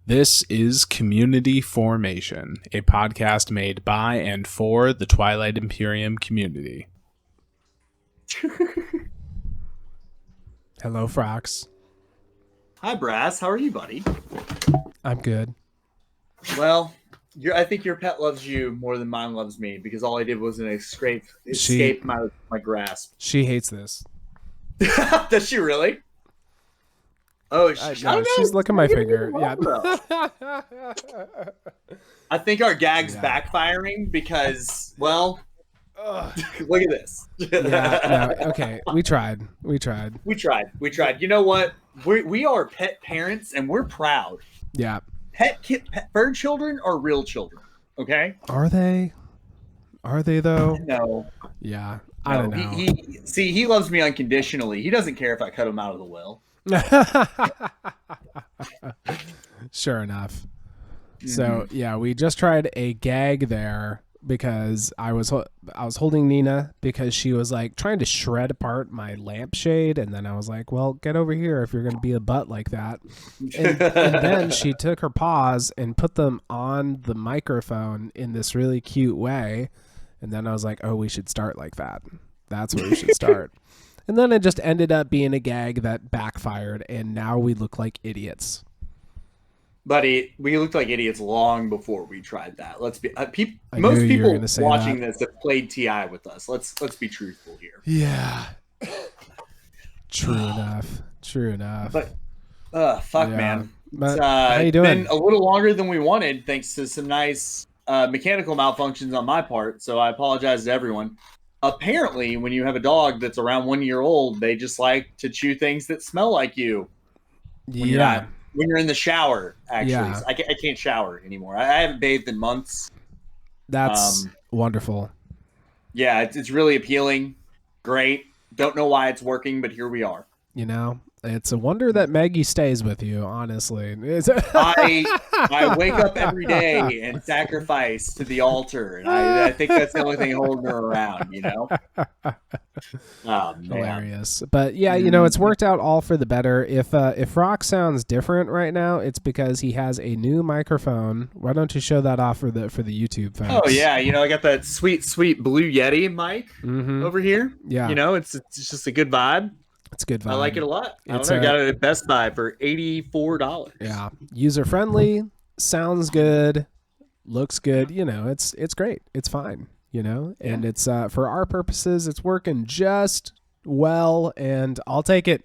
This is Community Formation, a podcast made by and for the Twilight Imperium community. Hello, Frox. Hi, Brass. How are you, buddy? I'm good. Well, I think your pet loves you more than mine loves me because all I did was escape my grasp. She hates this. Does she really? Oh, I don't know. She's licking my finger. Yeah. I think our gag's backfiring because, well, look at this. Okay. We tried. We tried. You know what? We are pet parents and we're proud. Yeah. Pet bird children are real children. Okay. Are they? Are they though? No. Yeah. I don't know. He loves me unconditionally. He doesn't care if I cut him out of the will. Sure enough. So yeah, we just tried a gag there because I was holding Nina because she was like trying to shred apart my lampshade, and then I was like, well, get over here if you're going to be a butt like that. And then she took her paws and put them on the microphone in this really cute way, and then I was like, oh, we should start like that. That's where we should start. And then it just ended up being a gag that backfired, and now we look like idiots. Buddy, we looked like idiots long before we tried that. Let's be most people watching this have played TI with us. Let's be truthful here. Yeah. True enough. But man. But how you doing? Been a little longer than we wanted, thanks to some nice mechanical malfunctions on my part. So I apologize to everyone. Apparently, when you have a dog that's around 1 year old, they just like to chew things that smell like you. When you're in the shower, actually. Yeah. So I can't shower anymore. I haven't bathed in months. That's wonderful. Yeah, it's really appealing. Great. Don't know why it's working, but here we are. You know, it's a wonder that Maggie stays with you, honestly. I wake up every day and sacrifice to the altar, and I think that's the only thing holding her around, you know? Oh, man. Hilarious. But yeah, you know, it's worked out all for the better. If Rock sounds different right now, it's because he has a new microphone. Why don't you show that off for the YouTube folks? Oh yeah, you know, I got that sweet Blue Yeti mic over here. Yeah. You know, it's just a good vibe. It's a good vibe. I like it a lot. I got it at Best Buy for $84. Yeah. User friendly, sounds good, looks good. You know, it's great. It's fine, you know, and it's for our purposes, it's working just well, and I'll take it.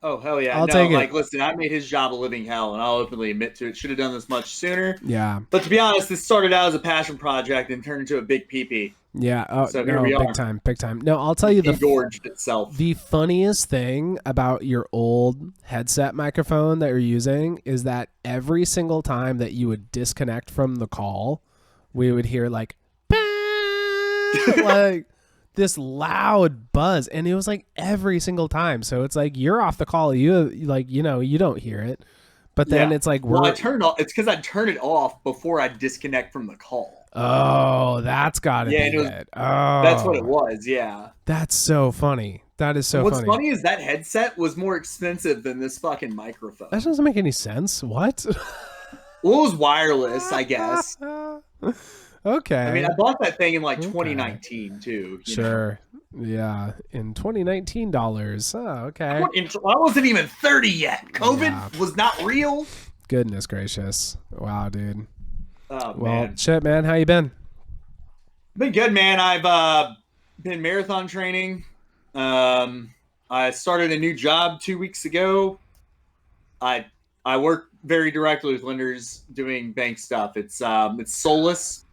Oh, hell yeah. Take it. Listen, I made his job a living hell, and I'll openly admit to it. Should have done this much sooner. Yeah. But to be honest, this started out as a passion project and turned into a big pee-pee. Yeah. Oh, so no, big time. No, I'll tell you the funniest thing about your old headset microphone that you're using is that every single time that you would disconnect from the call, we would hear like, like this loud buzz, and it was like every single time. So it's like you're off the call, you don't hear it, but then it's like it's because I turn it off before I disconnect from the call. Oh, that's gotta be it. Oh, that's what it was. Yeah, that's so funny. That is so funny. What's funny is that headset was more expensive than this fucking microphone. That doesn't make any sense. What? Well, it was wireless, I guess. Okay. I mean, I bought that thing in like 2019 too. Sure. Yeah, in 2019 dollars. Oh, okay. I wasn't even 30 yet. COVID was not real. Goodness gracious! Wow, dude. Oh, well, man. Shit, man. How you been? Been good, man. I've been marathon training. I started a new job 2 weeks ago. I work very directly with lenders doing bank stuff. It's soulless.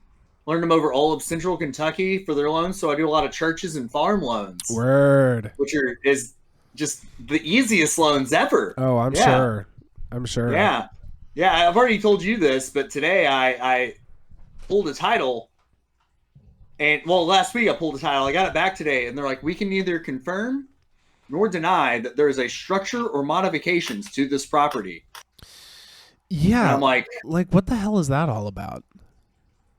Learned them over all of Central Kentucky for their loans. So I do a lot of churches and farm loans. Word. Which is just the easiest loans ever. Oh, I'm sure. Yeah. Yeah, I've already told you this, but today I pulled a title. And, well, last week I pulled a title. I got it back today, and they're like, we can neither confirm nor deny that there is a structure or modifications to this property. Yeah. And I'm like, what the hell is that all about?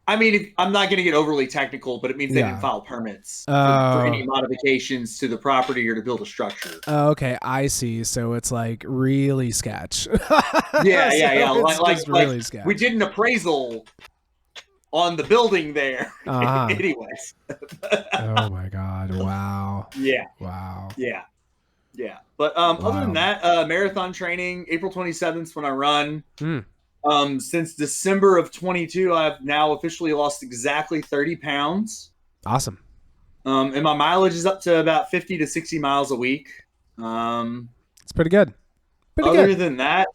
I mean, I'm not going to get overly technical, but it means they didn't file permits for any modifications to the property or to build a structure. Oh, okay, I see. So it's like really sketch. Yeah, yeah. Like really sketch. We did an appraisal on the building there. Anyways. Oh my God! Wow. Yeah. Wow. Yeah. Yeah. But other than that, marathon training, April 27th when I run. Since December of 22, I've now officially lost exactly 30 pounds. Awesome. And my mileage is up to about 50 to 60 miles a week. It's pretty good. Other than that,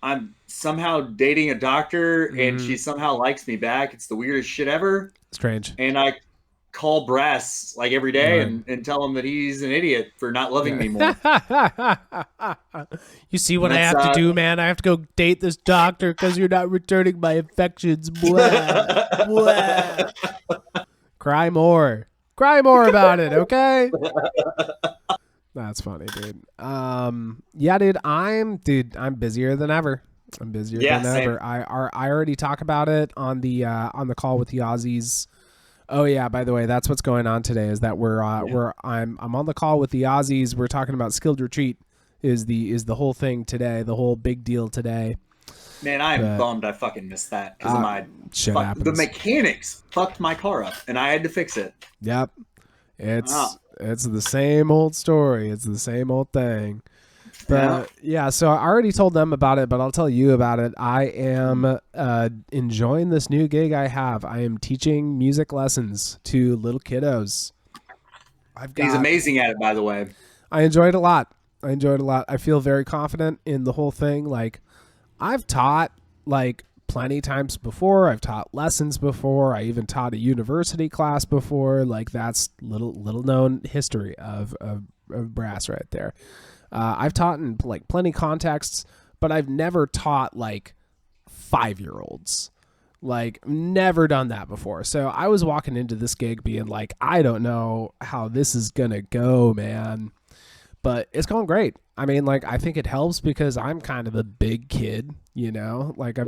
I'm somehow dating a doctor and she somehow likes me back. It's the weirdest shit ever. Strange. And I call Brass like every day and tell him that he's an idiot for not loving me more. You see what I have to do, man? I have to go date this doctor because you're not returning my affections. Blah, blah. Cry more about it, okay? That's funny, dude. Yeah, dude, I'm busier than ever. I'm busier than ever. I already talk about it on the call with the Aussies. Oh yeah, by the way, that's what's going on today is that I'm on the call with the Aussies. We're talking about skilled retreat is the whole thing today, the whole big deal today. Man, I'm bummed I fucking missed that because the mechanics fucked my car up and I had to fix it. Yep. It's the same old story. It's the same old thing. But yeah, so I already told them about it, but I'll tell you about it. I am enjoying this new gig I have. I am teaching music lessons to little kiddos. He's amazing at it, by the way. I enjoy it a lot. I feel very confident in the whole thing. Like, I've taught like plenty times before. I've taught lessons before. I even taught a university class before. Like, that's little known history of Brass right there. I've taught in like plenty contexts, but I've never taught like 5-year-olds. Like, never done that before. So I was walking into this gig being like, I don't know how this is gonna go, man. But it's going great. I mean, like, I think it helps because I'm kind of a big kid, you know? Like, I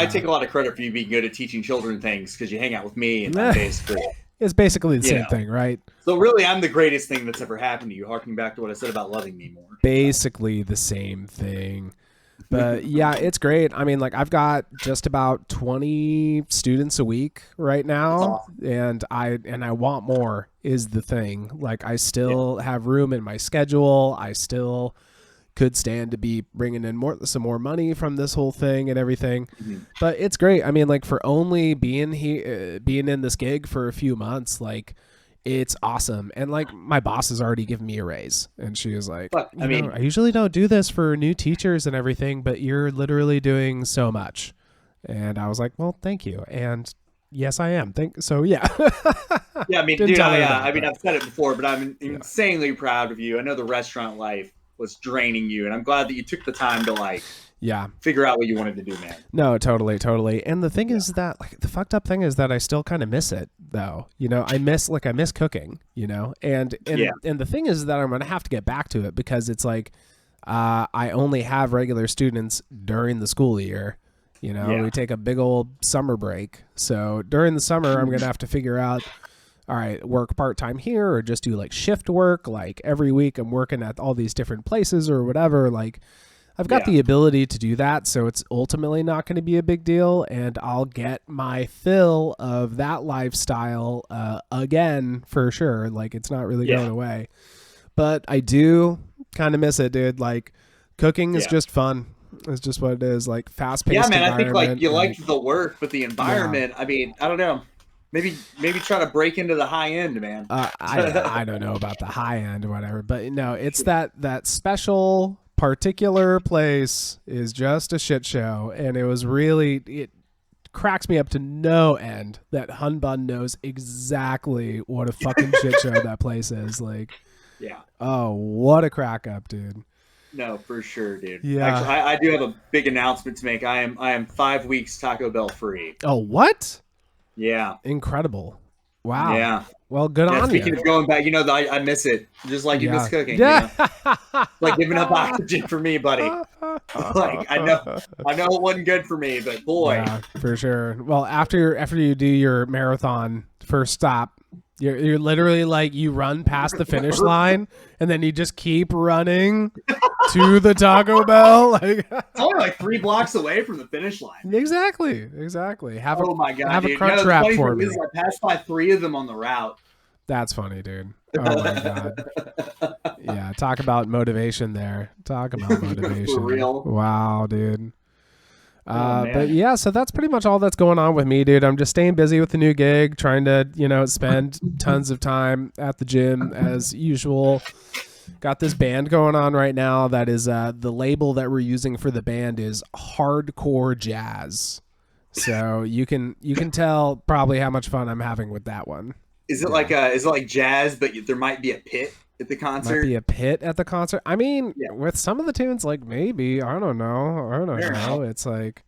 take a lot of credit for you being good at teaching children things because you hang out with me and basically. It's basically the same thing, right? So really, I'm the greatest thing that's ever happened to you, harking back to what I said about loving me more. Basically the same thing. But yeah, it's great. I mean, like, I've got just about 20 students a week right now. Awesome. And I want more is the thing. Like, I still have room in my schedule. I still could stand to be bringing in some more money from this whole thing and everything. But it's great. I mean, like, for only being in this gig for a few months, like, it's awesome. And like, my boss has already given me a raise and she was like, I usually don't do this for new teachers and everything, but you're literally doing so much. And I was like, well, thank you. And yes, I am. Yeah. Yeah. I mean, dude, I've said it before, but I'm insanely proud of you. I know the restaurant life was draining you, and I'm glad that you took the time to figure out what you wanted to do, man. No, totally. And the thing is that, like, the fucked up thing is that I still kind of miss it, though. You know, I miss cooking, you know, and the thing is that I'm going to have to get back to it because it's like, I only have regular students during the school year. You know, we take a big old summer break. So during the summer, I'm going to have to figure out, all right, work part-time here or just do like shift work. Like, every week I'm working at all these different places or whatever. Like, I've got the ability to do that. So it's ultimately not going to be a big deal. And I'll get my fill of that lifestyle again for sure. Like, it's not really going away. But I do kind of miss it, dude. Like, cooking is just fun. It's just what it is. Like, fast-paced environment. I think like you liked the work, but the environment, I mean, I don't know. Maybe try to break into the high end, man. I don't know about the high end or whatever, but no, it's that special particular place is just a shit show, and it cracks me up to no end that Hunbun knows exactly what a fucking shit show that place is. Like, oh, what a crack up, dude. No, for sure, dude. Yeah. Actually, I do have a big announcement to make. I am 5 weeks Taco Bell free. Oh, what? Yeah. Incredible. Wow. Yeah. Well, good on Speaking you. of going back, I miss it. Just like you miss cooking. Yeah. Like giving up oxygen for me, buddy. Like I know it wasn't good for me, but boy. Yeah, for sure. Well, after you do your marathon first stop, you're literally like you run past the finish line and then you just keep running to the Taco Bell. Like it's only like 3 blocks away from the finish line. Exactly. Oh my god! Have dude. a crunch wrap for me. I passed by 3 of them on the route. That's funny, dude. Oh my god. Yeah, talk about motivation there. Talk about motivation. For real. Wow, dude. But yeah, so that's pretty much all that's going on with me, dude. I'm just staying busy with the new gig, trying to, spend tons of time at the gym as usual. Got this band going on right now that is the label that we're using for the band is hardcore jazz. So you can tell probably how much fun I'm having with that one. Is it like jazz, but there might be a pit at the concert? Might be a pit at the concert. I mean, with some of the tunes, like maybe, I don't know. It's like,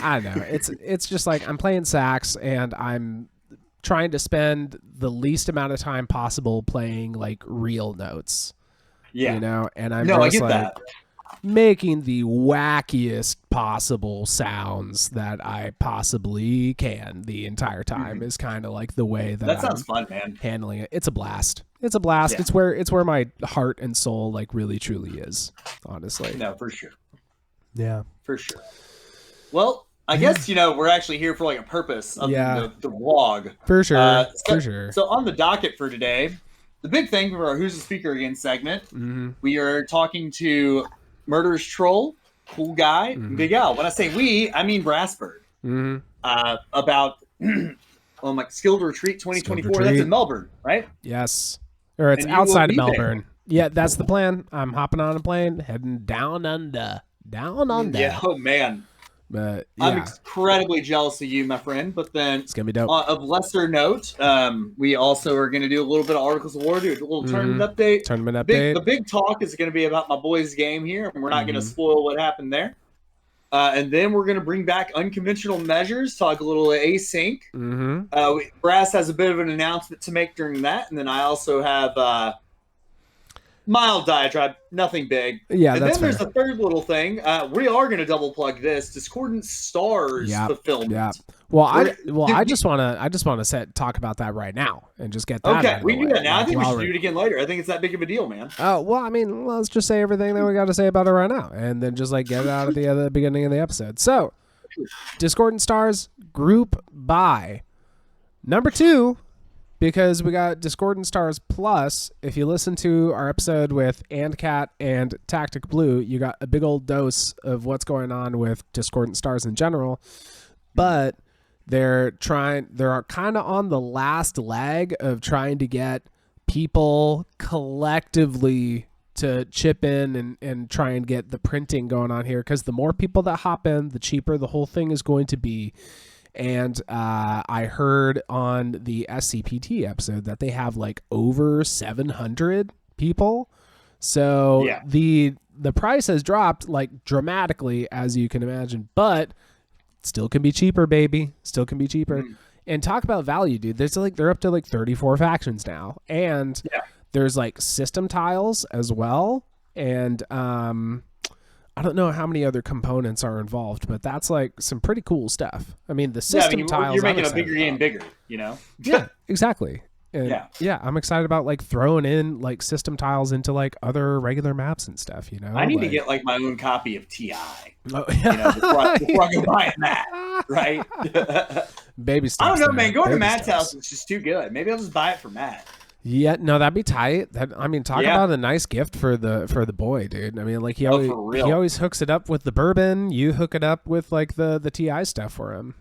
I don't know. It's just like I'm playing sax and I'm trying to spend the least amount of time possible playing like real notes. Yeah. And I'm just I get like that. making the wackiest possible sounds that I possibly can the entire time is kind of like the way that sounds fun, man. Handling it. It's a blast. Yeah. It's where my heart and soul like really truly is, honestly. No, for sure. Yeah. For sure. Well, I guess, we're actually here for like a purpose of the vlog. For sure. For sure. So on the docket for today, the big thing for our Who's the Speaker Again segment, we are talking to MurderousTroll, CoolGuy, and Big Al. When I say we, I mean Brassbird. About Skilled Retreat 2024. That's in Melbourne, right? Yes. Or it's outside of Melbourne. There. Yeah, that's the plan. I'm hopping on a plane, heading down under. Yeah, oh man. But yeah. I'm incredibly jealous of you, my friend. But then it's gonna be dope. Of lesser note, we also are going to do a little bit of Articles of War, do a little tournament update. The big talk is going to be about my boys' game here, and we're not going to spoil what happened there. And then we're going to bring back unconventional measures, talk a little async. Brass has a bit of an announcement to make during that, and then I also have mild diatribe, nothing big. Yeah, and that's then there's a third little thing. We are going to double plug this Discordant Stars fulfillment. Yeah. Well, I just want to talk about that right now and just get that. Okay, we can do that now. I think we should do it again later. I think it's that big of a deal, man. Oh well, I mean, let's just say everything that we got to say about it right now, and then just like get it out at the beginning of the episode. So, Discordant Stars group by number 2. Because we got Discordant Stars Plus. If you listen to our episode with AndCat and Tactic Blue, you got a big old dose of what's going on with Discordant Stars in general. But they're kind of on the last leg of trying to get people collectively to chip in and try and get the printing going on here. Because the more people that hop in, the cheaper the whole thing is going to be. And I heard on the SCPT episode that they have like over 700 people. So the price has dropped like dramatically, as you can imagine, but still can be cheaper, baby. Still can be cheaper. And talk about value, dude. They're up to like 34 factions now. And there's like system tiles as well. And I don't know how many other components are involved, but that's like some pretty cool stuff. I mean, the system tiles. You're making a bigger game bigger, you know? Yeah, exactly. And I'm excited about like throwing in like system tiles into like other regular maps and stuff, you know? I need to get like my own copy of TI. Before I go buying that, right? Baby steps. I don't know, man. Going to Matt's house is just too good. Maybe I'll just buy it for Matt. Yeah, no, that'd be tight. Talk about a nice gift for the boy, dude. I mean, like he always hooks it up with the bourbon. You hook it up with like the TI stuff for him.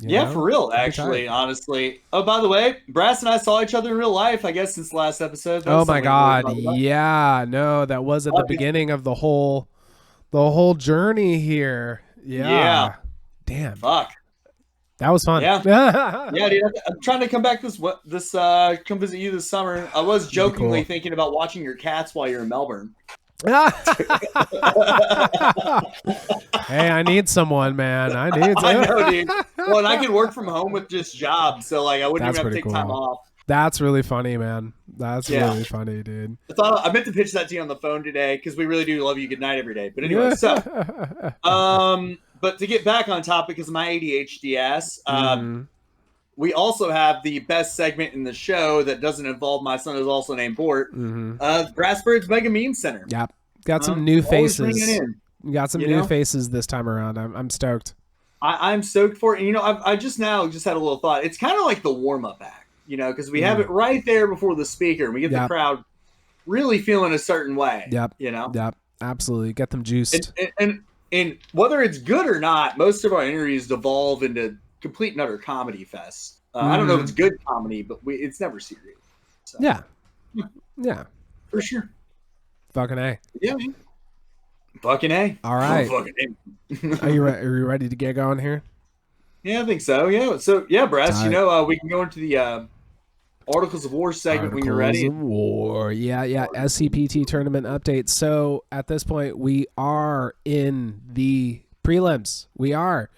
You know? For real, actually, honestly. Oh, by the way, Brass and I saw each other in real life, I guess, since the last episode. Oh my God, yeah, no, that was at the beginning of the whole journey here. Yeah. Damn. Fuck. That was fun. Yeah, dude. I'm trying to come back come visit you this summer. I was jokingly thinking about watching your cats while you're in Melbourne. Hey, I need someone, man. I know, dude. Well, and I can work from home with just jobs, so like I wouldn't even have to take time off. That's really funny, man. That's really funny, dude. I meant to pitch that to you on the phone today because we really do love you. Good night every day. But anyway, so but to get back on topic because of my ADHDs, we also have the best segment in the show that doesn't involve my son, who's also named Bort. Brassbird's Mega Meme Center. Yep, got some new faces. Got some new faces this time around. I'm stoked. I'm stoked for it. And, I just had a little thought. It's kind of like the warm up act, because we have it right there before the speaker, and we get the crowd really feeling a certain way. Yep, absolutely. Get them juiced. And whether it's good or not, most of our interviews devolve into complete and utter comedy fest. I don't know if it's good comedy, but it's never serious. So. Yeah, for sure. Fucking A. Yeah, man. Fucking A. All right. Fucking A. Are you ready to get going here? Yeah, I think so. Yeah. So Brass, we can go into the Articles of War segment when you're ready. Articles of War. Yeah. SCPT tournament update. So at this point, we are in the prelims. We are.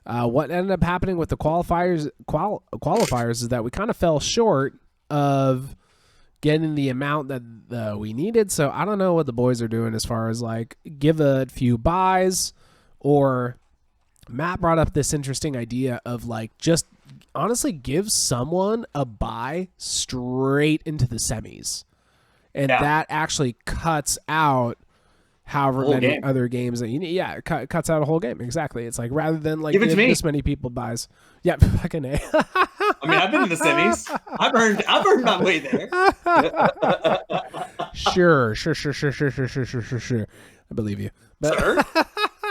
What ended up happening with the qualifiers is that we kind of fell short of getting the amount that we needed. So I don't know what the boys are doing as far as like give a few buys, or Matt brought up this interesting idea of like just honestly give someone a buy straight into the semis. And that actually cuts out however many other games that you need. Yeah, it cuts out a whole game. Exactly. It's like rather than like give this many people buys. Yeah, fucking A. I mean, I've been in the semis. I've earned my way there. Sure. I believe you. But sir?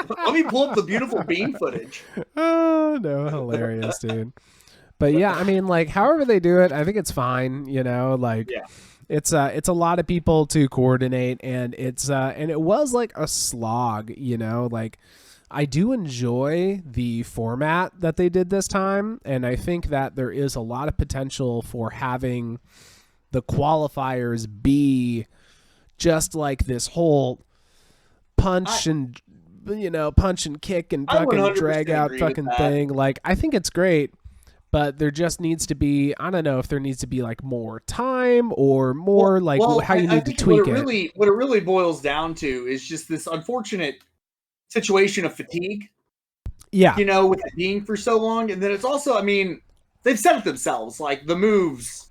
Let me pull up the beautiful bean footage. Oh no, hilarious, dude. But yeah, I mean, like however they do it, I think it's fine. It's a lot of people to coordinate, and it was like a slog, like I do enjoy the format that they did this time, and I think that there is a lot of potential for having the qualifiers be just like this whole punch and kick and fucking drag out fucking thing. Like I think it's great. But there just needs to be, I don't know if there needs to be like more time or more how you need to tweak it. What it really boils down to is just this unfortunate situation of fatigue. Yeah. With it being for so long. And then it's also, I mean, they've set it themselves, like the moves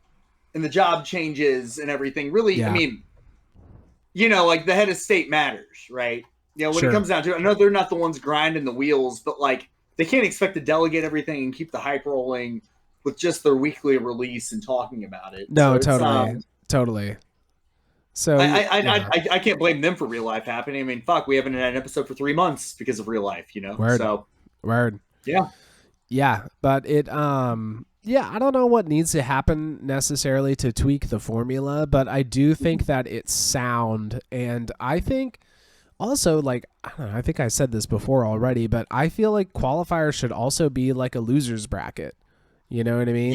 and the job changes and everything. Really, I mean, like the head of state matters, right? When it comes down to it, I know they're not the ones grinding the wheels, but like, they can't expect to delegate everything and keep the hype rolling with just their weekly release and talking about it. No, so totally. So I can't blame them for real life happening. I mean, fuck, we haven't had an episode for 3 months because of real life, Word. So Word. Yeah, but it I don't know what needs to happen necessarily to tweak the formula, but I do think that it's sound, and I think also, like, I don't know, I think I said this before already, but I feel like qualifiers should also be like a loser's bracket. You know what I mean?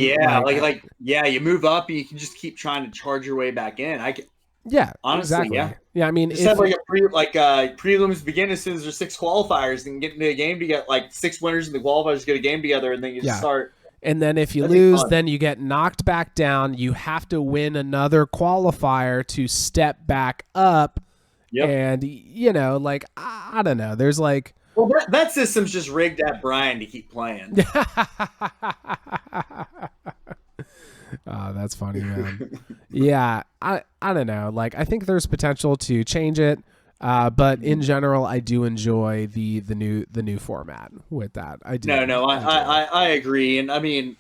Yeah, you move up and you can just keep trying to charge your way back in. Honestly, exactly. Yeah, I mean, just have prelims begin as soon as there's 6 qualifiers and get into a game to get like 6 winners in the qualifiers get a game together, and then you just start. And then if you lose, then you get knocked back down. You have to win another qualifier to step back up. Yep. And, I don't know. There's like... Well, that system's just rigged at Brian to keep playing. Oh, that's funny, man. Yeah, I don't know. Like, I think there's potential to change it. But in general, I do enjoy the new format with that. I do. No, I agree. And I mean,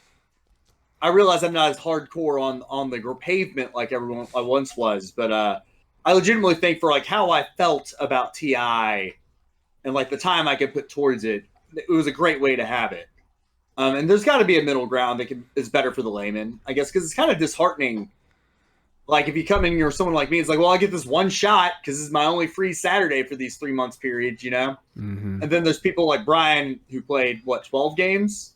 I realize I'm not as hardcore on the pavement like everyone I once was, but I legitimately think for like how I felt about TI and like the time I could put towards it, it was a great way to have it. And there's got to be a middle ground that is better for the layman, I guess, because it's kind of disheartening. Like if you come in and you're someone like me, it's like, well, I get this one shot because this is my only free Saturday for these 3 months periods, Mm-hmm. And then there's people like Brian who played 12 games,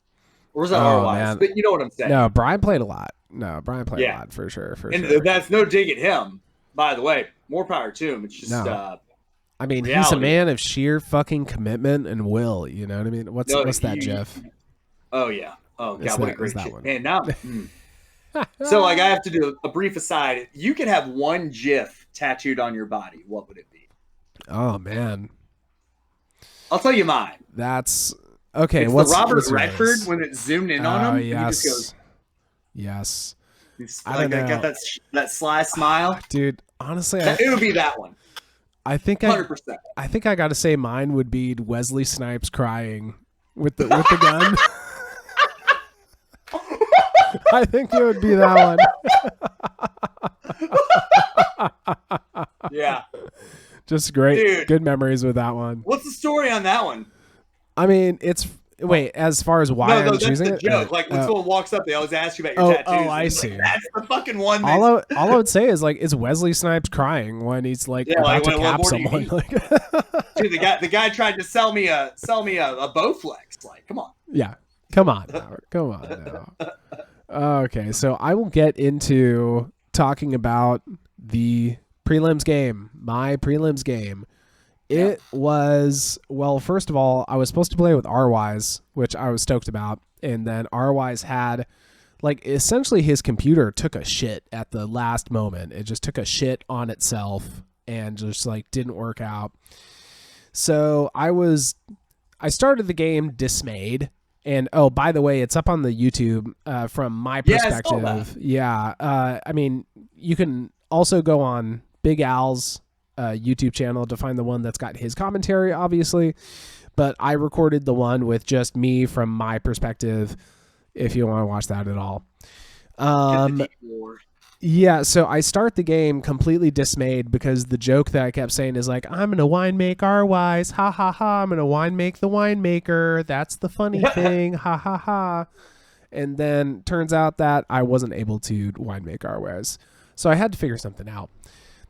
or was that otherwise? But you know what I'm saying? No, Brian played a lot. A lot for sure. And that's no dig at him. By the way, more power to him. It's just, I mean, reality. He's a man of sheer fucking commitment and will. You know what I mean? What's that, Jeff? Oh yeah. Oh god, what a great shit. And now, So, like, I have to do a brief aside. If you could have one GIF tattooed on your body, what would it be? Oh man, I'll tell you mine. that's okay. It's the Robert Redford when it's zoomed in on him, yes, and he just goes, yes. I don't know. Got that sly smile, dude. Honestly, it would be that one. I think 100%. I think I got to say mine would be Wesley Snipes crying with the gun. I think it would be that one. Yeah. Just great. Dude, good memories with that one. What's the story on that one? I mean, wait, as far as why I'm choosing it? That's the joke. Like when someone walks up, they always ask you about your tattoos. Oh, I see. Like, that's the fucking one. All I would say is like, it's Wesley Snipes crying when he's like about to cap someone. Dude, the guy tried to sell me a Bowflex. Like, come on. Yeah, come on now. Okay, so I will get into talking about the prelims game, my prelims game. It was, well, first of all, I was supposed to play with R-Wise, which I was stoked about. And then R-Wise had, like, essentially his computer took a shit at the last moment. It just took a shit on itself and just, like, didn't work out. So I started the game dismayed. And, oh, by the way, it's up on the YouTube from my perspective. Yeah. I mean, you can also go on Big Al's YouTube channel to find the one that's got his commentary, obviously. But I recorded the one with just me from my perspective, if you want to watch that at all. Yeah, so I start the game completely dismayed because the joke that I kept saying is like, I'm going to wine make R-Wise. Ha, ha, ha. I'm going to wine make the winemaker. That's the funny thing. Ha, ha, ha. And then turns out that I wasn't able to wine make R-Wise. So I had to figure something out.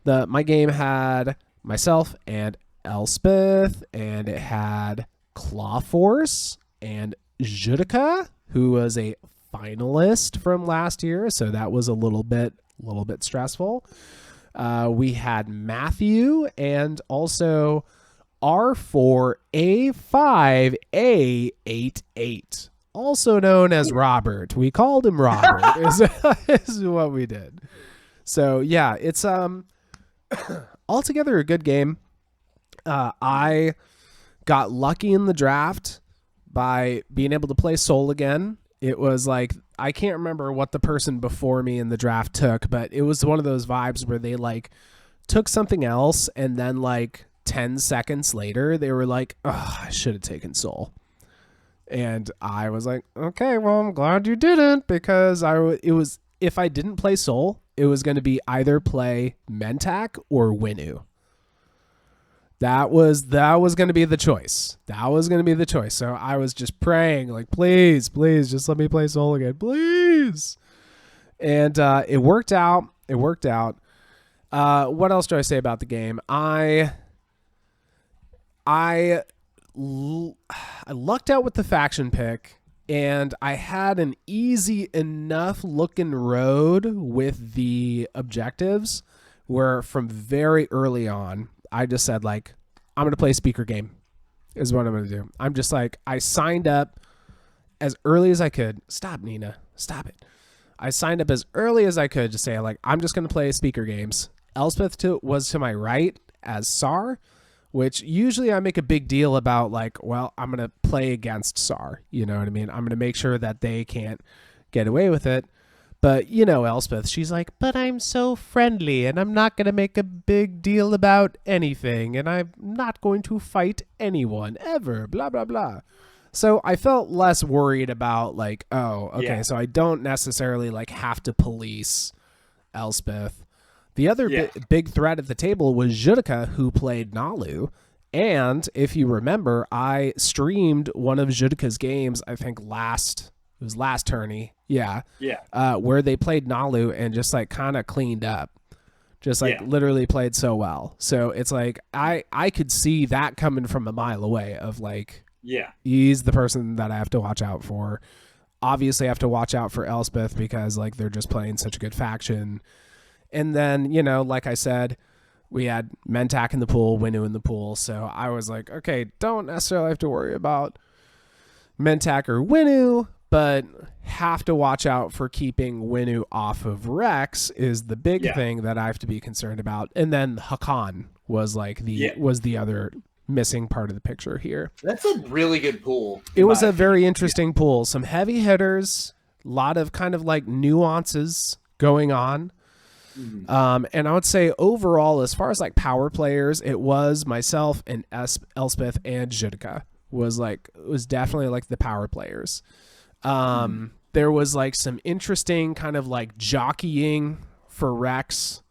My game had myself and Elspeth, and it had Clawforce and Judica, who was a finalist from last year, so that was a little bit stressful. We had Matthew and also R4A5A88, also known as Robert. We called him Robert. is what we did. So yeah, it's altogether a good game. I got lucky in the draft by being able to play Soul again. It was like, I can't remember what the person before me in the draft took, but it was one of those vibes where they like took something else and then like 10 seconds later they were like, oh, I should have taken Soul. And I was like, okay, well, I'm glad you didn't, because if I didn't play Soul, it was going to be either play Mentak or Winu. That was going to be the choice. So I was just praying, like, please, just let me play Soul again, please. And it worked out. What else do I say about the game? I lucked out with the faction pick, and I had an easy enough looking road with the objectives where from very early on, I just said, like, I'm going to play speaker game is what I'm going to do. I'm just like, I signed up as early as I could. Stop, Nina. Stop it. I signed up as early as I could to say, like, I'm just going to play speaker games. Elspeth was to my right as SAR, which usually I make a big deal about, like, well, I'm going to play against SAR. You know what I mean? I'm going to make sure that they can't get away with it. But, you know, Elspeth, she's like, but I'm so friendly and I'm not going to make a big deal about anything and I'm not going to fight anyone ever, blah, blah, blah. So I felt less worried about, like, oh, okay, so I don't necessarily, like, have to police Elspeth. The other big threat at the table was Judica, who played Nalu. And if you remember, I streamed one of Judica's games, I think last tourney. Yeah. Where they played Nalu and just like kind of cleaned up. Just like literally played so well. So it's like I could see that coming from a mile away of like, he's the person that I have to watch out for. Obviously I have to watch out for Elspeth because like they're just playing such a good faction. And then, you know, like I said, we had Mentak in the pool, Winu in the pool. So I was like, okay, don't necessarily have to worry about Mentak or Winu, but have to watch out for keeping Winnu off of Rex is the big thing that I have to be concerned about. And then Hakan was like the other missing part of the picture here. That's a really good pool. It was a very interesting pool. Some heavy hitters, a lot of kind of like nuances going on. Mm-hmm. And I would say overall, as far as like power players, it was myself and Elspeth and Judica was definitely like the power players. There was like some interesting kind of like jockeying for Rex.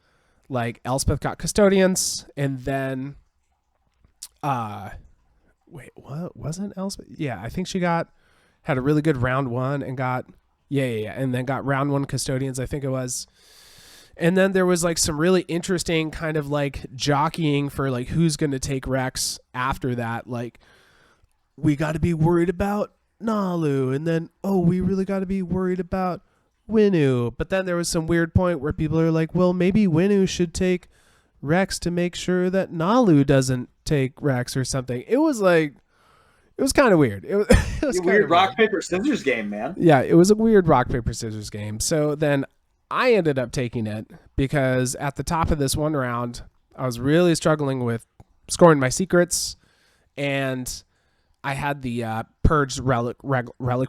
Like Elspeth got custodians, and then wait, what wasn't Elspeth? Yeah, I think she had a really good round one and got and then got round one custodians, I think it was. And then there was like some really interesting kind of like jockeying for like who's going to take Rex after that. Like, we got to be worried about Nalu, and then we really got to be worried about Winnu. But then there was some weird point where people are like, well, maybe Winnu should take Rex to make sure that Nalu doesn't take Rex or something. It was kind of weird. It was a weird rock paper scissors game, man. Yeah, it was a weird rock paper scissors game. So then I ended up taking it because at the top of this one round, I was really struggling with scoring my secrets, and I had the purged relic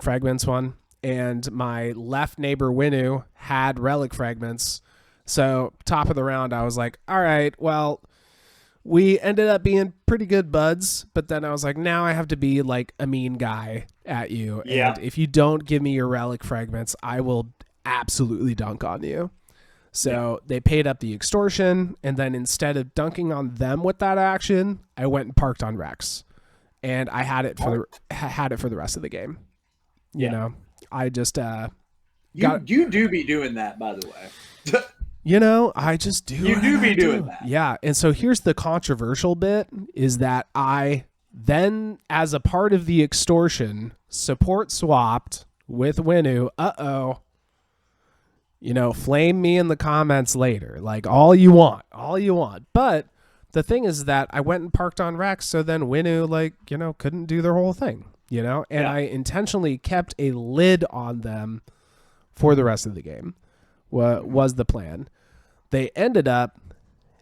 fragments one, and my left neighbor Winnu had relic fragments. So top of the round, I was like, all right, well, we ended up being pretty good buds, but then I was like, now I have to be like a mean guy at you. Yeah. And if you don't give me your relic fragments, I will absolutely dunk on you. So they paid up the extortion, and then instead of dunking on them with that action, I went and parked on Rex. And I had it for the rest of the game. You know, I just you do be doing that, by the way. You know, I just do. You do be doing that. Yeah. And so here's the controversial bit is that I then, as a part of the extortion, support swapped with Winnu. You know, flame me in the comments later. Like all you want. But the thing is that I went and parked on Rex, so then Winnu, like, you know, couldn't do their whole thing, you know? And I intentionally kept a lid on them for the rest of the game. What was the plan? They ended up,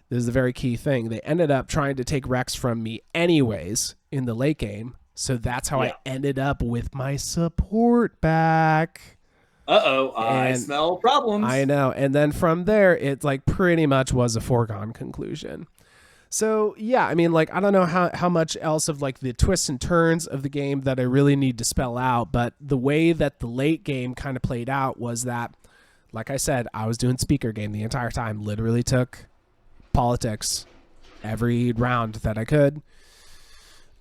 this is a very key thing, they ended up trying to take Rex from me anyways in the late game, so that's how I ended up with my support back. I smell problems. I know. And then from there, it like pretty much was a foregone conclusion. So, yeah, I mean, like, I don't know how much else of, like, the twists and turns of the game that I really need to spell out, but the way that the late game kind of played out was that, like I said, I was doing speaker game the entire time, literally took politics every round that I could,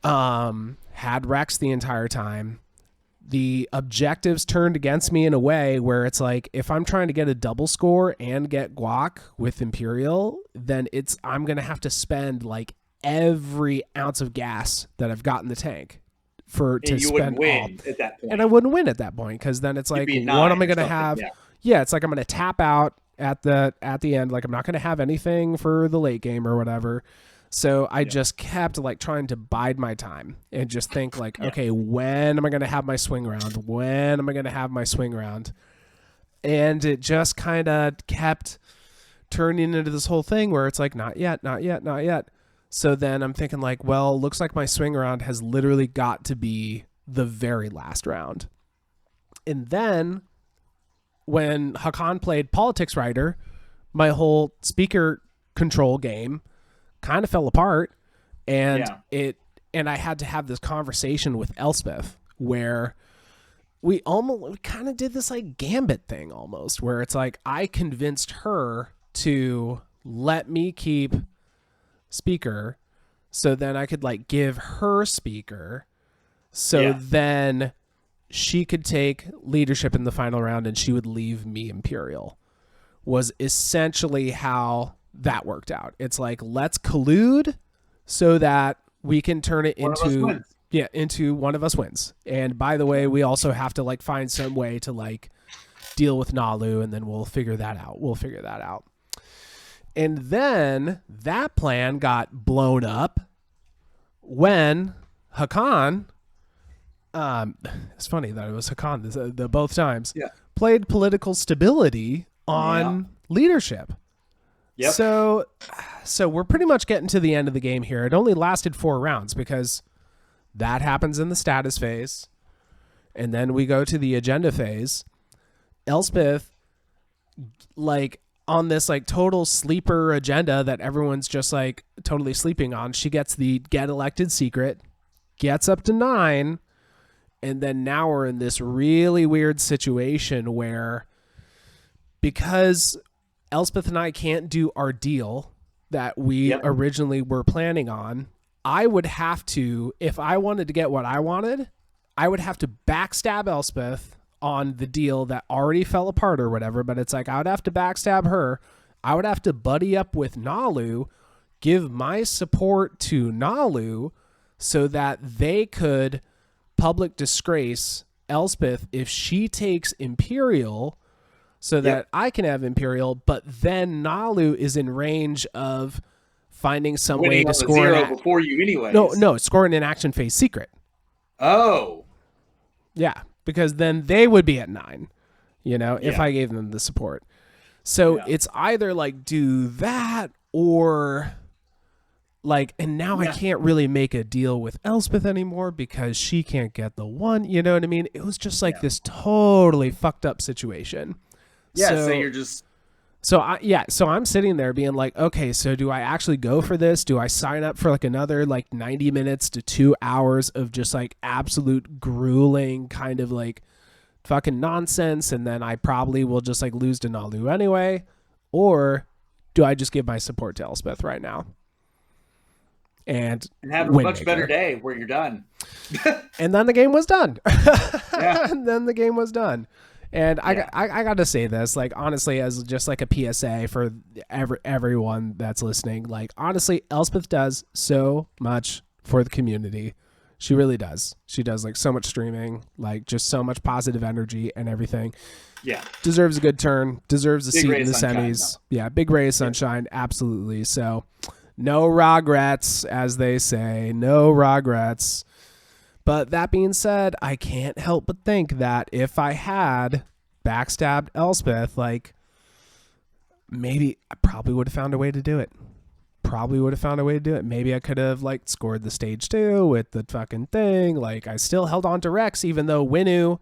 had Rex the entire time. The objectives turned against me in a way where it's like, if I'm trying to get a double score and get guac with Imperial, then I'm going to have to spend like every ounce of gas that I've got in the tank to spend win at that point. And I wouldn't win at that point, because then it's like, what am I going to have? Yeah, it's like I'm going to tap out at the end. Like, I'm not going to have anything for the late game or whatever. So I just kept like trying to bide my time and just think like, okay, when am I going to have my swing round? When am I going to have my swing round? And it just kind of kept turning into this whole thing where it's like, not yet. So then I'm thinking like, well, looks like my swing round has literally got to be the very last round. And then when Hakan played Politics Writer, my whole speaker control game kind of fell apart, and I had to have this conversation with Elspeth where we kind of did this like gambit thing almost, where it's like I convinced her to let me keep speaker so then I could like give her speaker so then she could take leadership in the final round and she would leave me Imperial, was essentially how that worked out. It's like, let's collude so that we can turn it into one of us wins. And by the way, we also have to like find some way to like deal with Nalu, and then we'll figure that out. And then that plan got blown up when Hakan It's funny that it was Hakan the both times. Yeah. Played political stability on leadership. Yep. So we're pretty much getting to the end of the game here. It only lasted 4 rounds because that happens in the status phase. And then we go to the agenda phase. Elspeth, like, on this, like, total sleeper agenda that everyone's just, like, totally sleeping on, she gets the get elected secret, gets up to 9, and then now we're in this really weird situation where, because Elspeth and I can't do our deal that we originally were planning on, I would have to, if I wanted to get what I wanted, I would have to backstab Elspeth on the deal that already fell apart or whatever. But it's like, I would have to backstab her. I would have to buddy up with Nalu, give my support to Nalu so that they could public disgrace Elspeth if she takes Imperial, so that I can have Imperial. But then Nalu is in range of finding some way to score zero before you anyway. No, score an action phase secret. Oh. Yeah, because then they would be at 9, if I gave them the support. So it's either like do that or like, and now I can't really make a deal with Elspeth anymore because she can't get the 1. You know what I mean? It was just like this totally fucked up situation. Yeah, so you're just... So I'm sitting there being like, okay, so do I actually go for this? Do I sign up for like another like 90 minutes to 2 hours of just like absolute grueling kind of like fucking nonsense, and then I probably will just like lose to Nalu anyway? Or do I just give my support to Elspeth right now? And have a much better day where you're done. And then the game was done. And then the game was done. And I got to say this, like, honestly, as just like a PSA for everyone that's listening, like, honestly, Elspeth does so much for the community. She really does. She does like so much streaming, like just so much positive energy and everything. Yeah. Deserves a good turn. Deserves a seat in the semis. Yeah. Big ray of sunshine. Absolutely. So no regrets, as they say. No regrets. But that being said, I can't help but think that if I had backstabbed Elspeth, like, maybe I probably would have found a way to do it. Maybe I could have, like, scored the stage 2 with the fucking thing. Like, I still held on to Rex, even though Winnu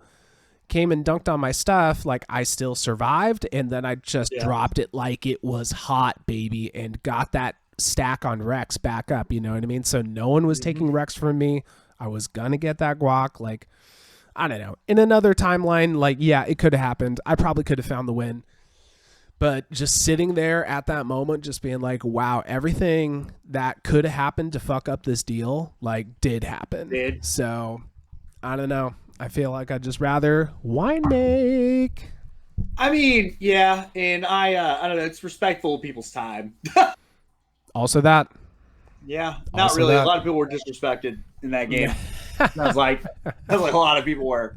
came and dunked on my stuff. Like, I still survived, and then I just dropped it like it was hot, baby, and got that stack on Rex back up, you know what I mean? So no one was taking Rex from me. I was gonna get that guac. Like, I don't know. In another timeline, like, yeah, it could have happened. I probably could have found the win. But just sitting there at that moment, just being like, wow, everything that could have happened to fuck up this deal, like, did happen. So, I don't know. I feel like I'd just rather wine make. I mean, yeah, and I don't know. It's respectful of people's time. Also that. Yeah, not really. A lot of people were disrespected in that game. Sounds like a lot of people were.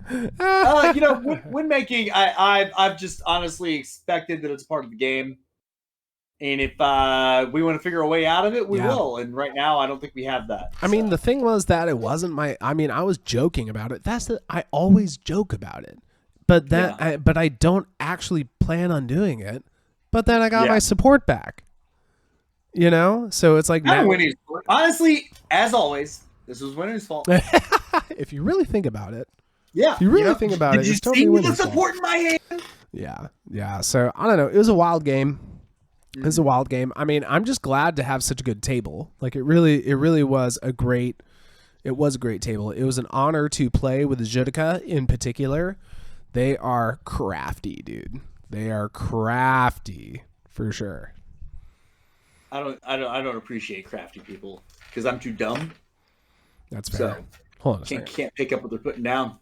Win making, I've just honestly expected that it's part of the game, and if we want to figure a way out of it, we will. And right now, I don't think we have that. I mean, the thing was that it wasn't my. I mean, I was joking about it. I always joke about it, but but I don't actually plan on doing it. But then I got my support back. You know, so it's like honestly, as always, this was Winner's fault. If you really think about it, if you really think about it, it's totally Winner's fault. Support in my hand. Yeah. So I don't know. It was a wild game. I mean, I'm just glad to have such a good table. Like it really was a great. It was a great table. It was an honor to play with Judica in particular. They are crafty, dude. They are crafty for sure. I don't appreciate crafty people because I'm too dumb. That's fair. So hold on a second. Can't pick up what they're putting down.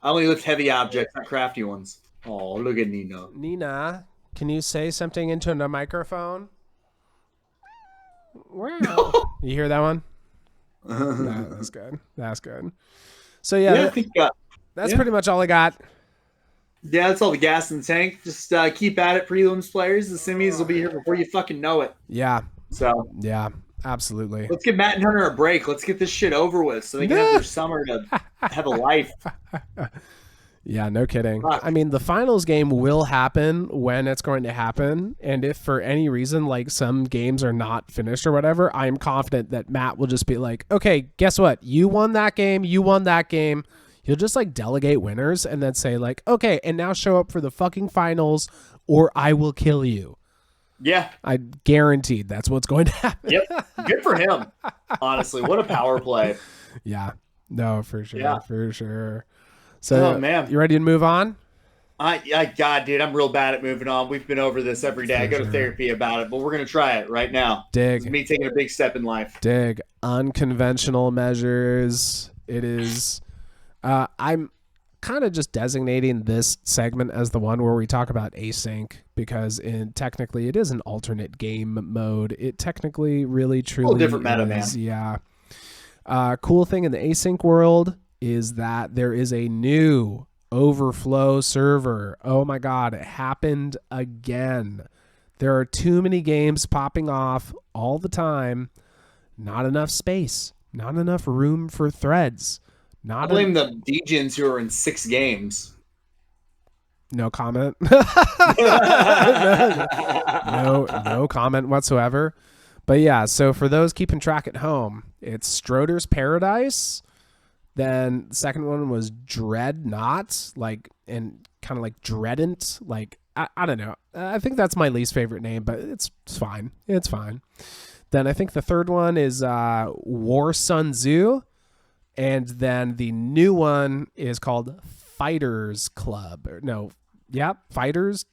I only lift heavy objects, not crafty ones. Oh, look at Nina. Nina, can you say something into the microphone? Wow. You hear that one? No, that's good. That's good. So I think that's pretty much all I got. Yeah, that's all the gas in the tank. Just keep at it, prelims players. The semis will be here before you fucking know it. Yeah. So. Yeah. absolutely. Let's give Matt and Hunter a break. Let's get this shit over with so they can have their summer to have a life. Yeah, no kidding. Fuck. I mean, the finals game will happen when it's going to happen. And if for any reason, like some games are not finished or whatever, I'm confident that Matt will just be like, okay, guess what? You won that game. You won that game. He'll just like delegate winners and then say like, okay, and now show up for the fucking finals or I will kill you. Yeah. I guaranteed that's what's going to happen. Yep. Good for him. Honestly, what a power play. Yeah. No, for sure. Yeah. For sure. So, man, you ready to move on? God, dude, I'm real bad at moving on. We've been over this every day. I go to therapy about it, but we're gonna try it right now. Dig. It's me taking a big step in life. Dig. Unconventional measures. It is. I'm kind of just designating this segment as the one where we talk about async because technically it is an alternate game mode. It technically really truly different meta, is. man. Yeah. Cool thing in the async world is that there is a new overflow server. Oh my God, it happened again. There are too many games popping off all the time. Not enough space, not enough room for threads. I blame the degens who are in 6 games. No comment. no comment whatsoever. But yeah, so for those keeping track at home, it's Stroder's Paradise. Then the second one was Dreadnought, and kind of like Dreadnought, I don't know. I think that's my least favorite name, but it's fine. It's fine. Then I think the third one is War Sun Tzu, and then the new one is called Fighters Club. Fighters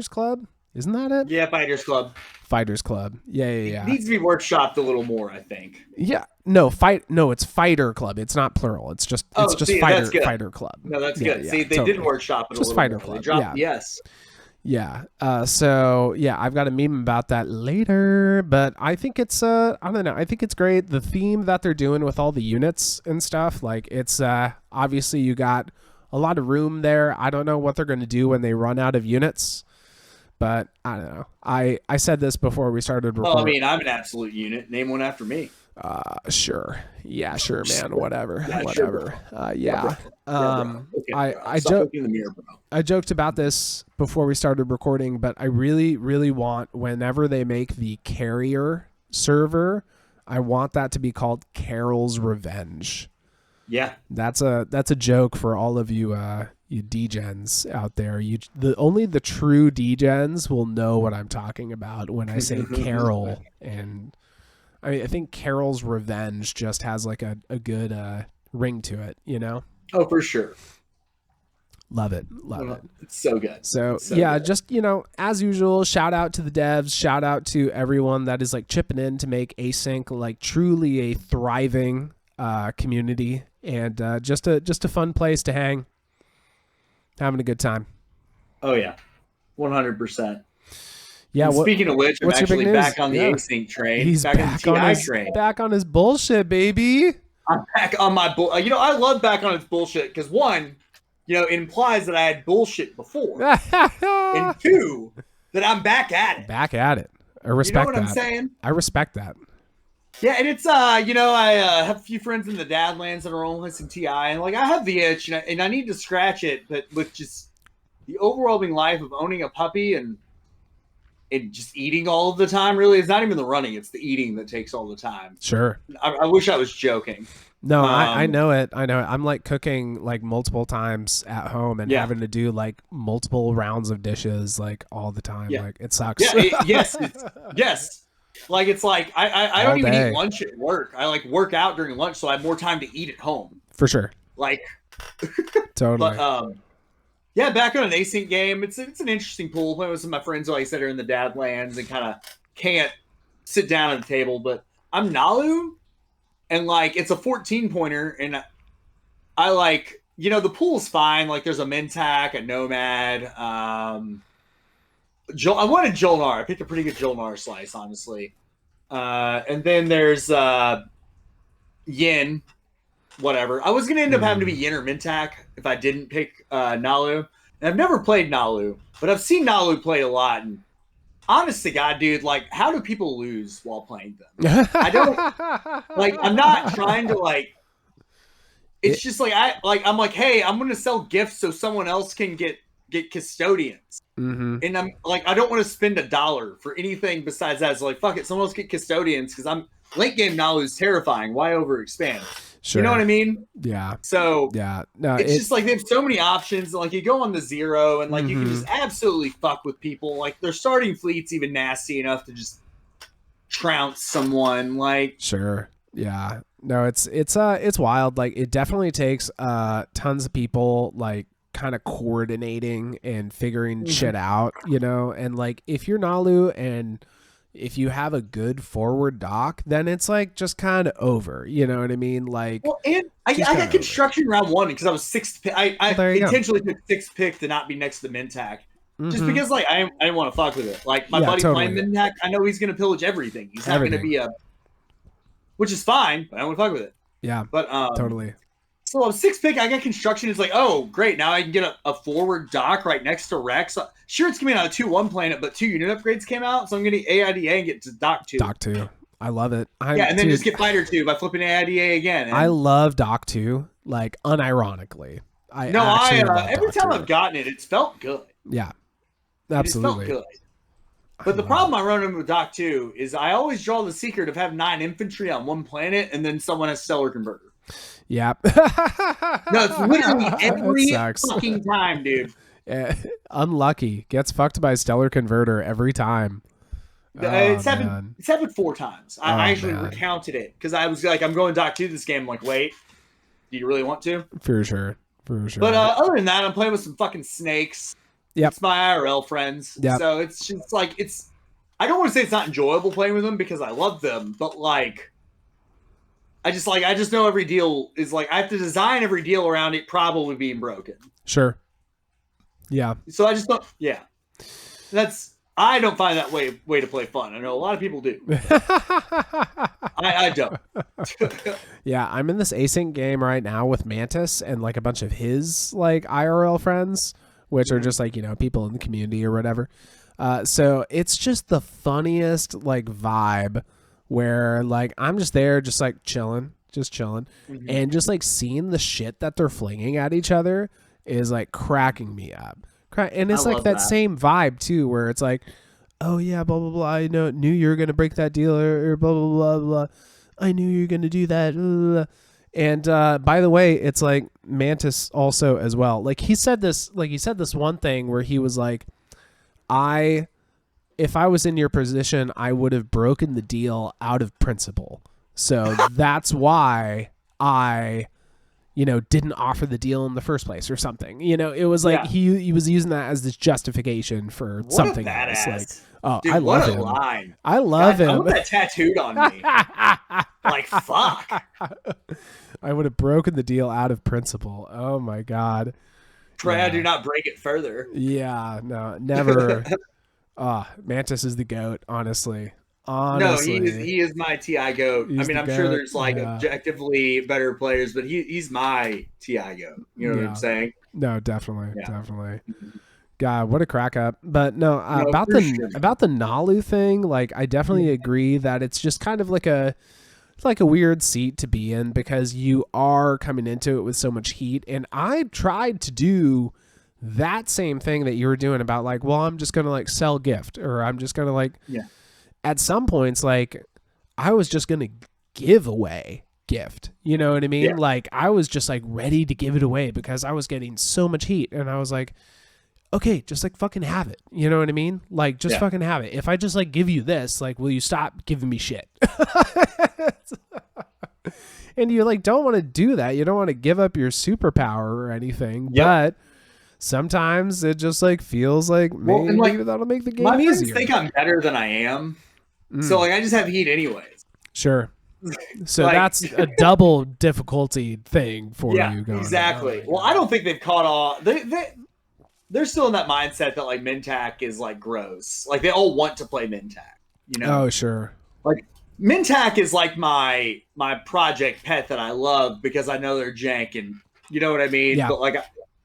Club. Isn't that it? Yeah, Fighters Club. Fighters Club. Yeah. It needs to be workshopped a little more, I think. Yeah. No, it's Fighter Club. It's not plural. It's just Fighter Club. No, that's good. Yeah, See, they did workshop it a little Fighter more. Club. Yes. Yeah. So yeah, I've got a meme about that later, but I think it's I don't know. I think it's great. The theme that they're doing with all the units and stuff, like it's obviously you got a lot of room there. I don't know what they're going to do when they run out of units. But I don't know. I said this before we started recording. Well, I mean, I'm an absolute unit. Name one after me. Sure. Yeah, sure, man. Whatever. Yeah, Whatever. Sure, yeah. Okay, I joked about this before we started recording, but I really, really want, whenever they make the carrier server, I want that to be called Carol's Revenge. Yeah. That's a joke for all of you you degens out there. Only the true degens will know what I'm talking about when I say Carol. And I mean, I think Carol's Revenge just has like a good ring to it, you know? Oh, for sure. Love it. It's so good. So yeah, good. Just, as usual, shout out to the devs, shout out to everyone that is like chipping in to make async like truly a thriving community and just a fun place to hang. Having a good time. Oh yeah, 100%. Yeah. Speaking of which, I'm actually back on the async train. He's back on the TI train. Back on his bullshit, baby. I'm back on my I love back on his bullshit because one, it implies that I had bullshit before, and two, that I'm back at it. Back at it. I respect that. You know what I'm saying? I respect that. Yeah, and it's I have a few friends in the Dadlands that are only in TI, and I have the itch, and I need to scratch it, but with just the overwhelming life of owning a puppy and just eating all of the time, really, it's not even the running; it's the eating that takes all the time. Sure. I wish I was joking. No, I know it. I'm like cooking like multiple times at home and having to do like multiple rounds of dishes like all the time. Yeah. Like it sucks. Yeah. Yes. Like it's like I don't even eat lunch at work. I work out during lunch, so I have more time to eat at home. For sure. Totally. But back on an async game, it's an interesting pool. Playing with some of my friends, like I said, are in the Dadlands and kind of can't sit down at the table. But I'm Nalu, and it's a 14-pointer, and I the pool's fine. Like there's a Mentak, a Nomad. I wanted Jolnar. I picked a pretty good Jolnar slice, honestly. And then there's Yin, whatever. I was going to end up having to be Yin or Mintak if I didn't pick Nalu. And I've never played Nalu, but I've seen Nalu played a lot. And honest to God, dude, like, how do people lose while playing them? I don't like. I'm not trying to like. It's just like I'm like, hey, I'm gonna sell gifts so someone else can get custodians. And I'm like, I don't want to spend $1 for anything besides that. So like, fuck it, someone else get custodians because I'm late game knowledge is terrifying. Why overexpand? Sure. You know what I mean? Yeah. So yeah, no, it's just like they have so many options. Like you go on the 0 and like you can just absolutely fuck with people. Like their starting fleet's even nasty enough to just trounce someone. Like sure. Yeah. No, it's wild. Like it definitely takes tons of people like kind of coordinating and figuring shit out, you know, and like if you're Nalu and if you have a good forward dock, then it's like just kind of over, you know what I mean? Like, well, and I got construction round 1 because I was 6th pick. I intentionally took 6th pick to not be next to Mintac. Just because like I didn't want to fuck with it. Like my buddy playing Mintac, I know he's gonna pillage everything. He's not gonna be which is fine, but I don't want to fuck with it. Yeah. But totally. So I was 6th pick. I got construction. It's like, oh, great. Now I can get a forward dock right next to Rex. Sure, it's coming out of 2-1 planet, but 2 unit upgrades came out. So I'm getting AIDA and get to dock 2. Dock 2. I love it. And then just get fighter 2 by flipping AIDA again. And I love dock 2, like unironically. Every time I've gotten it, it's felt good. Yeah, absolutely. It felt good. But the problem I run into with dock 2 is I always draw the secret of having 9 infantry on 1 planet, and then someone has stellar converter. Yep. No, it's literally every fucking time, dude. Yeah, unlucky. Gets fucked by stellar converter every time. It's happened 4 times. I actually recounted it because I was like, I'm going dock 2 this game. I'm like, wait, do you really want to? For sure. But other than that, I'm playing with some fucking snakes. Yep. It's my IRL friends. Yep. So it's just like I don't want to say it's not enjoyable playing with them because I love them, but like I just know every deal is like I have to design every deal around it probably being broken. Sure. Yeah. So I just don't. Yeah. I don't find that way to play fun. I know a lot of people do. I don't. Yeah, I'm in this async game right now with Mantis and like a bunch of his like IRL friends, which are just like, you know, people in the community or whatever. So it's just the funniest like vibe where like I'm just there just like chilling, and just like seeing the shit that they're flinging at each other is like cracking me up. And it's like that same vibe too, where it's like, oh yeah, blah blah blah. I knew you were gonna break that deal, or blah blah blah blah. I knew you were gonna do that. Blah, blah, blah. And by the way, it's like Mantis also as well. Like he said this one thing where he was like, if I was in your position, I would have broken the deal out of principle. So that's why I, you know, didn't offer the deal in the first place or something. You know, it was like he was using that as this justification for something else. Like, oh, dude, I love him. Line. I love him. I want that tattooed on me. Like, fuck. I would have broken the deal out of principle. Oh my God. Pray I do not break it further. Yeah, no, never. Mantis is the GOAT, honestly. No, he is my TI GOAT. I mean, I'm sure there's like objectively better players, but he's my TI GOAT. You know what I'm saying? No, definitely. God, what a crack up. But no, about the Nalu thing, like I definitely agree that it's just kind of like a weird seat to be in because you are coming into it with so much heat. And I tried to do that same thing that you were doing about like, well, I'm just going to like sell gift, or I'm just going to like, at some points, like I was just going to give away gift. You know what I mean? Yeah. Like I was just like ready to give it away because I was getting so much heat, and I was like, okay, just like fucking have it. You know what I mean? Like just fucking have it. If I just like give you this, like, will you stop giving me shit? And you like don't want to do that. You don't want to give up your superpower or anything. But sometimes it just like feels like maybe that'll make the game easier. My friends think I'm better than I am. So like I just have heat anyways. Sure. So like, that's a double difficulty thing for you going. Exactly. Well, I don't think they've caught on. They're still in that mindset that like Mintac is like gross. Like they all want to play Mintac, you know? Oh, sure. Like Mintac is like my project pet that I love because I know they're jank, and you know what I mean? Yeah. But like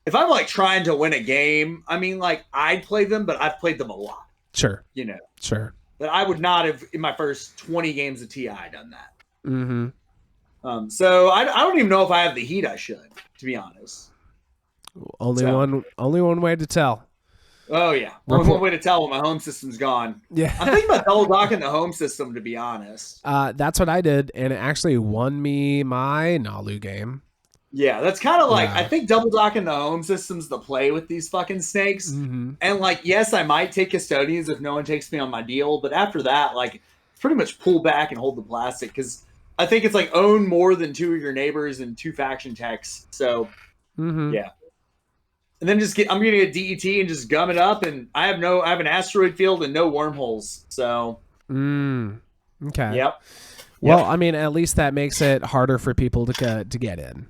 if I'm like trying to win a game, I mean like I'd play them, but I've played them a lot. Sure. You know. Sure. But I would not have, in my first 20 games of TI, done that. Mm-hmm. So I don't even know if I have the heat I should, to be honest. Only one way to tell. Oh, yeah. Only one way to tell when my home system's gone. Yeah. I'm thinking about double docking the home system, to be honest. That's what I did, and it actually won me my Nalu game. Yeah, that's kind of like, I think double docking the home system's the play with these fucking snakes. Mm-hmm. And, like, yes, I might take custodians if no one takes me on my deal, but after that, like, pretty much pull back and hold the plastic, because I think it's like own more than 2 of your neighbors and 2 faction techs. So, yeah. And then I'm going to get DET and just gum it up, and I have an asteroid field and no wormholes. So, okay. Yep. Well, I mean, at least that makes it harder for people to get in.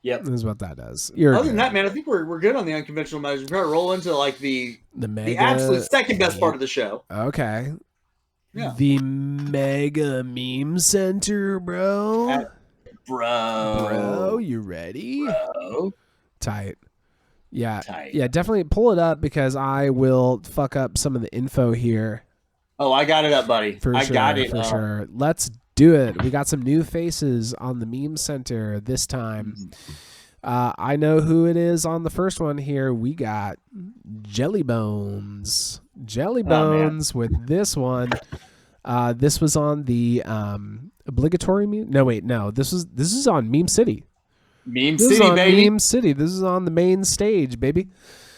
Yep. Is what that does. Other than that, man, I think we're good on the unconventional measures. We're going to roll into like the absolute second best part of the show. Okay. Yeah. The Mega Meme Center, bro. Bro, you ready? Bro. Tight. Yeah. Yeah, definitely pull it up because I will fuck up some of the info here. Oh, I got it up, buddy. Got it for sure. Let's do it. We got some new faces on the Meme Center this time. I know who it is on the first one here. We got Jelly Bones. Jelly Bones with this one. This was on the obligatory meme. No, wait, no. This is on Meme City. Meme City, baby. Meme City. This is on the main stage, baby.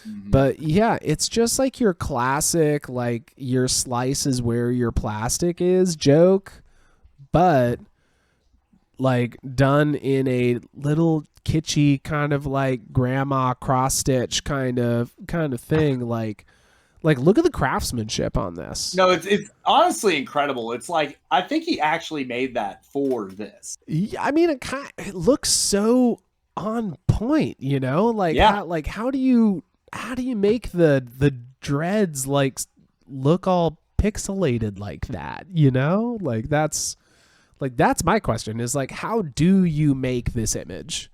But yeah, it's just like your classic, like your slice is where your plastic is joke, but like done in a little kitschy kind of like grandma cross stitch kind of thing. Like look at the craftsmanship on this. No, it's honestly incredible. It's like I think he actually made that for this. I mean, it looks so on point, you know? Like how do you make the dreads like look all pixelated like that, you know? Like that's my question is like, how do you make this image?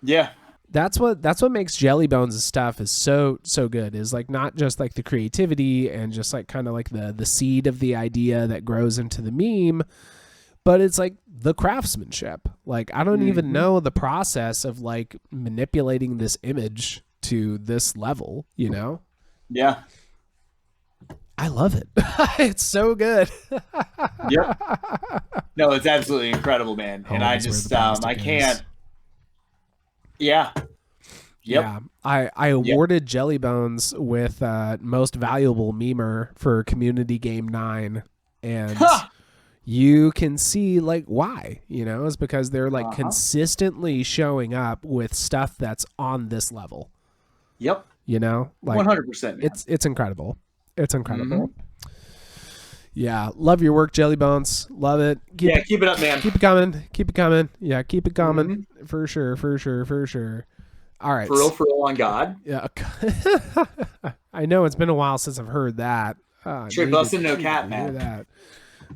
Yeah. That's what makes Jelly Bones' stuff is so good, is like not just like the creativity and just like kind of like the seed of the idea that grows into the meme, but it's like the craftsmanship. Like I don't even know the process of like manipulating this image to this level, you know? Yeah. I love it. It's so good. Yep. No, it's absolutely incredible, man. And I just I can't. Yeah. Yep. Yeah. I awarded Jelly Bones with most valuable memer for Community Game 9, and you can see like why, you know, is because they're like consistently showing up with stuff that's on this level. Yep. You know, like 100%. It's incredible. It's incredible. Yeah, love your work, Jelly Bones. Love it. Keep it up, man. Keep it coming. Keep it coming. Yeah, keep it coming. For sure. All right. For real on God. Yeah. I know it's been a while since I've heard that. Straight busting, no cat, man. That.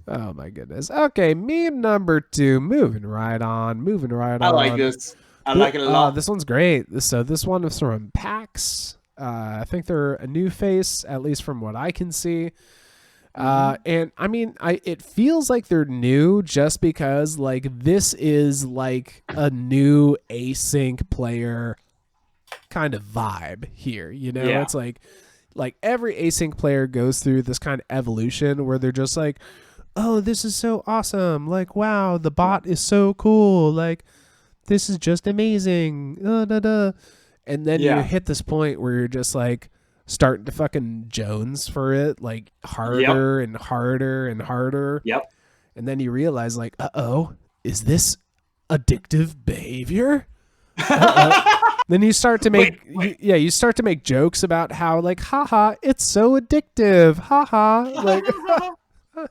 Oh my goodness. Okay, meme number 2. Moving right on. I like this. I like it a lot. This one's great. So this one is from PAX. I think they're a new face, at least from what I can see. And I mean, it feels like they're new just because like this is like a new async player kind of vibe here, you know? It's like every async player goes through this kind of evolution where they're just like, oh, this is so awesome. Like, wow, the bot is so cool. Like, this is just amazing. And then you hit this point where you're just like starting to fucking Jones for it, like harder and harder and harder. Yep. And then you realize like, is this addictive behavior? Then you start to make, you start to make jokes about how like, haha, it's so addictive. Haha. Like,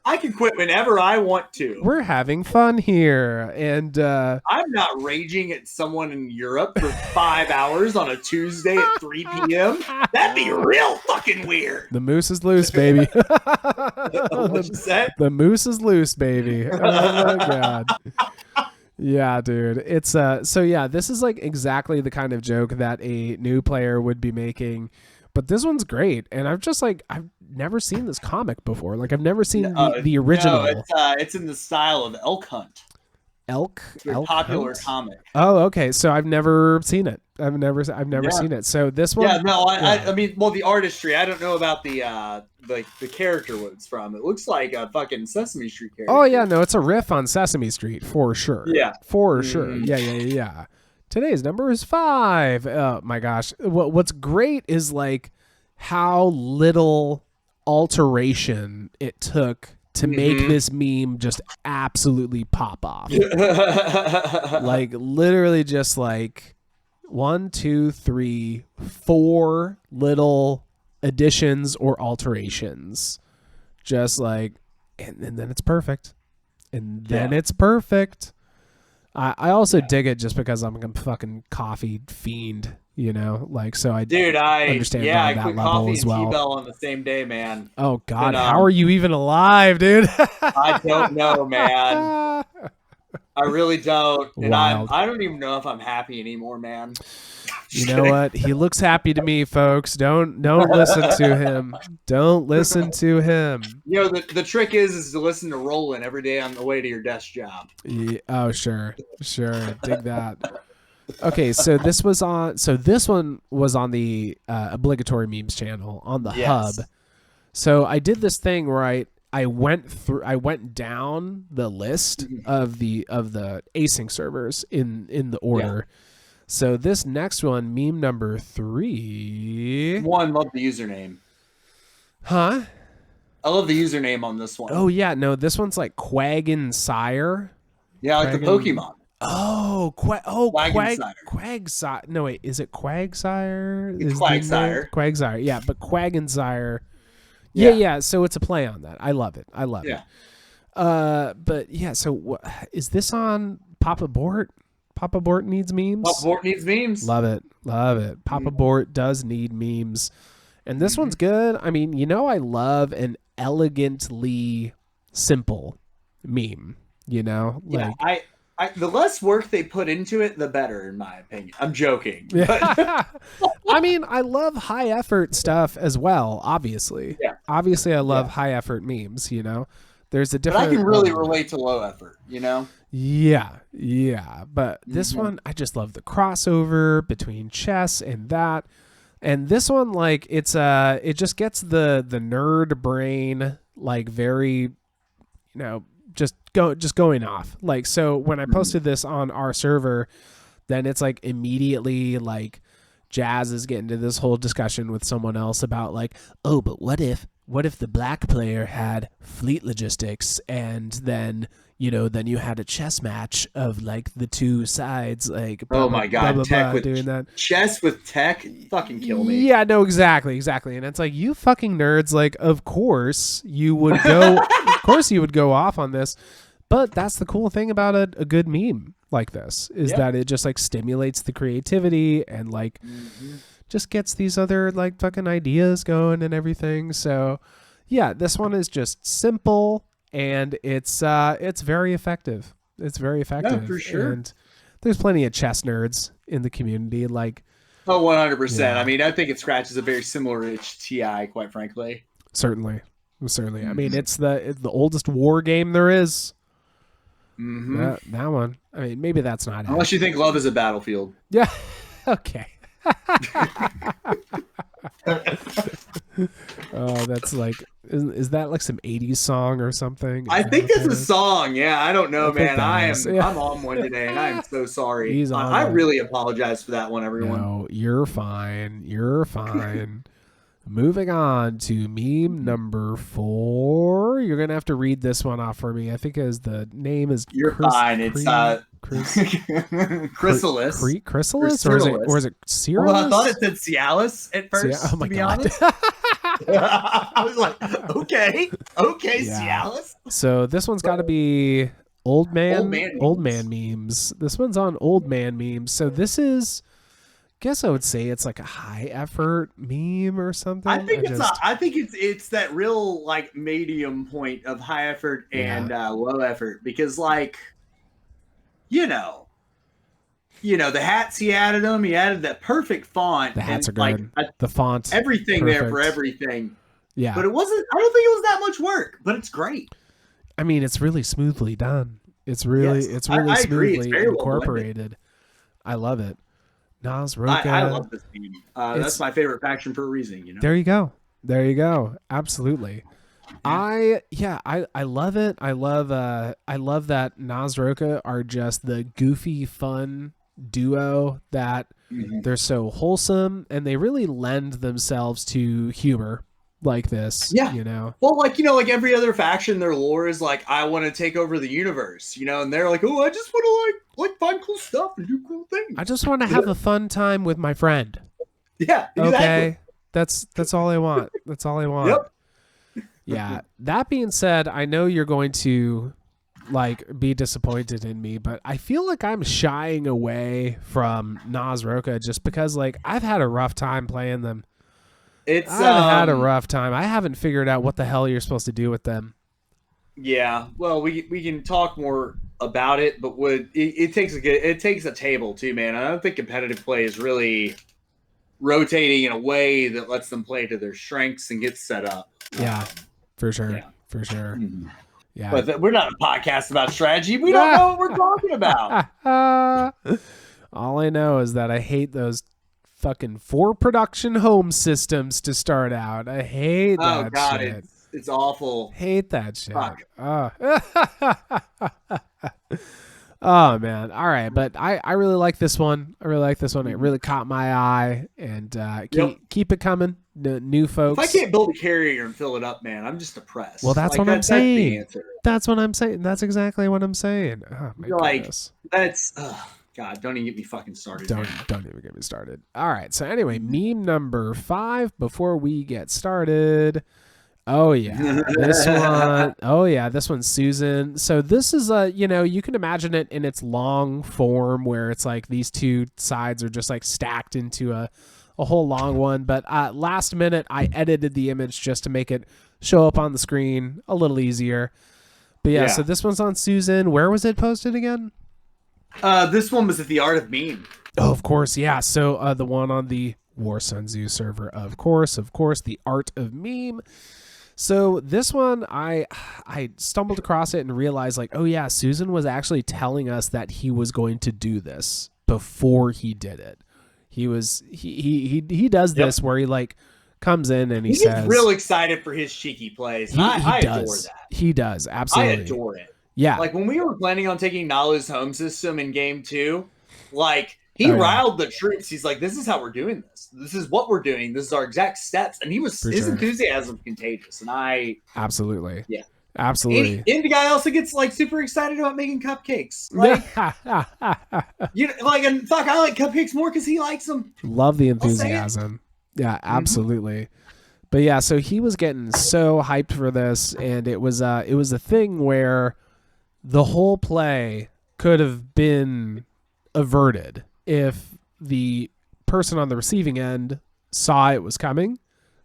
I can quit whenever I want to. We're having fun here. And I'm not raging at someone in Europe for 5 hours on a Tuesday at 3 p.m. That'd be real fucking weird. The moose is loose, baby. What'd you say? The moose is loose, baby. Oh my God. Yeah, dude. It's so yeah, this is like exactly the kind of joke that a new player would be making. But this one's great, and I've never seen this comic before. Like I've never seen the original. No, it's in the style of Elk Hunt. It's a popular comic. Oh, okay. So I've never seen it. I've never seen it. So this one. Yeah, no, I mean, well, the artistry. I don't know about the character what it's from. It looks like a fucking Sesame Street character. Oh yeah, no, it's a riff on Sesame Street for sure. Yeah, for sure. Yeah. Today's number is 5. Oh my gosh. What's great is like how little alteration it took to make this meme just absolutely pop off. Like literally just like 1, 2, 3, 4 little additions or alterations. Just like, and then it's perfect. And then it's perfect. I also dig it just because I'm a fucking coffee fiend, you know, like, so I understand I that quit level coffee as and well. T-Bell on the same day, man. Oh God, how are you even alive, dude? I don't know, man. I really don't. And Wild. I don't even know if I'm happy anymore, man. You know what? He looks happy to me, folks. Don't listen to him. Don't listen to him. You know, the trick is to listen to Roland every day on the way to your desk job. Yeah, oh, sure. Dig that. Okay, so this one was on the obligatory memes channel on the hub. So I did this thing where I went down the list of the async servers in the order. Yeah. So this next one, meme number 3. Love the username. Huh? I love the username on this one. Oh yeah, no, this one's like Quaggin Sire. Yeah, like the Pokemon. Quagsire. No, wait, is it Quagsire? It's Quagsire. Quagsire, yeah, but Quaggin Yeah, so it's a play on that. I love it. But yeah, so is this on Papa Bort? Papa Bort needs memes? Papa Bort needs memes. Love it. Papa Bort does need memes. And this one's good. I mean, you know, I love an elegantly simple meme, you know? Like, yeah, the less work they put into it, the better, in my opinion. I'm joking. I mean, I love high effort stuff as well, obviously. Yeah. Obviously, I love high effort memes, you know? There's a different... But I can really relate to low effort, you know? Yeah. But this one, I just love the crossover between chess and that. And this one, like, it just gets the nerd brain, like, very, you know, just going off. Like, so when I posted this on our server, then it's like immediately like Jazz is getting into this whole discussion with someone else about like, oh, but what if the black player had fleet logistics and then, you know, then you had a chess match of like the two sides, like, oh my God, tech with doing that. Chess with tech, fucking kill me. Yeah, no, exactly. And it's like, you fucking nerds, like, of course you would go off on this. But that's the cool thing about a good meme like this is that it just like stimulates the creativity and like just gets these other like fucking ideas going and everything. So yeah, this one is just simple and it's very effective. It's very effective. Yeah, for sure. And there's plenty of chess nerds in the community. Like, oh, 100%. Yeah. I mean, I think it scratches a very similar itch TI, quite frankly. Certainly. I mean, it's the oldest war game there is. That one. I mean, maybe that's not unless you think love is a battlefield. Yeah. Okay. Oh, that's like, is that like some 80s song or something? I think it's a song. Yeah, I don't know, man. I'm on one today, and I'm so sorry. I really apologize for that one, everyone. No, you're fine. Moving on to meme number 4. You're going to have to read this one off for me. I think the name is... You're fine. It's Chrysalis. Chrysalis? Or is it Cyrus? Well, I thought it said Cialis at first, oh my to be God. honest. I was like, okay, Cialis. So this one's got to be old man memes. This one's on old man memes. So this is... guess I would say it's like a high effort meme or something. I think it's that real like medium point of high effort and low effort because like, you know, the hats he added them. He added that perfect font. The hats and are good. The font, everything perfect. there for everything. Yeah, but it wasn't. I don't think it was that much work, but it's great. I mean, it's really smoothly done. It's really smoothly incorporated. I love it. Nas Roka. I love this team. That's my favorite faction for a reason. There you go. Absolutely. I love it. I love that Nas Roka are just the goofy, fun duo that they're so wholesome and they really lend themselves to humor like this. Yeah. Well, like every other faction, their lore is like, I want to take over the universe, and they're like, oh, I just want to like find cool stuff and do cool things. I just want to have a fun time with my friend. Yeah, exactly. Okay. That's all I want. That's all I want. Yep. Yeah. That being said, I know you're going to be disappointed in me, but I feel like I'm shying away from Nas Roka just because I've had a rough time playing them. I've had a rough time. I haven't figured out what the hell you're supposed to do with them. Yeah. Well, we can talk more about it, but it takes a table too, man. I don't think competitive play is really rotating in a way that lets them play to their strengths and get set up. Yeah, for sure. Yeah. For sure. Mm-hmm. Yeah. But we're not a podcast about strategy. We don't know what we're talking about. All I know is that I hate those fucking 4 production home systems to start out. I hate that shit. It's awful. Hate that shit. Oh man. All right, but I really like this one. It really caught my eye, and keep it coming. The new folks. If I can't build a carrier and fill it up, man, I'm just depressed. Well, that's what I'm saying. That's what I'm saying. That's exactly what I'm saying. Oh my goodness. That's God, don't even get me fucking started. Don't even get me started. All right. So anyway, meme number 5 before we get started. Oh yeah, this one. Oh yeah, this one's Susan. So this is you can imagine it in its long form where it's like these two sides are just stacked into a whole long one. But last minute, I edited the image just to make it show up on the screen a little easier. But yeah, so this one's on Susan. Where was it posted again? This one was at the Art of Meme. Oh, of course, yeah. So the one on the War Sun Zoo server, of course, the Art of Meme. So this one, I stumbled across it and realized oh yeah, Susan was actually telling us that he was going to do this before he did it. He does this where he comes in and he says, gets real excited for his cheeky plays. I adore that. He does, absolutely. I adore it. Yeah. When we were planning on taking Nalu's home system in game 2, he riled the troops. He's like, this is how we're doing this. This is what we're doing. This is our exact steps. And his enthusiasm contagious. And absolutely. Yeah. Absolutely. And the guy also gets super excited about making cupcakes. I like cupcakes more because he likes them. Love the enthusiasm. Yeah, absolutely. But yeah, so he was getting so hyped for this, and it was a thing where the whole play could have been averted if the person on the receiving end saw it was coming.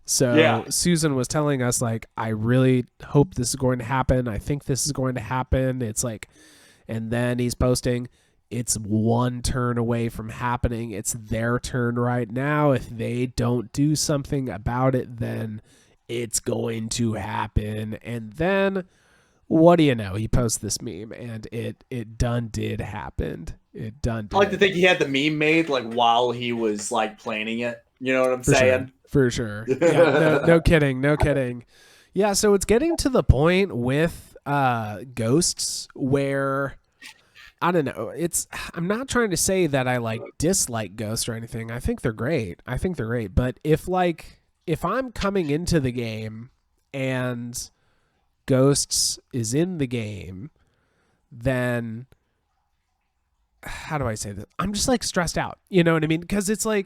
So Susan was telling us I really hope this is going to happen. I think this is going to happen. It's and then he's posting, it's one turn away from happening. It's their turn right now. If they don't do something about it, then it's going to happen. And then what do you know? He posts this meme and it done did happen. It done did. I like to think he had the meme made while he was planning it. You know what I'm saying? For sure. Yeah, no kidding. No kidding. Yeah. So it's getting to the point with ghosts where I don't know. I'm not trying to say that I dislike ghosts or anything. I think they're great. But if I'm coming into the game and ghosts is in the game, then how do I say this? I'm just stressed out. You know what I mean? Because it's the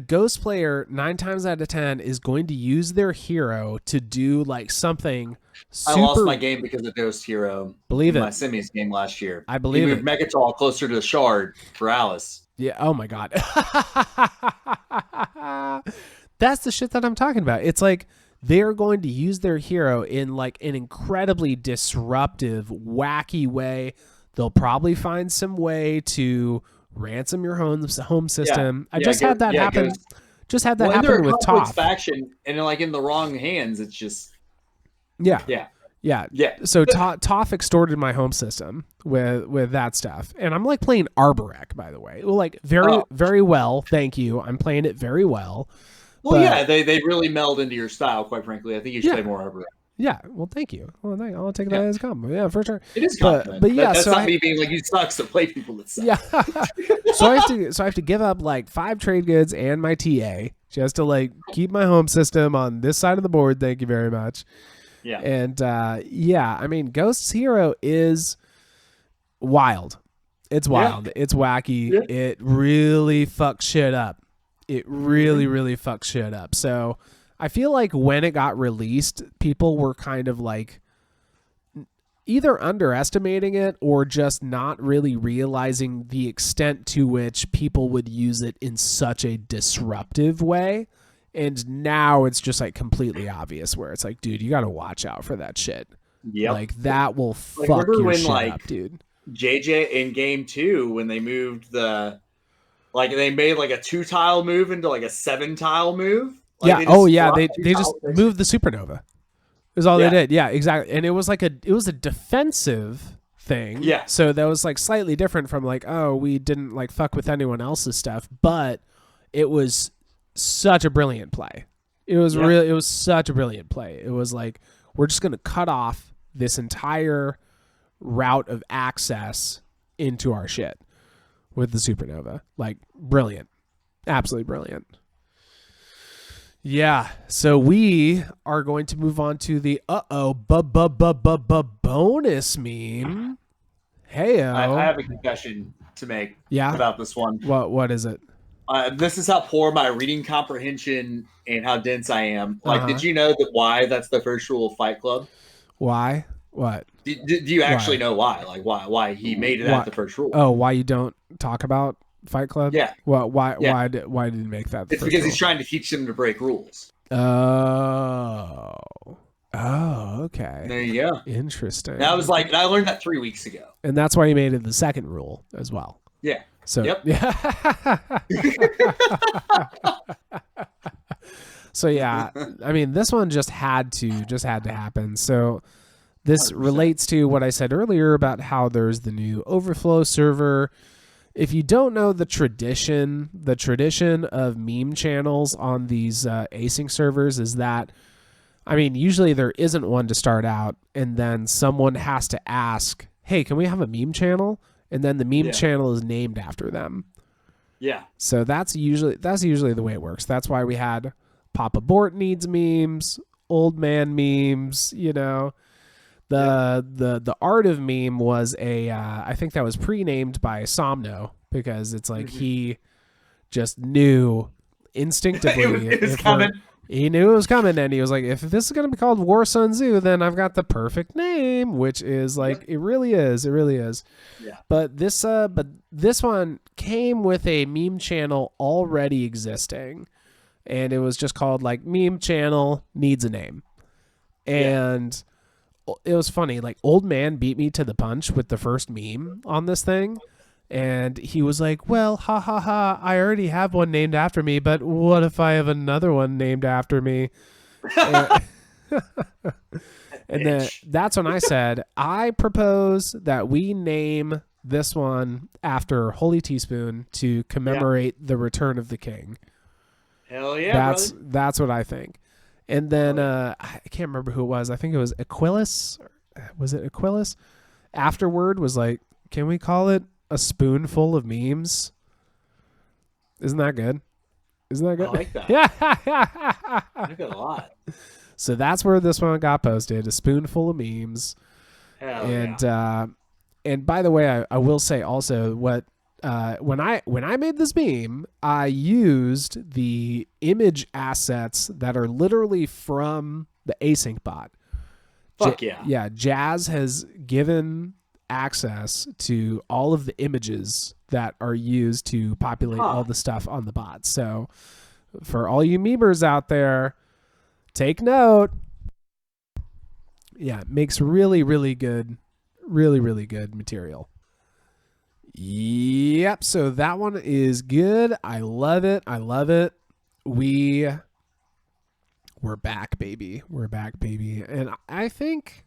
ghost player 9 times out of 10 is going to use their hero to do something super. I lost my game because of Ghost Hero. Believe it. My semis game last year. I believe it. Megatol closer to the shard for Alice. Yeah. Oh my God. That's the shit that I'm talking about. It's they're going to use their hero in an incredibly disruptive, wacky way They'll probably find some way to ransom your home system. I just had that happen. Just had that happen with Toph. Faction, and like in the wrong hands, it's just yeah. So But, Toph extorted my home system with that stuff, and I'm like playing Arborek, by the way. Like very well. Thank you. I'm playing it very well. Well, yeah, they really meld into your style. Quite frankly, I think you should play more Arborek. Yeah, well, thank you. Well, I'll take that as a compliment. Yeah, for sure. It is compliment. But yeah, that's not me being like, you suck to play people that suck. Yeah. so I have to give up like 5 trade goods and my TA just to like keep my home system on this side of the board. Thank you very much. Yeah. And I mean, Ghost's Hero is wild. It's wild. Yeah. It's wacky. Yeah. It really fucks shit up. It really, really fucks shit up. So I feel like when it got released, people were kind of like either underestimating it or just not really realizing the extent to which people would use it in such a disruptive way. And now it's just like completely obvious where it's like, dude, you got to watch out for that shit. Yeah. Like that will fuck your shit up, dude. JJ in game 2, when they moved they made like a 2-tile move into like a 7-tile move. Like they just moved the supernova. Is all they did. Yeah, exactly. And it was like a defensive thing. Yeah. So that was like slightly different from like, oh, we didn't like fuck with anyone else's stuff, but it was such a brilliant play. It was it was such a brilliant play. It was like, we're just going to cut off this entire route of access into our shit with the supernova. Like brilliant. Absolutely brilliant. Yeah, so we are going to move on to the bonus meme. Heyo. I have a confession to make about this one. What is it? This is how poor my reading comprehension and how dense I am. Like, did you know that why that's the first rule of Fight Club? Why? What? Do you actually know why? Like, why he made it at the first rule? Oh, why you don't talk about Fight Club? Yeah. Well, why did he make that? It's because he's trying to teach them to break rules. Oh, okay. There you go. Interesting. And I was like, I learned that 3 weeks ago. And that's why he made it the second rule as well. Yeah. So yeah. So yeah, I mean, this one just had to happen. So this 100%. Relates to what I said earlier about how there's the new overflow server. If you don't know the tradition of meme channels on these async servers is that, I mean, usually there isn't one to start out, and then someone has to ask, hey, can we have a meme channel? And then the meme channel is named after them. Yeah. So that's usually the way it works. That's why we had Papa Bort needs memes, old man memes, you know. The art of meme was I think that was pre-named by Somno, because it's like he just knew instinctively it was coming. He knew it was coming, and he was like, if this is going to be called War Sun Zoo, then I've got the perfect name, which is like, it really is. Yeah. But this one came with a meme channel already existing, and it was just called like Meme Channel Needs a Name. And it was funny, like old man beat me to the punch with the first meme on this thing. And he was like, well, ha ha ha, I already have one named after me, but what if I have another one named after me? And then that's when I said, I propose that we name this one after Holy Teaspoon to commemorate the return of the king. Hell yeah, that's what I think. And then I can't remember who it was. I think it was Aquilus. Was it Aquilus? Afterward was like, can we call it a spoonful of memes? Isn't that good? I like that. Yeah. I like it a lot. So that's where this one got posted, a spoonful of memes. Hell and by the way, I will say also what when I made this meme, I used the image assets that are literally from the async bot. Fuck yeah. Yeah, Jazz has given access to all of the images that are used to populate all the stuff on the bot. So for all you memers out there, take note. Yeah, it makes really, really good material. Yep. So that one is good. I love it. I love it. We're back, baby. We're back, baby. And I think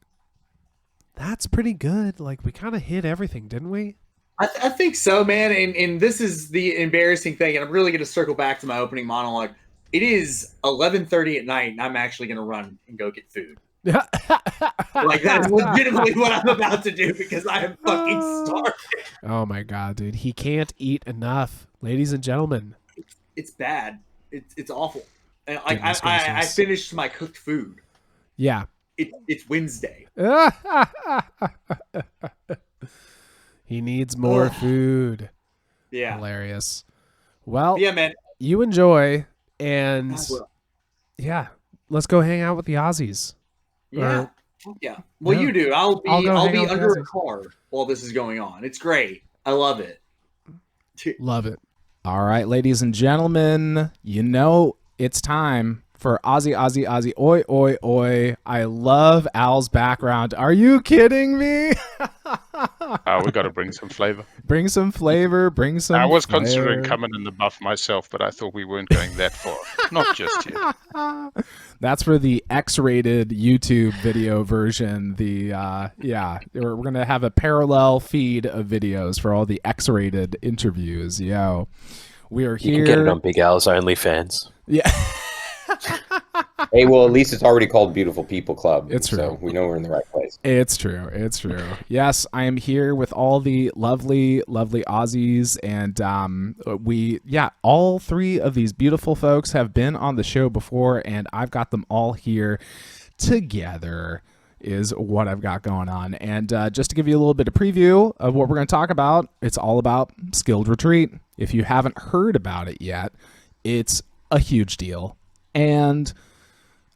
that's pretty good. Like, we kind of hit everything, didn't we? I think so, man. And this is the embarrassing thing. And I'm really going to circle back to my opening monologue. It is 11:30 at night, and I'm actually going to run and go get food. Like, that is legitimately what I'm about to do because I am fucking starving. Oh my god, dude. He can't eat enough. Ladies and gentlemen. It's bad. It's awful. And like I finished my cooked food. Yeah. It's Wednesday. He needs more food. Yeah. Hilarious. Well, yeah, man. You enjoy, and yeah, let's go hang out with the Aussies. Yeah. Yeah. Well, you do. I'll be under a car while this is going on. It's great. I love it. Love it. All right, ladies and gentlemen, you know it's time for Aussie, oi, oi, oi. I love Al's background. Are you kidding me? We got to bring some flavor. Bring some flavor. Bring some I was flavor. considering coming in the buff myself, but I thought we weren't going that far. Not just yet. That's for the X-rated YouTube video version. We're going to have a parallel feed of videos for all the X-rated interviews. Yo, we are here. You can get it on Big Al's OnlyFans. Yeah. Hey, well, at least it's already called Beautiful People Club. It's true. So we know we're in the right place. It's true. It's true. Yes, I am here with all the lovely, lovely Aussies. And all three of these beautiful folks have been on the show before, and I've got them all here together is what I've got going on. And just to give you a little bit of preview of what we're going to talk about, it's all about Skilled Retreat. If you haven't heard about it yet, it's a huge deal. And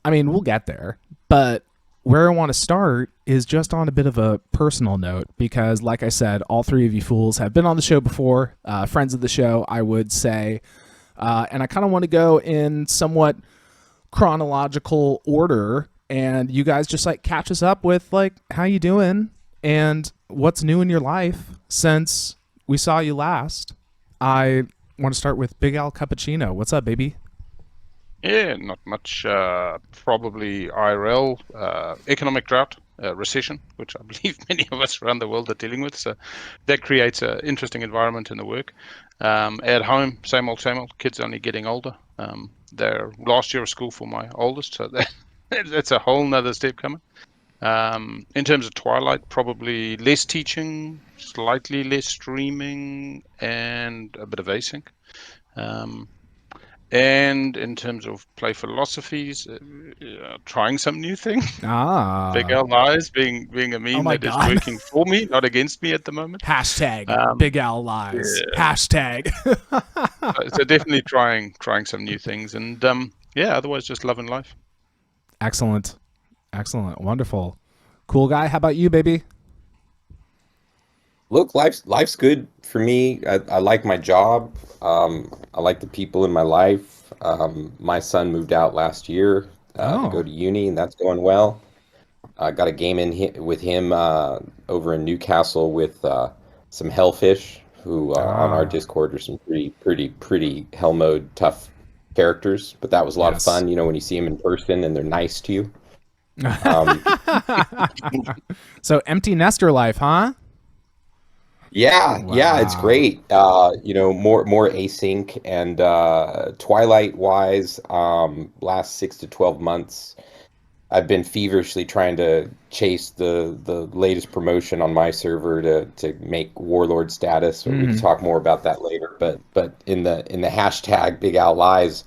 I mean, we'll get there, but where I want to start is just on a bit of a personal note, because like I said, all three of you fools have been on the show before, friends of the show, I would say, and I kind of want to go in somewhat chronological order, and you guys just like catch us up with like how you doing and what's new in your life since we saw you last. I want to start with BigAlCupaChino. What's up, baby? Yeah, not much. Probably IRL, economic drought, recession, which I believe many of us around the world are dealing with. So that creates an interesting environment in the work. At home, same old, same old. Kids only getting older. They're last year of school for my oldest, so that's a whole nother step coming. In terms of Twilight, probably less teaching, slightly less streaming, and a bit of async. And in terms of play philosophies, trying some new things. Big Al Lies being a meme that is working for me, not against me at the moment. Hashtag Big Al Lies. Yeah. Hashtag. So definitely trying some new things, and otherwise just loving life. Excellent. Wonderful. Cool guy. How about you, baby? Look, life's good for me. I like my job. I like the people in my life. My son moved out last year to go to uni, and that's going well. I got a game in with him over in Newcastle with some Hellfish, who on our Discord are some pretty hell mode tough characters. But that was a lot of fun, when you see them in person and they're nice to you. So empty nester life, huh? Yeah, it's great. More async, and Twilight wise, last 6 to 12 months, I've been feverishly trying to chase the latest promotion on my server to make Warlord status. We can talk more about that later. But in the hashtag Big Al Lies,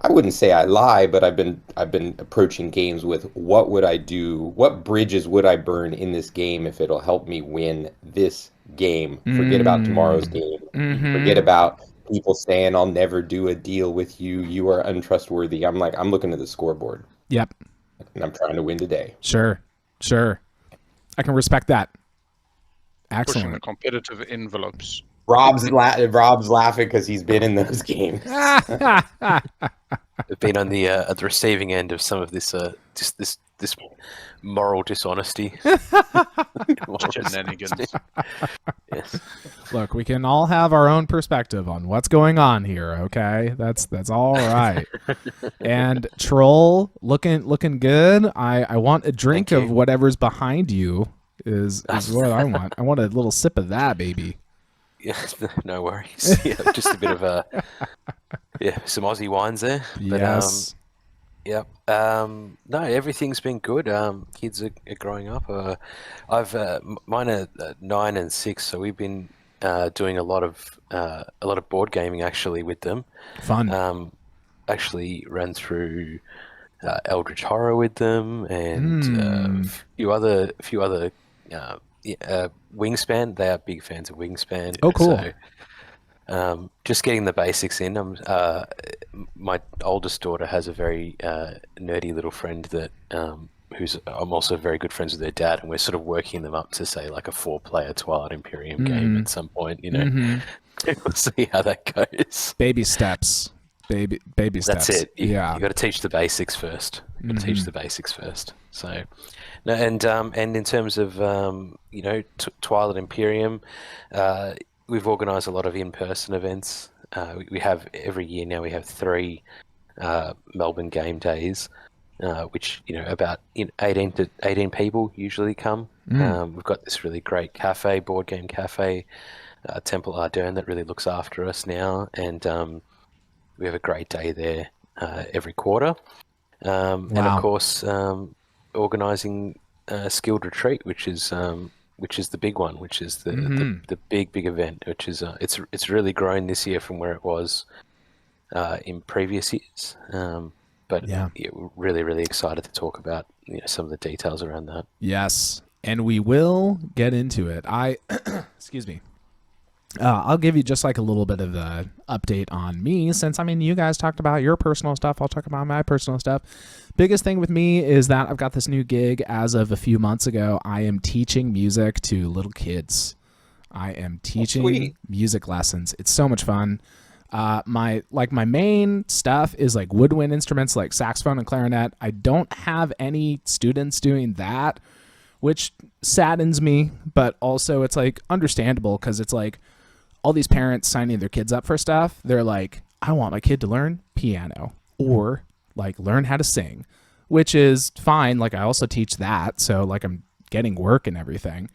I wouldn't say I lie, but I've been approaching games with what would I do? What bridges would I burn in this game if it'll help me win this game? Forget about tomorrow's game. Forget about people saying I'll never do a deal with you. You are untrustworthy. I'm looking at the scoreboard. Yep. And I'm trying to win today. Sure. I can respect that. Excellent. Pushing the competitive envelopes. Rob's laughing because he's been in those games. I've been on the receiving end of some of this this moral dishonesty. Shenanigans. Yes. Look, we can all have our own perspective on what's going on here, okay? That's all right. And Troll, looking good. I want a drink Thank of you. whatever's behind you is what I want. I want a little sip of that, baby. Yeah, no worries. Yeah, just a bit of some Aussie wines there. But, Yes. Yep. No, everything's been good. Kids are growing up. Mine are 9 and 6, so we've been doing a lot of board gaming actually with them. Fun. Actually ran through Eldritch Horror with them and a few other Wingspan. They are big fans of Wingspan. Oh, cool. So, just getting the basics in. My oldest daughter has a very nerdy little friend that I'm also very good friends with their dad, and we're sort of working them up to say like a 4-player Twilight Imperium game at some point. We'll see how that goes. Baby steps. Baby steps. That's it. You Yeah. got to teach the basics first. Teach the basics first. So, no, and in terms of Twilight Imperium, we've organised a lot of in-person events. We have every year now. We have 3 Melbourne game days, which about 18 people usually come. We've got this really great cafe, board game cafe, Temple Ardern, that really looks after us now, and we have a great day there every quarter. And of course, organising Skilled Retreat, which is the big one, which is the big event, which is it's really grown this year from where it was in previous years. But we're really excited to talk about some of the details around that. Yes, and we will get into it. Excuse me. I'll give you just like a little bit of the update on me, since you guys talked about your personal stuff. I'll talk about my personal stuff. Biggest thing with me is that I've got this new gig as of a few months ago. I am teaching music to little kids. I am teaching music lessons. It's so much fun. My main stuff is like woodwind instruments like saxophone and clarinet. I don't have any students doing that, which saddens me, but also it's like understandable, because it's like all these parents signing their kids up for stuff. They're like, I want my kid to learn piano or like learn how to sing, which is fine. Like I also teach that. So like I'm getting work and everything,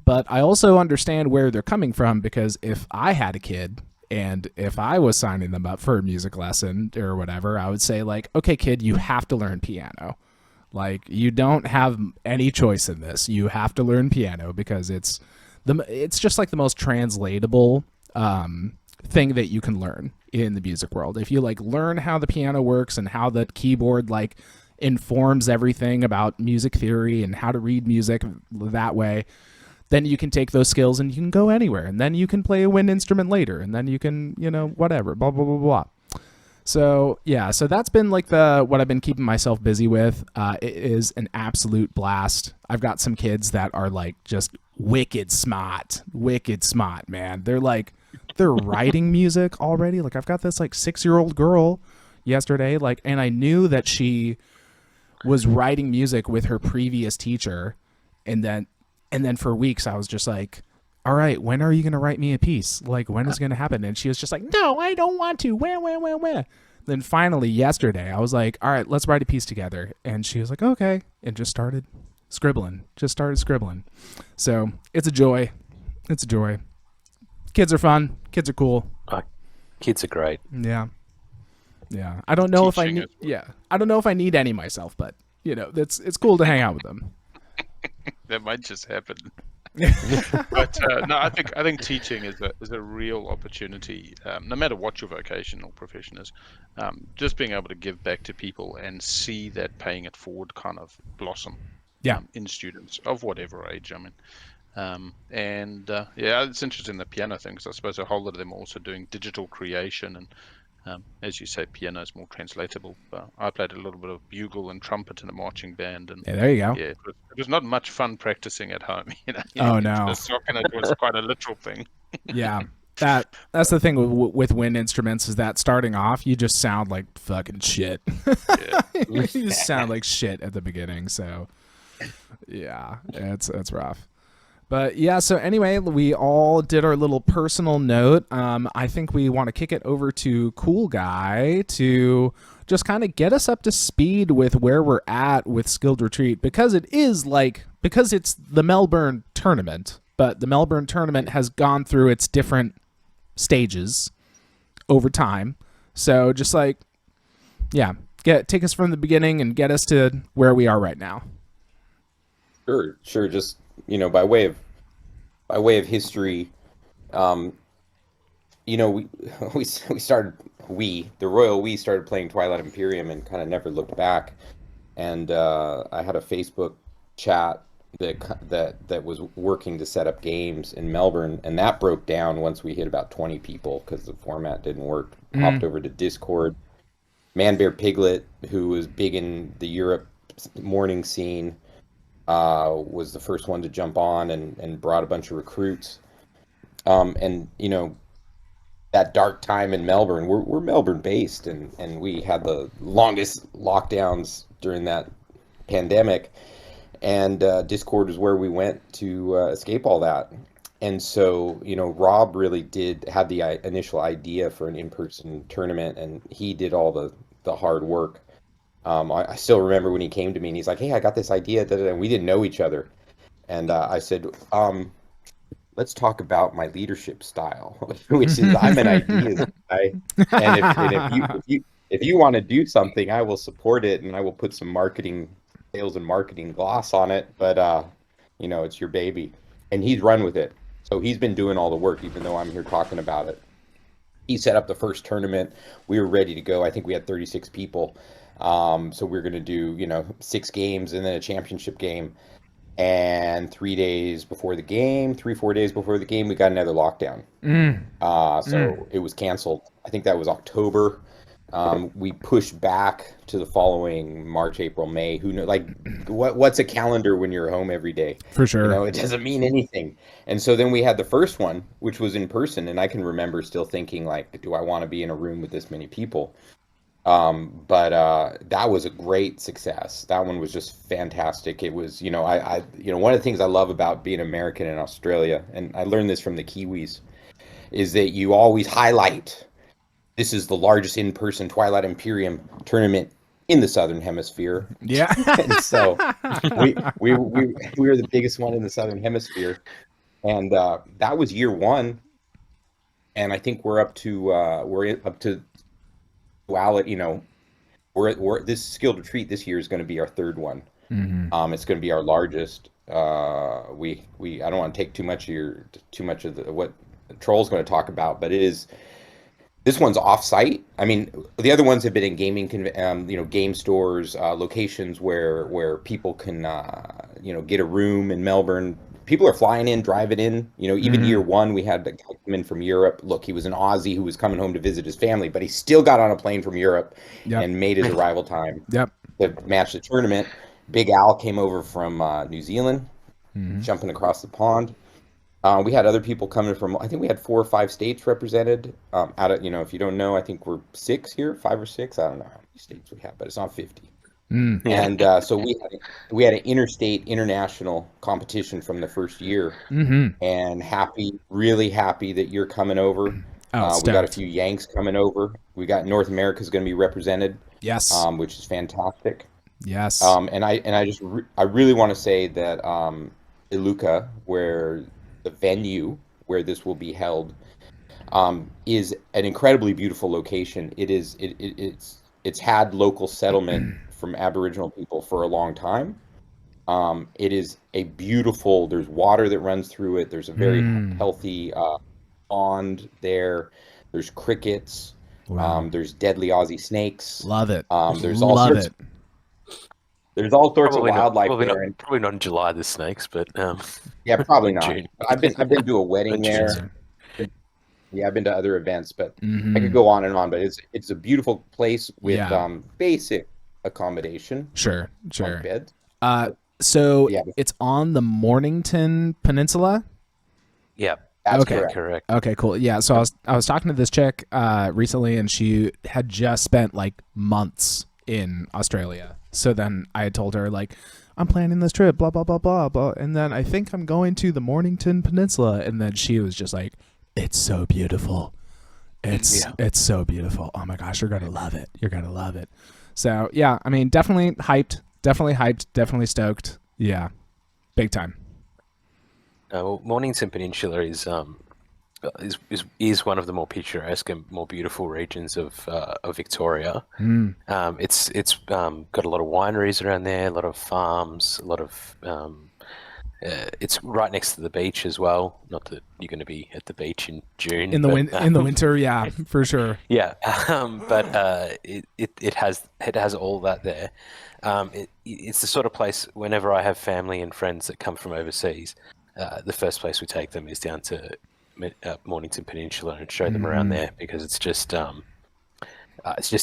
but I also understand where they're coming from, because if I had a kid and if I was signing them up for a music lesson or whatever, I would say like, okay, kid, you have to learn piano. Like you don't have any choice in this. You have to learn piano, because it's just like the most translatable thing that you can learn in the music world. If you like learn how the piano works and how the keyboard like informs everything about music theory and how to read music that way, then you can take those skills and you can go anywhere, and then you can play a wind instrument later, and then you can, whatever, blah, blah, blah, blah. So yeah, so that's been like what I've been keeping myself busy with. It is an absolute blast. I've got some kids that are like just wicked smart, man. They're writing music already. Like I've got this like 6-year-old girl yesterday, like, and I knew that she was writing music with her previous teacher, and then for weeks I was just like, all right, when are you going to write me a piece? Like, when is it going to happen? And she was just like, no, I don't want to. Where? Then finally yesterday, I was like, all right, let's write a piece together. And she was like, okay. And just started scribbling. So it's a joy. Kids are fun. Kids are cool. Kids are great. Yeah. I don't know if I need any myself, but it's cool to hang out with them. That might just happen. But no, I think teaching is a real opportunity, no matter what your vocation or profession is. Just being able to give back to people and see that paying it forward kind of blossom. In students of whatever age. It's interesting, the piano thing, because I suppose a whole lot of them are also doing digital creation, and as you say, piano is more translatable. I played a little bit of bugle and trumpet in a marching band, and there you go. Yeah, it was not much fun practicing at home. Oh no, the sock, and it was quite a literal thing. Yeah, That's the thing with wind instruments is that starting off, you just sound like fucking shit. You just sound like shit at the beginning. So yeah, it's rough. But yeah, so anyway, we all did our little personal note. I think we want to kick it over to CoolGuy to just kind of get us up to speed with where we're at with Skilled Retreat, because it's the Melbourne tournament, but the Melbourne tournament has gone through its different stages over time. So just like, yeah, take us from the beginning and get us to where we are right now. Sure. Just, by way of history, the Royal We started playing Twilight Imperium and kind of never looked back. And I had a Facebook chat that was working to set up games in Melbourne, and that broke down once we hit about 20 people because the format didn't work. Hopped over to Discord. Manbear Piglet, who was big in the Europe morning scene, was the first one to jump on and brought a bunch of recruits. And that dark time in Melbourne, we're Melbourne based, and we had the longest lockdowns during that pandemic, and Discord is where we went to escape all that. And so Rob really had the initial idea for an in-person tournament, and he did all the hard work. I still remember when he came to me and he's like, "Hey, I got this idea," and we didn't know each other, and I said, let's talk about my leadership style, which is I'm an ideas guy, and if you want to do something, I will support it, and I will put some sales and marketing gloss on it, but it's your baby. And he's run with it. So he's been doing all the work, even though I'm here talking about it. He set up the first tournament. We were ready to go. I think we had 36 people. So we we're going to do, 6 games and then a championship game. And 3 4 days before the game, we got another lockdown. So it was canceled. I think that was October. We pushed back to the following March, April, May. Who knows? Like, what's a calendar when you're home every day? For sure. It doesn't mean anything. And so then we had the first one, which was in person. And I can remember still thinking, like, do I want to be in a room with this many people? But that was a great success. That one was just fantastic. It was, one of the things I love about being American in Australia, and I learned this from the Kiwis, is that you always highlight, this is the largest in-person Twilight Imperium tournament in the Southern Hemisphere. Yeah. And so we were the biggest one in the Southern Hemisphere. And that was year 1. And I think we're up to this Skilled Retreat this year is going to be our 3rd one. It's going to be our largest. I don't want to take too much of what Troll's going to talk about, but this one's off-site. I mean, the other ones have been in gaming, game stores, locations where people can, get a room in Melbourne. People are flying in, driving in. Even year 1, we had a guy come in from Europe. Look, he was an Aussie who was coming home to visit his family, but he still got on a plane from Europe and made his arrival time to match the tournament. Big Al came over from New Zealand, jumping across the pond. We had other people coming from, I think we had 4 or 5 states represented. Out of, if you don't know, I think we're 6 here, 5 or 6. I don't know how many states we have, but it's not 50. And so we had an international competition from the first year, and really happy that you're coming over. We got a few Yanks coming over. We got North America's going to be represented. Yes. Which is fantastic. Yes. And I really want to say that Iluka, where the venue where this will be held, is an incredibly beautiful location. It's had local settlement from Aboriginal people for a long time. It is a beautiful, there's water that runs through it. There's a very healthy pond there. There's crickets. Wow. There's deadly Aussie snakes. Love it. There's all sorts of wildlife there. Probably not in July, the snakes, but yeah, probably not. June. I've been to a wedding there. Yeah, I've been to other events, but I could go on and on. But it's a beautiful place with basic accommodation. Sure. Bed. So it's on the Mornington Peninsula. Yeah. That's Okay. correct. Correct. Okay, cool. Yeah, so I was talking to this chick recently, and she had just spent like months in Australia. So then I had told her like, I'm planning this trip, blah blah blah blah blah, and then I think I'm going to the Mornington Peninsula, and then she was just like, it's so beautiful. It's so beautiful. Oh my gosh, you're gonna love it. You're gonna love it. So yeah, I mean, definitely hyped, definitely stoked. Yeah, big time. Well, Mornington Peninsula is one of the more picturesque and more beautiful regions of Victoria. It's got a lot of wineries around there, a lot of farms, a lot of. It's right next to the beach as well. Not that you're going to be at the beach in June. In the winter, yeah, for sure. Yeah, but it has all that there. It's the sort of place. Whenever I have family and friends that come from overseas, the first place we take them is down to Mornington Peninsula and show them around there, because it's just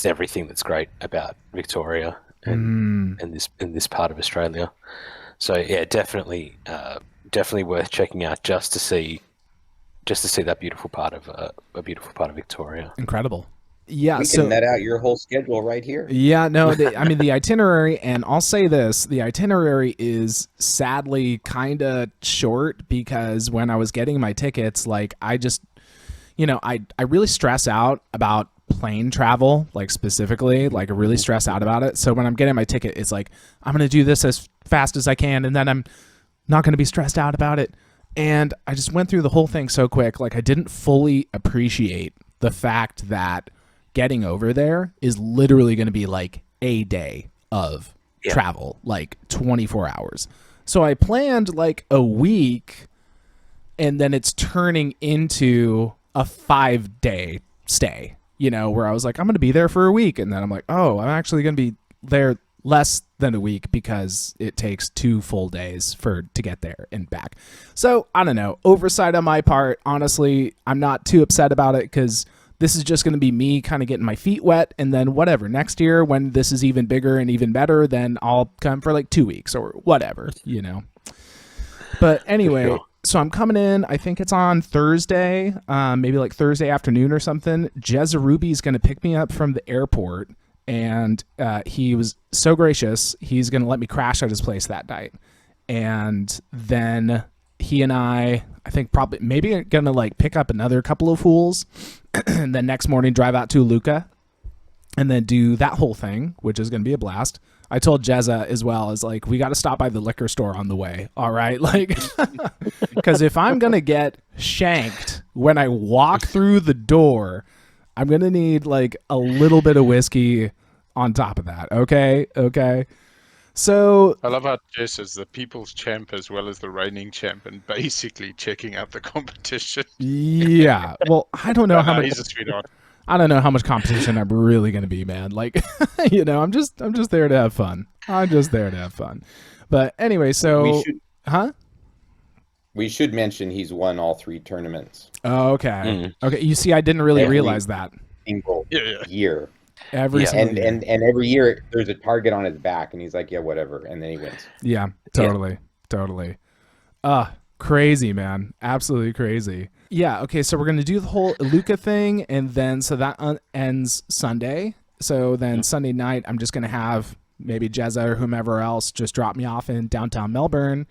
everything that's great about Victoria and this part of Australia. So yeah, definitely worth checking out just to see that beautiful part of Victoria. Incredible. Yeah, We can net out your whole schedule right here. Yeah, no, I mean, the itinerary, and I'll say this, the itinerary is sadly kind of short, because when I was getting my tickets, like, I just, I really stress out about plane travel, like, specifically, like, I really stress out about it. So when I'm getting my ticket, it's like, I'm going to do this as fast as I can, and then I'm not going to be stressed out about it. And I just went through the whole thing so quick, like, I didn't fully appreciate the fact that getting over there is literally going to be like a day of travel, like 24 hours. So I planned like a week, and then it's turning into a 5-day stay, where I was like, I'm going to be there for a week. And then I'm like, oh, I'm actually going to be there less than a week, because it takes 2 full days to get there and back. So I don't know, oversight on my part. Honestly, I'm not too upset about it, because this is just going to be me kind of getting my feet wet, and then whatever. Next year, when this is even bigger and even better, then I'll come for like 2 weeks or whatever, But anyway, so I'm coming in. I think it's on Thursday, maybe like Thursday afternoon or something. Ruby's going to pick me up from the airport, and he was so gracious. He's going to let me crash at his place that night. And then he and I think probably maybe gonna like pick up another couple of fools and then next morning drive out to Luca and then do that whole thing, which is gonna be a blast. I told Jezza as well, as like, we got to stop by the liquor store on the way. All right. Like, because if I'm going to get shanked when I walk through the door, I'm going to need like a little bit of whiskey on top of that. Okay. So I love how Jess is the people's champ as well as the reigning champ, and basically checking out the competition. Yeah. Well, I don't know how much. He's a sweetheart. I don't know how much competition I'm really going to be, man. Like, I'm just there to have fun. But anyway, so we should mention he's won all 3 tournaments. Oh, okay. Okay. You see, I didn't really realize that. Single year. Every single year. And every year there's a target on his back, and he's like, yeah, whatever, and then he wins. Yeah, totally. Crazy, man. Absolutely crazy. Yeah, okay, so we're going to do the whole Luca thing, and then so that ends Sunday. So then Sunday night, I'm just going to have maybe Jezza or whomever else just drop me off in downtown Melbourne,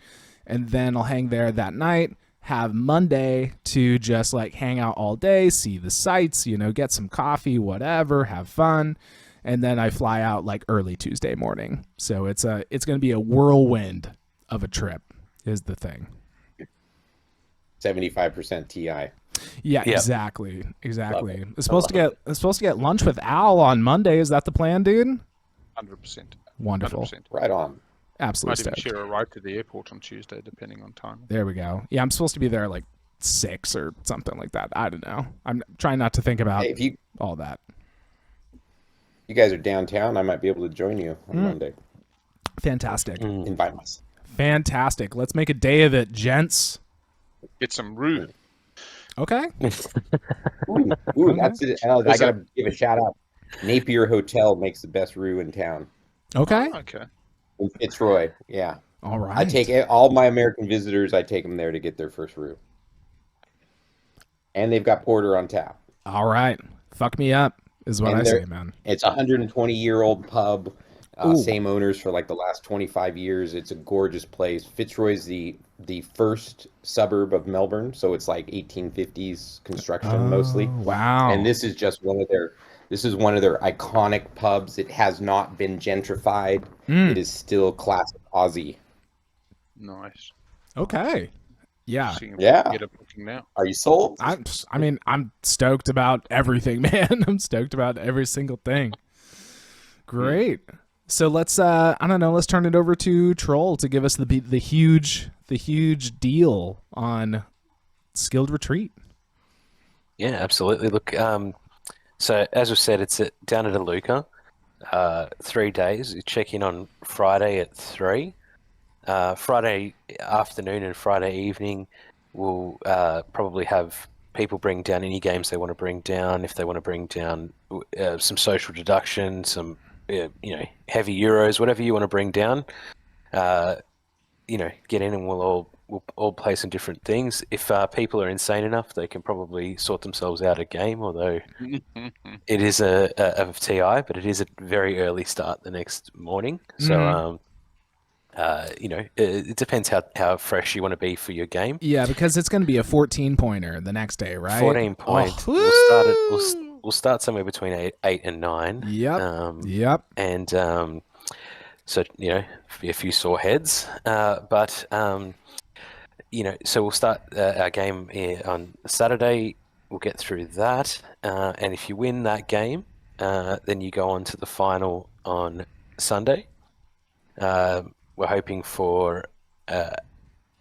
and then I'll hang there that night, have Monday to just like hang out all day, see the sights, get some coffee, whatever, have fun, and then I fly out like early Tuesday morning. So it's going to be a whirlwind of a trip is the thing. 75% TI. Yeah, Yep. exactly. I'm supposed to get lunch with Al on Monday. Is that the plan, dude? 100%. Wonderful. 100%. Right on. Absolutely Might even stoked. share a ride to the airport on Tuesday, depending on time. There we go. Yeah, I'm supposed to be there like 6 or something like that. I don't know. I'm trying not to think about all that. You guys are downtown, I might be able to join you on Monday. Fantastic. Invite us. Fantastic. Let's make a day of it, gents. Get some roux. Okay. Ooh, that's it. I gotta give a shout out. Napier Hotel makes the best roux in town. Okay. Okay. In Fitzroy, yeah. All right. I take all my American visitors. I take them there to get their first roux. and they've got porter on tap. All right. Fuck me up is what And I they're- say, man. It's a 120-year-old pub. Ooh. Same owners for like the last 25 years. It's a gorgeous place. Fitzroy's the first suburb of Melbourne, so it's like 1850s construction mostly. Wow. And this is just one of their iconic pubs. It has not been gentrified. It is still classic Aussie. Nice. Okay. Yeah. Seeing if Yeah. we can get a booking now. Are you sold? I'm stoked about everything, man. I'm stoked about every single thing. Great. So let's let's turn it over to Troll to give us the huge deal on Skilled Retreat. Yeah, absolutely. Look, so as we said, it's down at Aluka, 3 days. You check in on Friday at 3. Friday afternoon and Friday evening, we'll probably have people bring down any games they want to bring down. If they want to bring down some social deduction, some heavy euros, whatever you want to bring down, get in and we'll all play some different things. If people are insane enough, they can probably sort themselves out a game, although it is a TI, but it is a very early start the next morning. So, it depends how fresh you want to be for your game. Yeah, because it's going to be a 14-pointer the next day, right? 14-point. Oh, We'll start somewhere between 8 and 9. Yep. Yep. And so be a few sore heads, but so we'll start our game on Saturday. We'll get through that, and if you win that game, then you go on to the final on Sunday. We're hoping for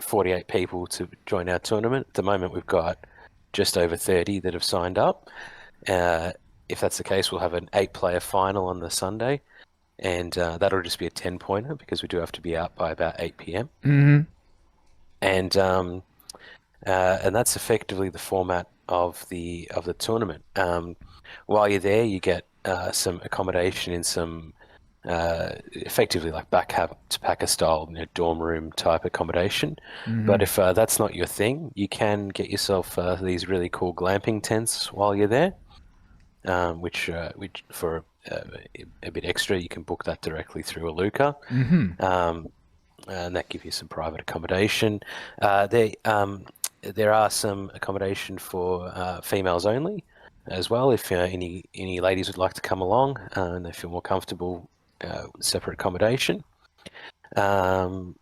48 people to join our tournament. At the moment, we've got just over 30 that have signed up. If that's the case, we'll have an 8-player final on the Sunday, and that'll just be a 10-pointer because we do have to be out by about 8 p.m. Mm-hmm. And that's effectively the format of the tournament. While you're there, you get some accommodation in some effectively like backpacker style dorm room type accommodation. Mm-hmm. But if that's not your thing, you can get yourself these really cool glamping tents while you're there, which for a bit extra, you can book that directly through Aluka. Mm-hmm. And that gives you some private accommodation. There are some accommodation for females only as well. If any ladies would like to come along and they feel more comfortable, separate accommodation. And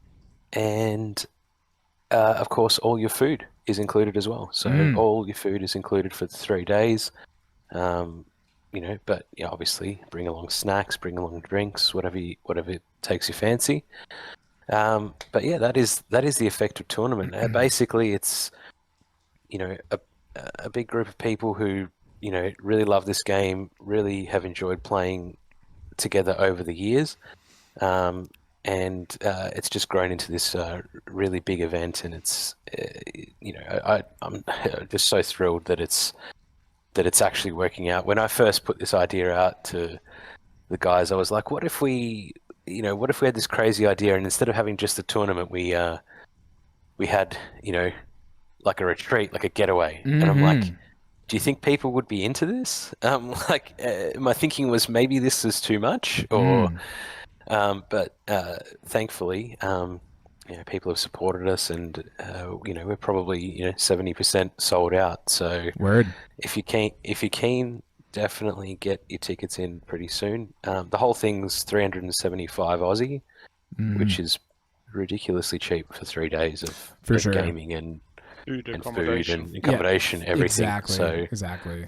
of course, all your food is included as well. So all your food is included for the 3 days. But obviously, bring along snacks, bring along drinks, whatever takes your fancy. But yeah, that is the effective tournament. Basically, it's a big group of people who really love this game, really have enjoyed playing together over the years, and it's just grown into this really big event. And it's I'm just so thrilled that it's actually working out. When I first put this idea out to the guys, I was like, what if we had this crazy idea, and instead of having just a tournament, we had like a retreat, like a getaway. And I'm like, do you think people would be into this? My thinking was maybe this is too much, or but thankfully people have supported us, and we're probably 70% sold out. So Word. if you're keen, definitely get your tickets in pretty soon. The whole thing's 375 Aussie, which is ridiculously cheap for 3 days of sure. gaming and Food, food accommodation. and accommodation, everything. Exactly.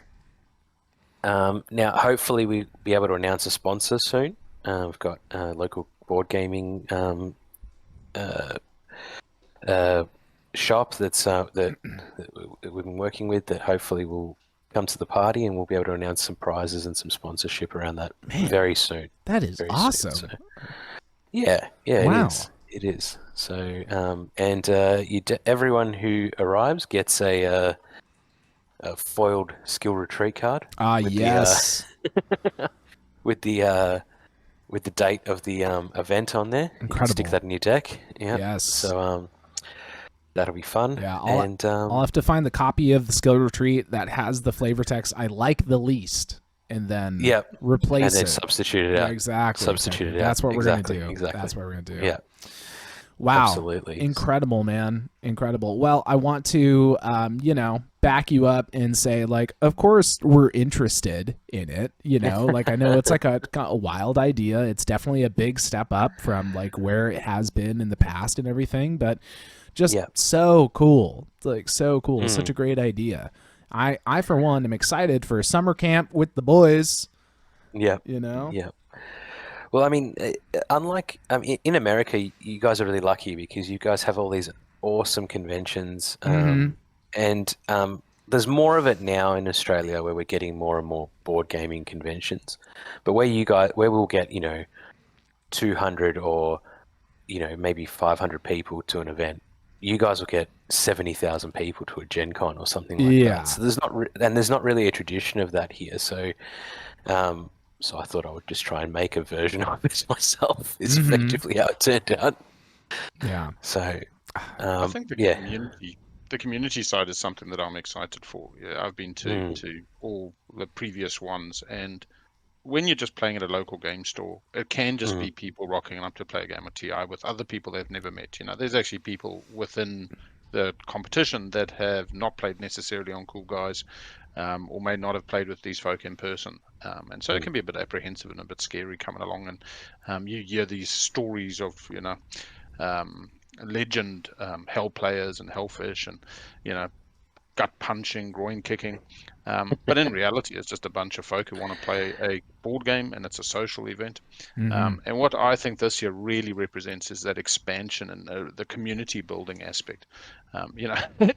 Now, hopefully, we'll be able to announce a sponsor soon. We've got a local board gaming shop that we've been working with that hopefully will come to the party, and we'll be able to announce some prizes and some sponsorship around that very soon. That is Very awesome. soon. So, yeah, Wow. it is. So, everyone who arrives gets a foiled skill retreat card. Yes. With the date of the event on there. You can Incredible. stick that in your deck. Yeah. Yes. So That'll be fun. Yeah, I'll I'll have to find the copy of the skill retreat that has the flavor text I like the least, and then replace and then it. substitute it out. Exactly. Substitute it out. That's what we're gonna do. Exactly. That's what we're gonna do. Yeah. Wow. Absolutely. Incredible, man. Incredible. Well, I want to, back you up and say, like, of course we're interested in it. Like, I know it's like a wild idea. It's definitely a big step up from like where it has been in the past and everything, but just so cool. Like, so cool. Such a great idea. I for one am excited for summer camp with the boys. Yeah. Yeah. Well, I mean, in America, you guys are really lucky because you guys have all these awesome conventions, and there's more of it now in Australia where we're getting more and more board gaming conventions. But where we'll get 200 or maybe 500 people to an event, you guys will get 70,000 people to a Gen Con or something like that. So there's not really a tradition of that here. So. So I thought I would just try and make a version of it myself. Is effectively how it turned out. Yeah. So I think the community side is something that I'm excited for. Yeah, I've been to all the previous ones, and when you're just playing at a local game store, it can just be people rocking up to play a game of TI with other people they've never met. There's actually people within the competition that have not played necessarily on CoolGuys, or may not have played with these folk in person. And so it can be a bit apprehensive and a bit scary coming along. And you hear these stories of, legend hell players and hellfish and, gut punching, groin kicking. But in reality, it's just a bunch of folk who want to play a board game, and it's a social event. And what I think this year really represents is that expansion and the community building aspect.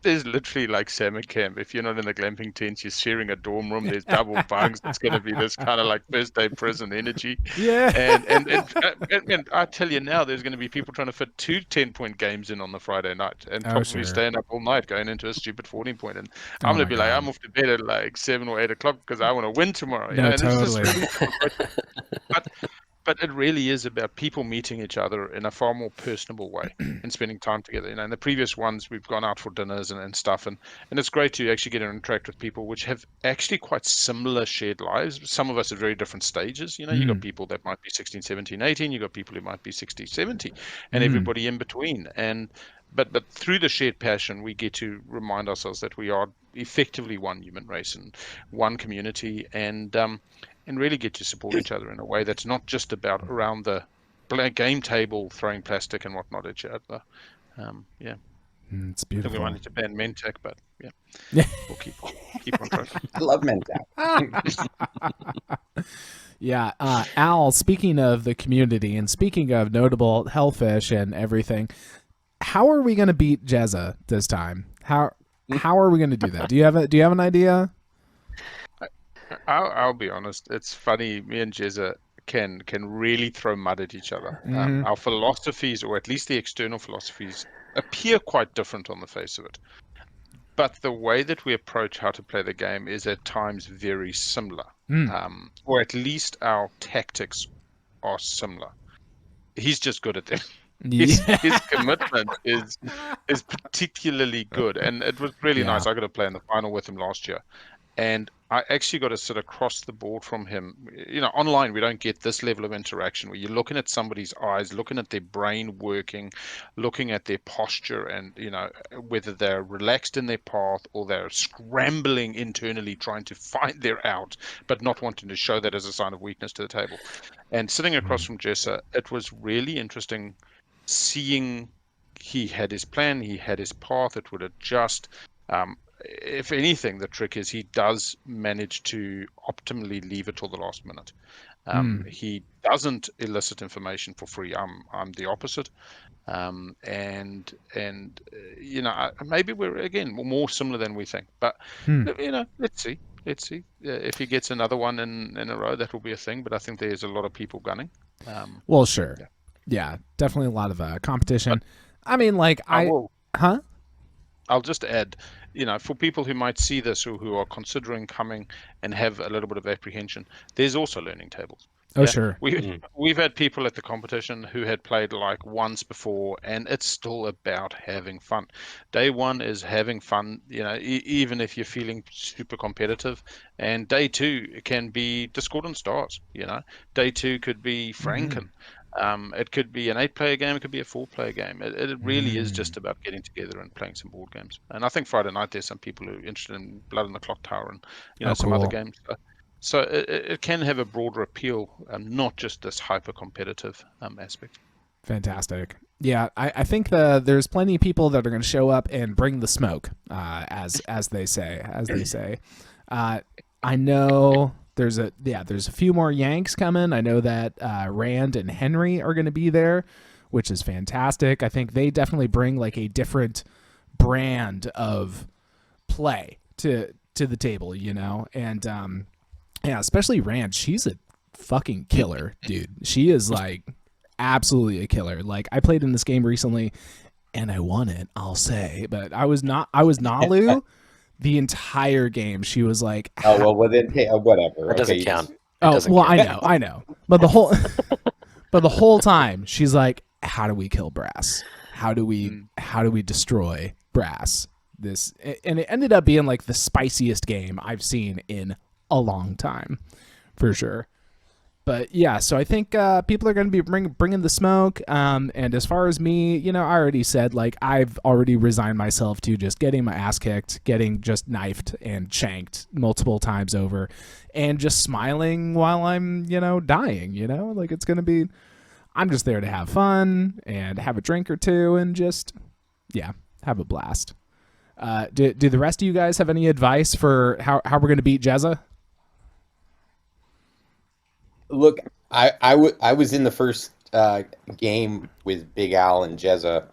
There's literally like summer camp. If you're not in the glamping tents, you're sharing a dorm room. There's double bunks. It's going to be this kind of like first day prison energy. Yeah. And I tell you now, there's going to be people trying to fit 2 10-point games in on the Friday night, and probably staying up all night going into a stupid 14-point. And I'm going to be like, I'm off to bed at like 7 or 8 o'clock because I want to win tomorrow. No, totally. But it really is about people meeting each other in a far more personable way and spending time together. In the previous ones, we've gone out for dinners and stuff, and it's great to actually get to interact with people which have actually quite similar shared lives. Some of us at very different stages. You got people that might be 16, 17, 18. You got people who might be 60, 70, and everybody in between. But through the shared passion, we get to remind ourselves that we are effectively one human race and one community, and really get to support each other in a way that's not just about around the game table throwing plastic and whatnot at each other. It's beautiful. I think we might need to ban Mentec, but we'll keep on track. I love Mentec. Yeah, Al, speaking of the community and speaking of notable hellfish and everything, how are we going to beat Jezza this time? How are we going to do that? Do you have an idea? I'll be honest. It's funny. Me and Jezza can really throw mud at each other. Our philosophies, or at least the external philosophies, appear quite different on the face of it. But the way that we approach how to play the game is at times very similar, or at least our tactics are similar. He's just good at them. His commitment is particularly good, and it was really nice. I got to play in the final with him last year, and I actually got to sit across the board from him. Online we don't get this level of interaction where you're looking at somebody's eyes, looking at their brain working, looking at their posture, and whether they're relaxed in their path or they're scrambling internally trying to find their out, but not wanting to show that as a sign of weakness to the table. And sitting across from Jessa, it was really interesting seeing he had his plan, he had his path, it would adjust. If anything, the trick is he does manage to optimally leave it till the last minute. He doesn't elicit information for free. I'm the opposite. Maybe we're again more similar than we think. But let's see. If he gets another one in a row, that will be a thing. But I think there's a lot of people gunning. Well, sure. Yeah, definitely a lot of competition. But I'll just add, for people who might see this or who are considering coming and have a little bit of apprehension, there's also learning tables. Oh, Yeah. sure. We've had people at the competition who had played like once before, and it's still about having fun. Day one is having fun, even if you're feeling super competitive. And day two can be Discordant Stars. Day two could be Franken. It could be an 8-player game. It could be a 4-player game. It really is just about getting together and playing some board games. And I think Friday night there's some people who are interested in Blood on the Clock Tower and some other Cool. games. So it can have a broader appeal, not just this hyper competitive aspect. Fantastic. Yeah, I think there's plenty of people that are going to show up and bring the smoke, as they say. I know there's a few more Yanks coming. I know that Rand and Henry are going to be there, which is fantastic. I think they definitely bring like a different brand of play to the table, and yeah, especially Rand. She's a fucking killer, dude. She is like absolutely a killer. Like I played in this game recently and I won it, I'll say, but I was Nalu the entire game. She was like, Oh well then hey, whatever. That doesn't Okay, count. I know. But the whole time she's like, how do we kill Brass? How do we destroy Brass? And it ended up being like the spiciest game I've seen in a long time, for sure. But yeah, so I think people are going to be bringing the smoke. And as far as me, I already said, like, I've already resigned myself to just getting my ass kicked, getting just knifed and shanked multiple times over, and just smiling while I'm, dying, like it's going to be, I'm just there to have fun and have a drink or two and just, yeah, have a blast. Do the rest of you guys have any advice for how we're going to beat Jezza? Look, I was in the first game with Big Al and Jezza,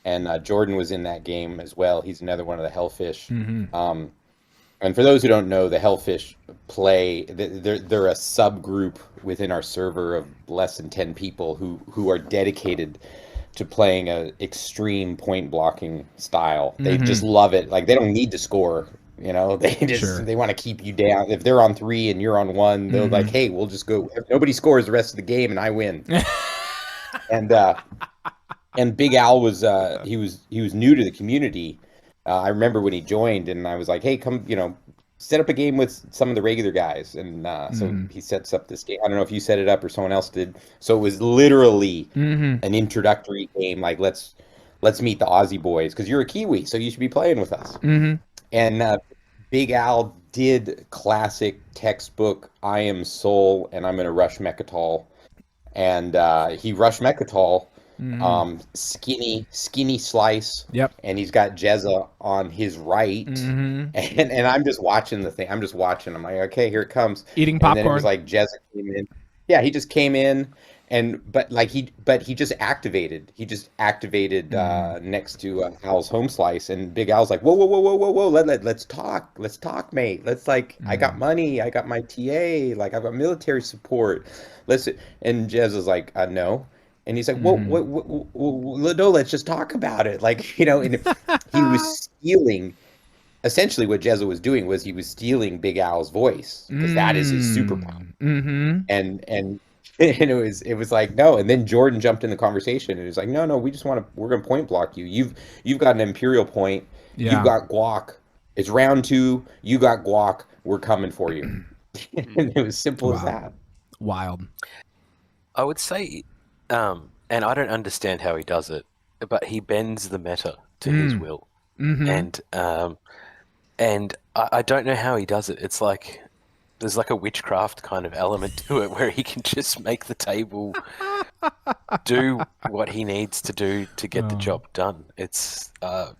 and Jordan was in that game as well. He's another one of the Hellfish. And for those who don't know, the Hellfish play, they're a subgroup within our server of less than 10 people who are dedicated to playing a extreme point blocking style. They just love it. Like they don't need to score. They just they want to keep you down. If they're on 3 and you're on 1, they're like, "Hey, we'll just go. If nobody scores the rest of the game, and I win." and Big Al was he was new to the community. I remember when he joined, and I was like, "Hey, come, set up a game with some of the regular guys." And so he sets up this game. I don't know if you set it up or someone else did. So it was literally an introductory game. Like let's meet the Aussie boys because you're a Kiwi, so you should be playing with us. And Big Al did classic textbook, I am Soul, and I'm going to rush Mechatol. And he rushed Mechatol, skinny slice. Yep. And he's got Jezza on his right. And I'm just watching the thing. I'm just watching. I'm like, okay, here it comes. Eating popcorn. And then it was like Jezza came in. Yeah, he just came in. But he just activated. He just activated next to Hal's home slice, and Big Al's like, whoa, let's talk, mate. I got money, I got my TA, like I've got military support. Listen, and Jez is like, no, and he's like, no, let's just talk about it, and he was stealing. Essentially, what Jezza was doing was he was stealing Big Al's voice because that is his superpower, and it was like no, and then Jordan jumped in the conversation and he was like, no, we're gonna point block you. You've got an Imperial point. Yeah. You've got guac. It's round 2. You got guac. We're coming for you. And it was simple as that. Wild. I would say, and I don't understand how he does it, but he bends the meta to his will, and I don't know how he does it. It's like there's like a witchcraft kind of element to it where he can just make the table do what he needs to do to get the job done. It's but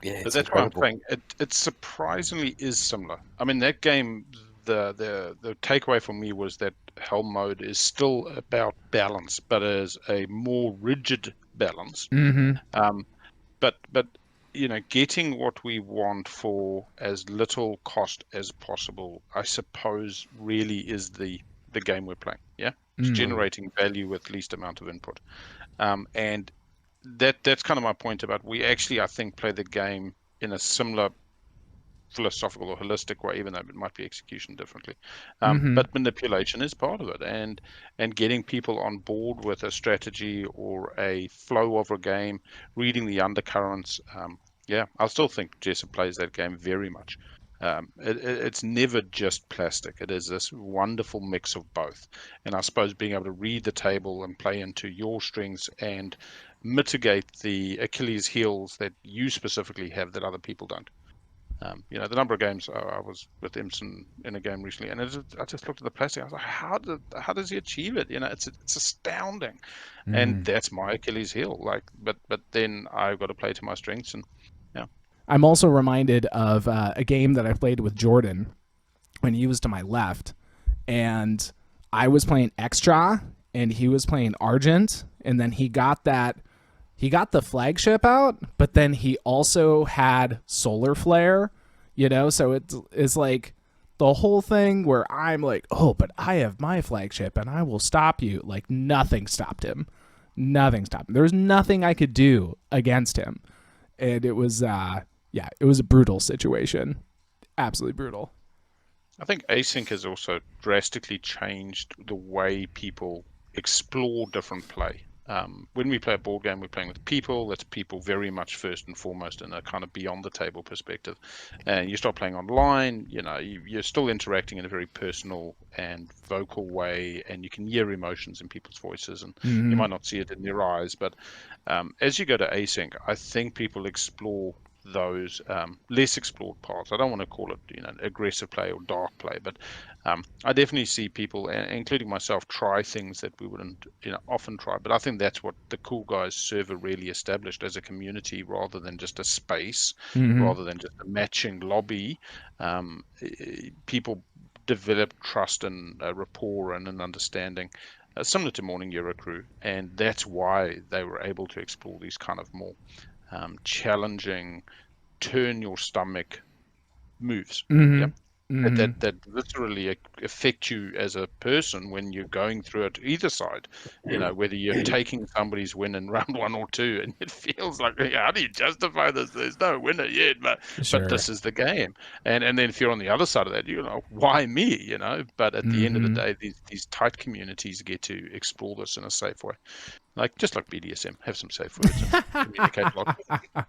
that's incredible. One thing. It surprisingly is similar. I mean, that game, the takeaway for me was that Hell mode is still about balance, but is a more rigid balance. But getting what we want for as little cost as possible, I suppose, really is the game we're playing. Yeah, it's generating value with least amount of input, and that's kind of my point about we actually, I think, play the game in a similar philosophical or holistic way, even though it might be execution differently. Mm-hmm. But manipulation is part of it, and getting people on board with a strategy or a flow of a game, reading the undercurrents. Yeah, I still think Jessup plays that game very much. It's never just plastic. It is this wonderful mix of both. And I suppose being able to read the table and play into your strengths and mitigate the Achilles heels that you specifically have that other people don't. You know, the number of games I was with Imson in a game recently, and I just looked at the plastic. I was like, how does he achieve it? You know, it's astounding, and that's my Achilles heel. Like, but then I've got to play to my strengths, and yeah. I'm also reminded of a game that I played with Jordan when he was to my left, and I was playing extra, and he was playing Argent, and then he got the flagship out, but then he also had Solar Flare, you know, so it's like the whole thing where I'm like, oh, but I have my flagship and I will stop you. Like nothing stopped him. Nothing stopped him. There was nothing I could do against him. And it was, it was a brutal situation. Absolutely brutal. I think async has also drastically changed the way people explore different play. When we play a board game, we're playing with people. That's people very much first and foremost in a kind of beyond the table perspective. And you start playing online, you know, you're still interacting in a very personal and vocal way, and you can hear emotions in people's voices, and you might not see it in their eyes. But as you go to async, I think people explore those less explored parts. I don't want to call it, you know, aggressive play or dark play, but I definitely see people, including myself, try things that we wouldn't, you know, often try. But I think that's what the CoolGuy server really established as a community, rather than just a space, rather than just a matching lobby. People develop trust and rapport and an understanding. Similar to Morning Euro Crew, and that's why they were able to explore these kind of more challenging, turn your stomach moves. Yep. That literally affect you as a person when you're going through it either side. You know, whether you're taking somebody's win in round 1 or 2, and it feels like, how do you justify this? There's no winner yet, but this is the game. And then if you're on the other side of that, you know, why me? You know, but at the end of the day, these tight communities get to explore this in a safe way. Like, just like BDSM, have some safe words and communicate a lot.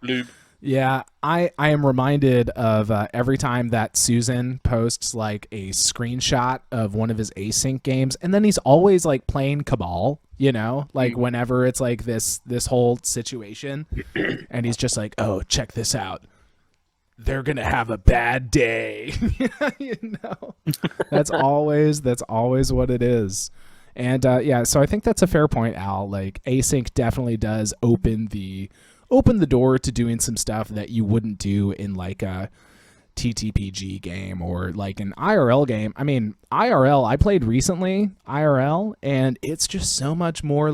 Lube. Yeah, I am reminded of every time that Susan posts like a screenshot of one of his async games, and then he's always like playing Cabal, you know, like whenever it's like this whole situation, and he's just like, oh, check this out. They're gonna have a bad day. You know, that's always what it is. And so I think that's a fair point, Al. Like async definitely does open the door to doing some stuff that you wouldn't do in like a TTPG game or like an IRL game. I mean, IRL, I played recently IRL, and it's just so much more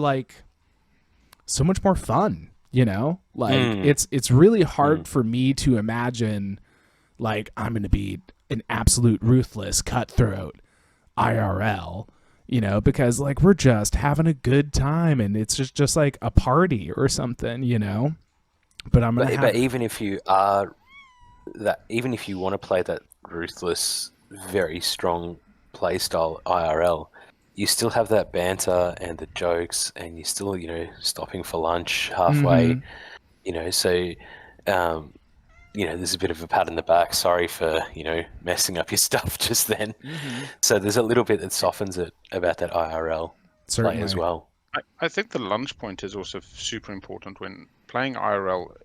fun, you know? Like it's really hard for me to imagine like I'm going to be an absolute ruthless cutthroat IRL, you know, because like we're just having a good time and it's just like a party or something, you know? But even if you want to play that ruthless, very strong play style IRL, you still have that banter and the jokes, and you're still, you know, stopping for lunch halfway, you know. So, you know, there's a bit of a pat in the back. Sorry for, you know, messing up your stuff just then. So there's a little bit that softens it about that IRL play as well. I think the lunch point is also super important when playing IRL.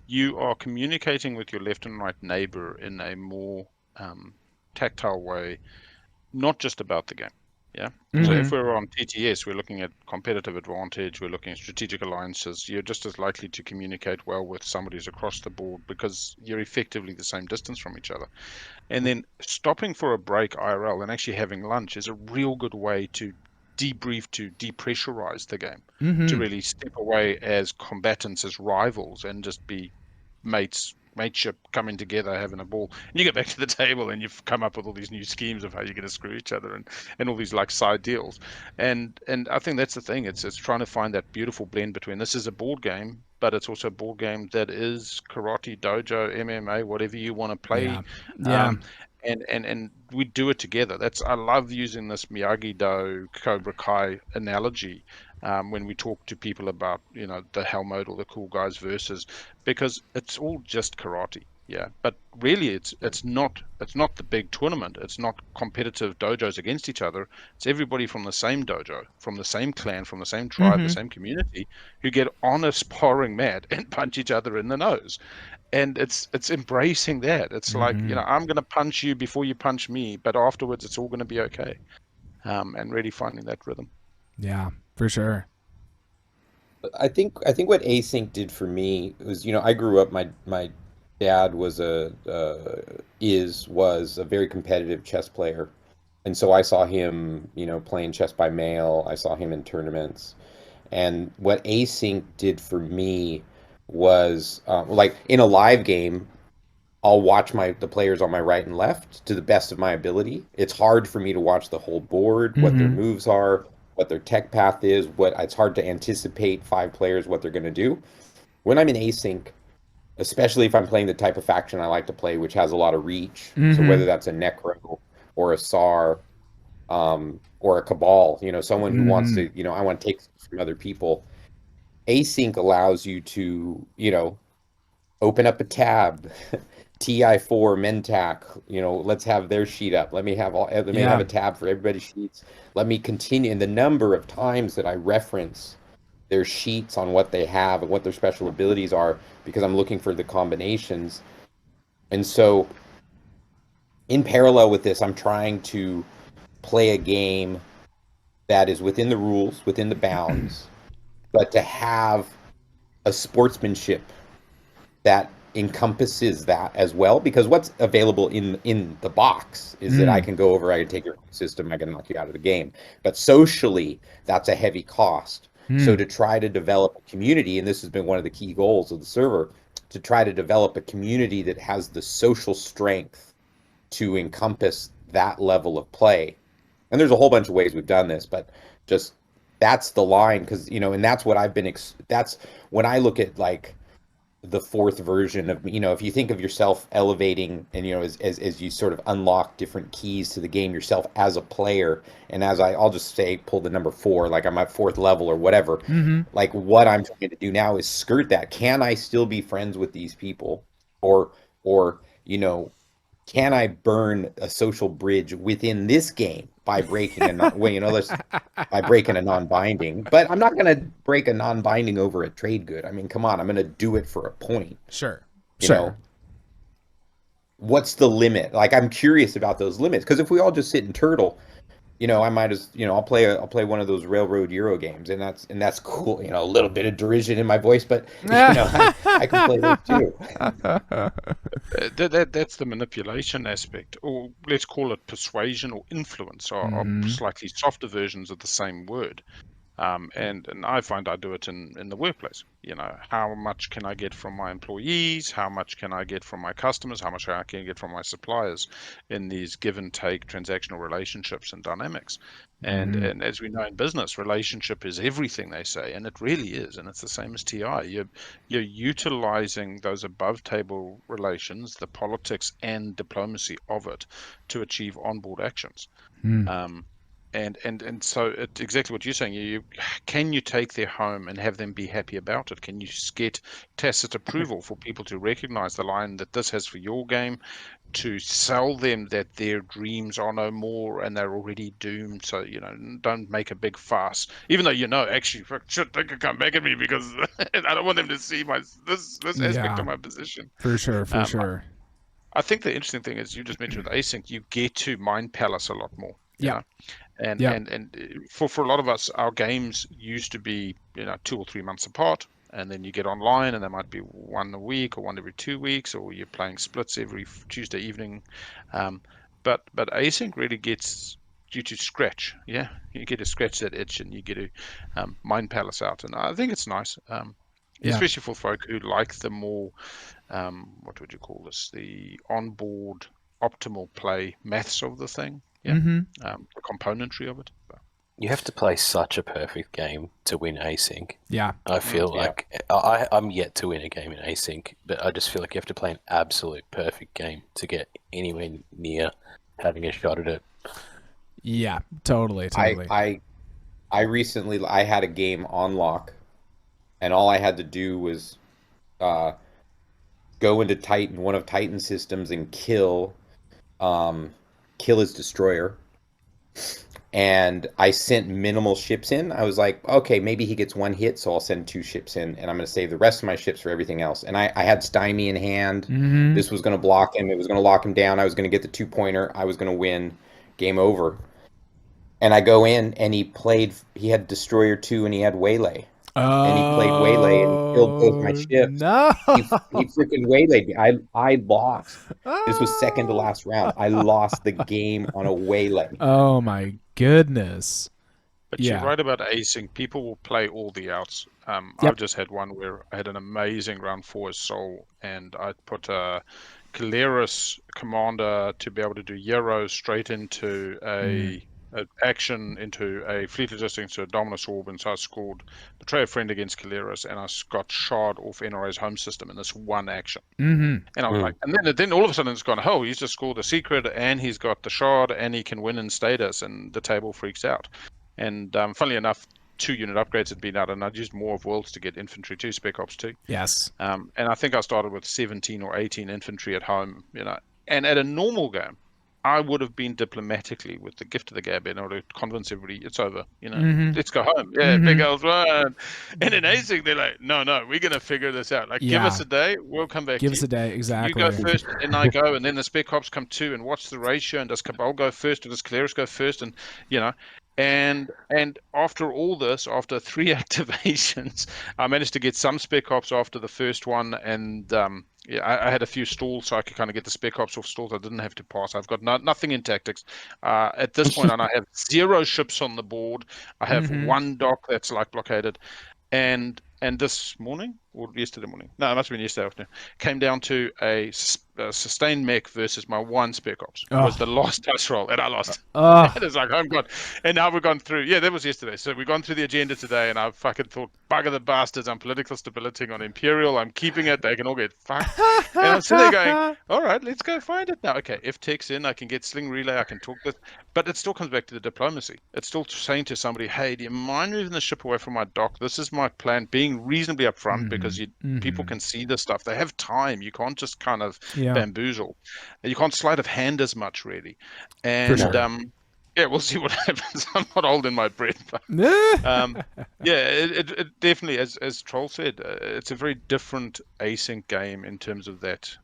You are communicating with your left and right neighbor in a more tactile way, not just about the game. Yeah. So if we're on TTS, we're looking at competitive advantage, we're looking at strategic alliances. You're just as likely to communicate well with somebody who's across the board because you're effectively the same distance from each other. And then stopping for a break IRL and actually having lunch is a real good way to debrief, to depressurize the game, to really step away as combatants, as rivals, and just be mateship, coming together, having a ball. And you get back to the table and you've come up with all these new schemes of how you're going to screw each other and all these like side deals. And I think that's the thing. It's trying to find that beautiful blend between this is a board game, but it's also a board game that is karate, dojo, MMA, whatever you want to play. Yeah. Yeah. And we do it together. I love using this Miyagi-Do Cobra Kai analogy when we talk to people about, the Hell Mode or the Cool Guys versus, because it's all just karate. Yeah, but really it's not the big tournament. It's not competitive dojos against each other. It's everybody from the same dojo, from the same clan, from the same tribe, the same community, who get on a sparring mat and punch each other in the nose. And it's embracing that. It's like, I'm going to punch you before you punch me, but afterwards it's all going to be okay. And really finding that rhythm. Yeah, for sure. I think what async did for me was, I grew up. My dad was was a very competitive chess player, and so I saw him, playing chess by mail. I saw him in tournaments, and what async did for me was, like in a live game, I'll watch the players on my right and left to the best of my ability. It's hard for me to watch the whole board, what their moves are, what their tech path is, it's hard to anticipate 5 players what they're going to do. When I'm in async, especially if I'm playing the type of faction I like to play, which has a lot of reach, so whether that's a Necro or a SAR, or a Cabal, someone who wants to, I want to take from other people. Async allows you to, open up a tab. TI4 Mentac, let's have their sheet up. Let me have a tab for everybody's sheets. Let me continue. And the number of times that I reference their sheets on what they have and what their special abilities are, because I'm looking for the combinations. And so in parallel with this, I'm trying to play a game that is within the rules, within the bounds, but to have a sportsmanship that encompasses that as well, because what's available in the box is that I can go over, I can take your system, I can knock you out of the game. But socially, that's a heavy cost. So to try to develop a community, and this has been one of the key goals of the server, to try to develop a community that has the social strength to encompass that level of play. And there's a whole bunch of ways we've done this, but just that's the line, because, and that's what I've been, that's when I look at like the 4th version of, if you think of yourself elevating and, as you sort of unlock different keys to the game yourself as a player, and as I'll just say, pull the number 4, like I'm at 4th level or whatever, like what I'm trying to do now is skirt that. Can I still be friends with these people? Or, can I burn a social bridge within this game by breaking by breaking a non-binding? But I'm not going to break a non-binding over a trade good. I mean, come on, I'm going to do it for a point. Sure. You know, what's the limit? Like, I'm curious about those limits, because if we all just sit and turtle, I might as, I'll play one of those Railroad Euro games, and that's cool. A little bit of derision in my voice, but I can play those too. That's the manipulation aspect, or let's call it persuasion or influence, are slightly softer versions of the same word. And I find I do it in the workplace. How much can I get from my employees? How much can I get from my customers? How much can I get from my suppliers in these give and take transactional relationships and dynamics? And as we know in business, relationship is everything, they say, and it really is. And it's the same as TI. You're utilizing those above table relations, the politics and diplomacy of it, to achieve onboard actions. And so it's exactly what you're saying. Can you take their home and have them be happy about it? Can you get tacit approval for people to recognize the line that this has for your game, to sell them that their dreams are no more and they're already doomed? So, don't make a big fuss, even though, actually, shit, they could come back at me because I don't want them to see this aspect of my position. For sure, for sure. I think the interesting thing is, you just mentioned with async, you get to mind palace a lot more. Yeah. And for a lot of us, our games used to be 2 or 3 months apart, and then you get online and there might be one a week or one every 2 weeks, or you're playing splits every Tuesday evening. But async really gets you to scratch. Yeah, you get to scratch that itch, and you get to mind palace out, and I think it's nice, especially for folk who like the more what would you call this, the onboard optimal play maths of the thing. The componentry of it. You have to play such a perfect game to win async. Yeah. I feel Yeah. like I'm yet to win a game in async, but I just feel like you have to play an absolute perfect game to get anywhere near having a shot at it. Yeah, totally. I recently I had a game on lock, and all I had to do was go into one of Titan's systems and kill his destroyer. And I sent minimal ships in. I was like, okay, maybe he gets one hit, so I'll send 2 ships in, and I'm going to save the rest of my ships for everything else. And I had Stymie in hand. Mm-hmm. This was going to block him. It was going to lock him down. I was going to get the 2-pointer. I was going to win. Game over. And I go in, and he had Destroyer 2, and he had Waylay. And he played Waylay and killed both my ships. No. He freaking waylaid me. I lost. This was second to last round. I lost the game on a waylay. Oh my goodness. But Yeah. you're right about async. People will play all the outs. Yep. I've just had one where I had an amazing round 4 as Soul, and I put a Caleris commander to be able to do Euro straight into an action, into a fleet logistics, into a Dominus Orb, and so I scored Betray a Friend against Caleris, and I got shard off NRA's home system in this one action. Mm-hmm. And I was like, and then all of a sudden it's gone, oh, he's just scored a secret, and he's got the shard, and he can win in status, and the table freaks out. And funnily enough, 2 unit upgrades had been out, and I'd used more of Worlds to get Infantry 2, Spec Ops 2. Yes. And I think I started with 17 or 18 infantry at home, and at a normal game, I would have been diplomatically with the gift of the gab in order to convince everybody it's over, let's go home. Yeah, Big L's run. And in ASIC, they're like, no, we're going to figure this out. Like, give us a day, we'll come back. Give us a day, exactly. You go first, and I go, and then the Spec Ops come 2, and what's the ratio? And does Cabal go first, or does Caleris go first? And, and after all this, after 3 activations, I managed to get some Spec Ops after the first one, and I had a few stalls, so I could kind of get the Spec Ops off stalls. I didn't have to pass. I've got nothing in tactics at this point, and I have 0 ships on the board. I have 1 dock that's like blockaded, and this morning or yesterday morning, no, it must have been yesterday afternoon, came down to a sustained mech versus my 1 Spec Ops. It was the last dice roll, and I lost. And it's like, oh God. And now we've gone through, that was yesterday. So we've gone through the agenda today, and I fucking thought, bugger the bastards, I'm political stability on Imperial, I'm keeping it, they can all get fucked. And I'm sitting there going, all right, let's go find it now. Okay, if tech's in, I can get Sling Relay, I can talk this. But it still comes back to the diplomacy. It's still saying to somebody, hey, do you mind moving the ship away from my dock? This is my plan, being reasonably upfront, because people can see this stuff. They have time. You can't just kind of bamboozle. You can't sleight of hand as much, really. And we'll see what happens. I'm not holding my breath. But, it definitely, as Troll said, it's a very different async game in terms of that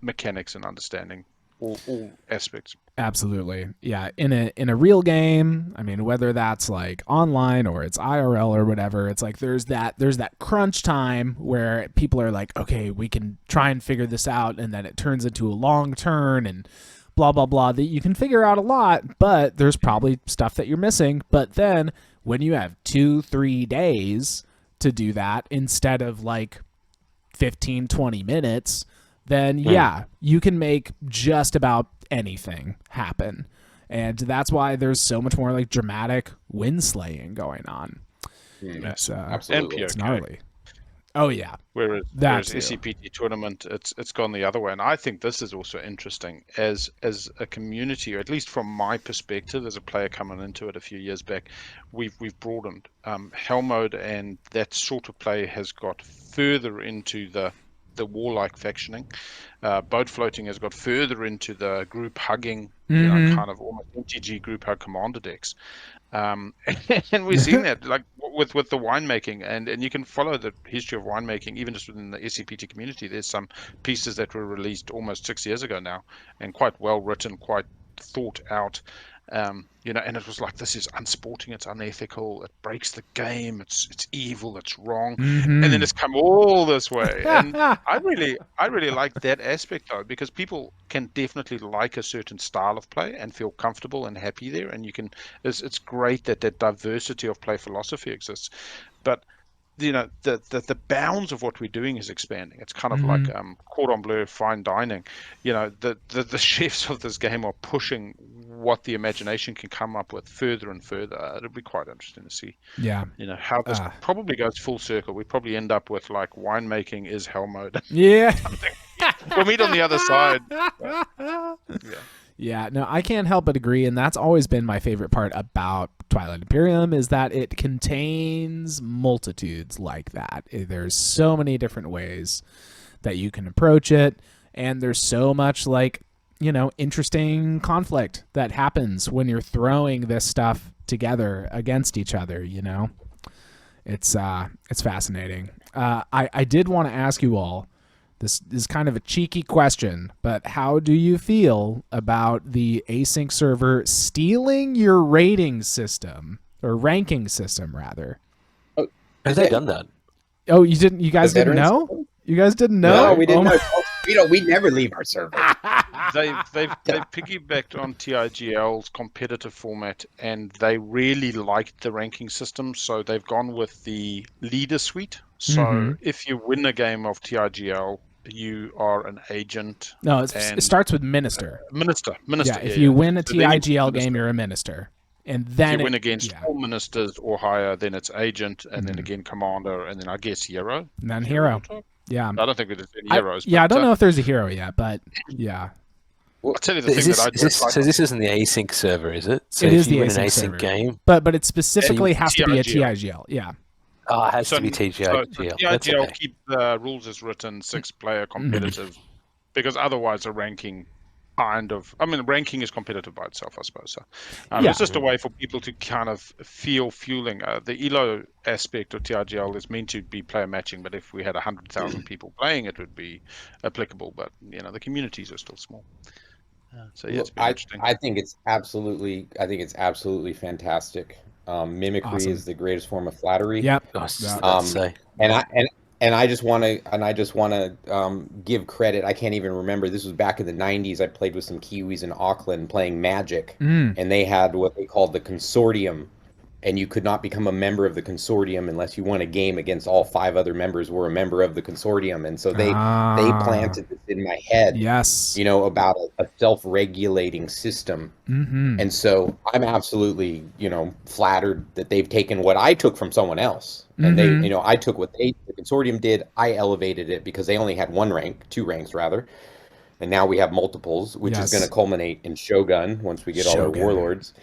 mechanics and understanding all aspects. Absolutely. Yeah. In a real game, I mean, whether that's like online or it's IRL or whatever, it's like there's that crunch time where people are like, okay, we can try and figure this out, and then it turns into a long turn and blah blah blah, that you can figure out a lot, but there's probably stuff that you're missing. But then when you have 2-3 days to do that instead of like 15-20 minutes, then you can make just about anything happen. And that's why there's so much more like dramatic win slaying going on. It's Absolutely. it's gnarly. Oh yeah. Whereas SCPT tournament, it's gone the other way, and I think this is also interesting as a community, or at least from my perspective as a player coming into it a few years back. We've broadened. Hell mode and that sort of play has got further into the warlike factioning. Boat floating has got further into the group hugging, kind of almost MTG group hug commander decks. And we've seen that like with the winemaking, and you can follow the history of winemaking even just within the SCPT community. There's some pieces that were released almost 6 years ago now, and quite well written, quite thought out. And it was like, this is unsporting, it's unethical, it breaks the game, it's evil, it's wrong, and then it's come all this way. And I really like that aspect though, because people can definitely like a certain style of play and feel comfortable and happy there, and it's great that diversity of play philosophy exists. But the bounds of what we're doing is expanding. It's kind of like cordon bleu fine dining. The chefs of this game are pushing what the imagination can come up with further and further. It'll be quite interesting to see. Yeah. How this probably goes full circle. We probably end up with like winemaking is hell mode. Yeah. We'll meet on the other side. Yeah, no, I can't help but agree, and that's always been my favorite part about Twilight Imperium is that it contains multitudes like that. There's so many different ways that you can approach it, and there's so much interesting conflict that happens when you're throwing this stuff together against each other, It's fascinating. I did want to ask you all, this is kind of a cheeky question, but how do you feel about the async server stealing your rating system, or ranking system, rather? Oh, have they done that? Oh, you didn't? You guys didn't know? Server? You guys didn't know? No, we didn't know. We never leave our server. They've piggybacked on TIGL's competitive format, and they really liked the ranking system, so they've gone with the leader suite. So if you win a game of TIGL, you are an agent. No, it starts with minister. Minister. Yeah, if you win a TIGL game, you're a minister. And then if you win against all ministers or higher, then it's agent, and then again commander, and then I guess hero. And then hero. Yeah. I don't think there's any heroes. I don't know if there's a hero yet, but yeah. I'll tell you the thing that I just like. So this isn't the async server, is it? So it if is you the win async an async server. game. But it specifically has to be a TIGL. Yeah. Oh, it has to be TIGL. TGL. TIGL keep the rules as written, 6-player competitive, because otherwise a ranking ranking is competitive by itself, I suppose. So, it's just a way for people to kind of feel fueling. The ELO aspect of TIGL is meant to be player matching, but if we had 100,000 people playing, it would be applicable. But the communities are still small. So yeah, it's been interesting. I think it's absolutely fantastic. Mimicry is the greatest form of flattery. Yep. And I just want to give credit. I can't even remember. This was back in the 90s. I played with some Kiwis in Auckland playing Magic, and they had what they called the consortium, and you could not become a member of the consortium unless you won a game against all 5 other members were a member of the consortium. And so they planted this in my head. Yes. About a self-regulating system. And so I'm absolutely, flattered that they've taken what I took from someone else. And they, I took what the consortium did. I elevated it because they only had 2 ranks rather. And now we have multiples, which is going to culminate in Shogun once we get all our warlords.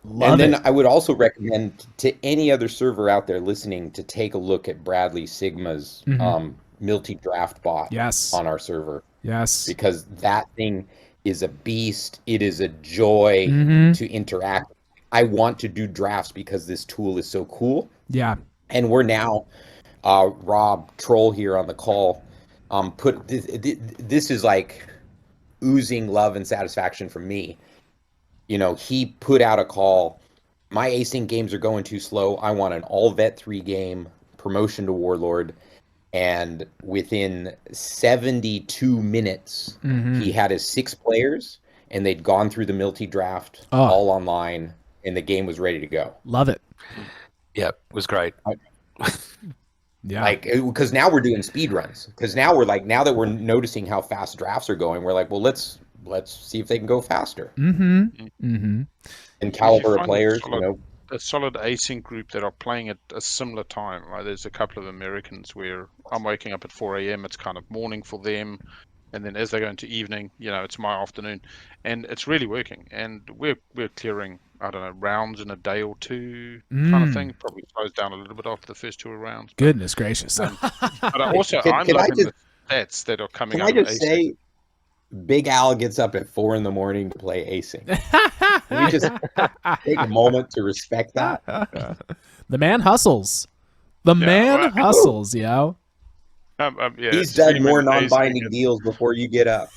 Then I would also recommend to any other server out there listening to take a look at Bradley Sigma's multi-draft bot on our server. Yes. Because that thing is a beast. it is a joy to interact. I want to do drafts because this tool is so cool. Yeah. And we're now, Rob Troll here on the call, this is like oozing love and satisfaction from me. He put out a call. My async games are going too slow. I want an all-vet 3 game, promotion to Warlord. And within 72 minutes, he had his 6 players, and they'd gone through the multi-draft all online, and the game was ready to go. Love it. Yeah, it was great. Yeah. Because now we're doing speed runs. Because now now that we're noticing how fast drafts are going, we're like, well, let's see if they can go faster. And caliber of players, a solid async group that are playing at a similar time. Right? There's a couple of Americans where I'm waking up at 4 a.m. It's kind of morning for them, and then as they go into evening, it's my afternoon, and it's really working. And we're clearing, I don't know, rounds in a day or 2 kind of thing. Probably slows down a little bit after the first 2 rounds. Goodness gracious! But I'm liking the stats that are coming out. Can I just say, Big Al gets up at 4 a.m. to play async. Can we just take a moment to respect that? The man hustles. The man hustles, yo. He's done more non-binding deals before you get up.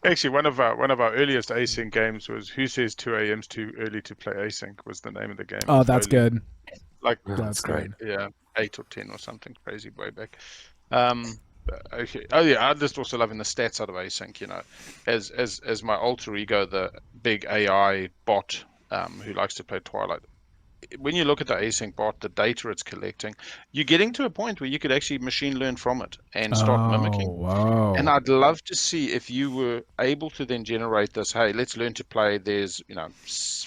Actually, one of our earliest async games was Who Says 2 a.m.'s Too Early to Play Async was the name of the game. Oh, that's good. That's great. Yeah, 8 or 10 or something crazy way back. Okay. Oh yeah, I'm just also loving the stats out of async. As my alter ego, the big AI bot who likes to play Twilight when you look at the async bot, the data it's collecting, you're getting to a point where you could actually machine learn from it and start mimicking. Whoa. And I'd love to see if you were able to then generate this, hey, let's learn to play. There's,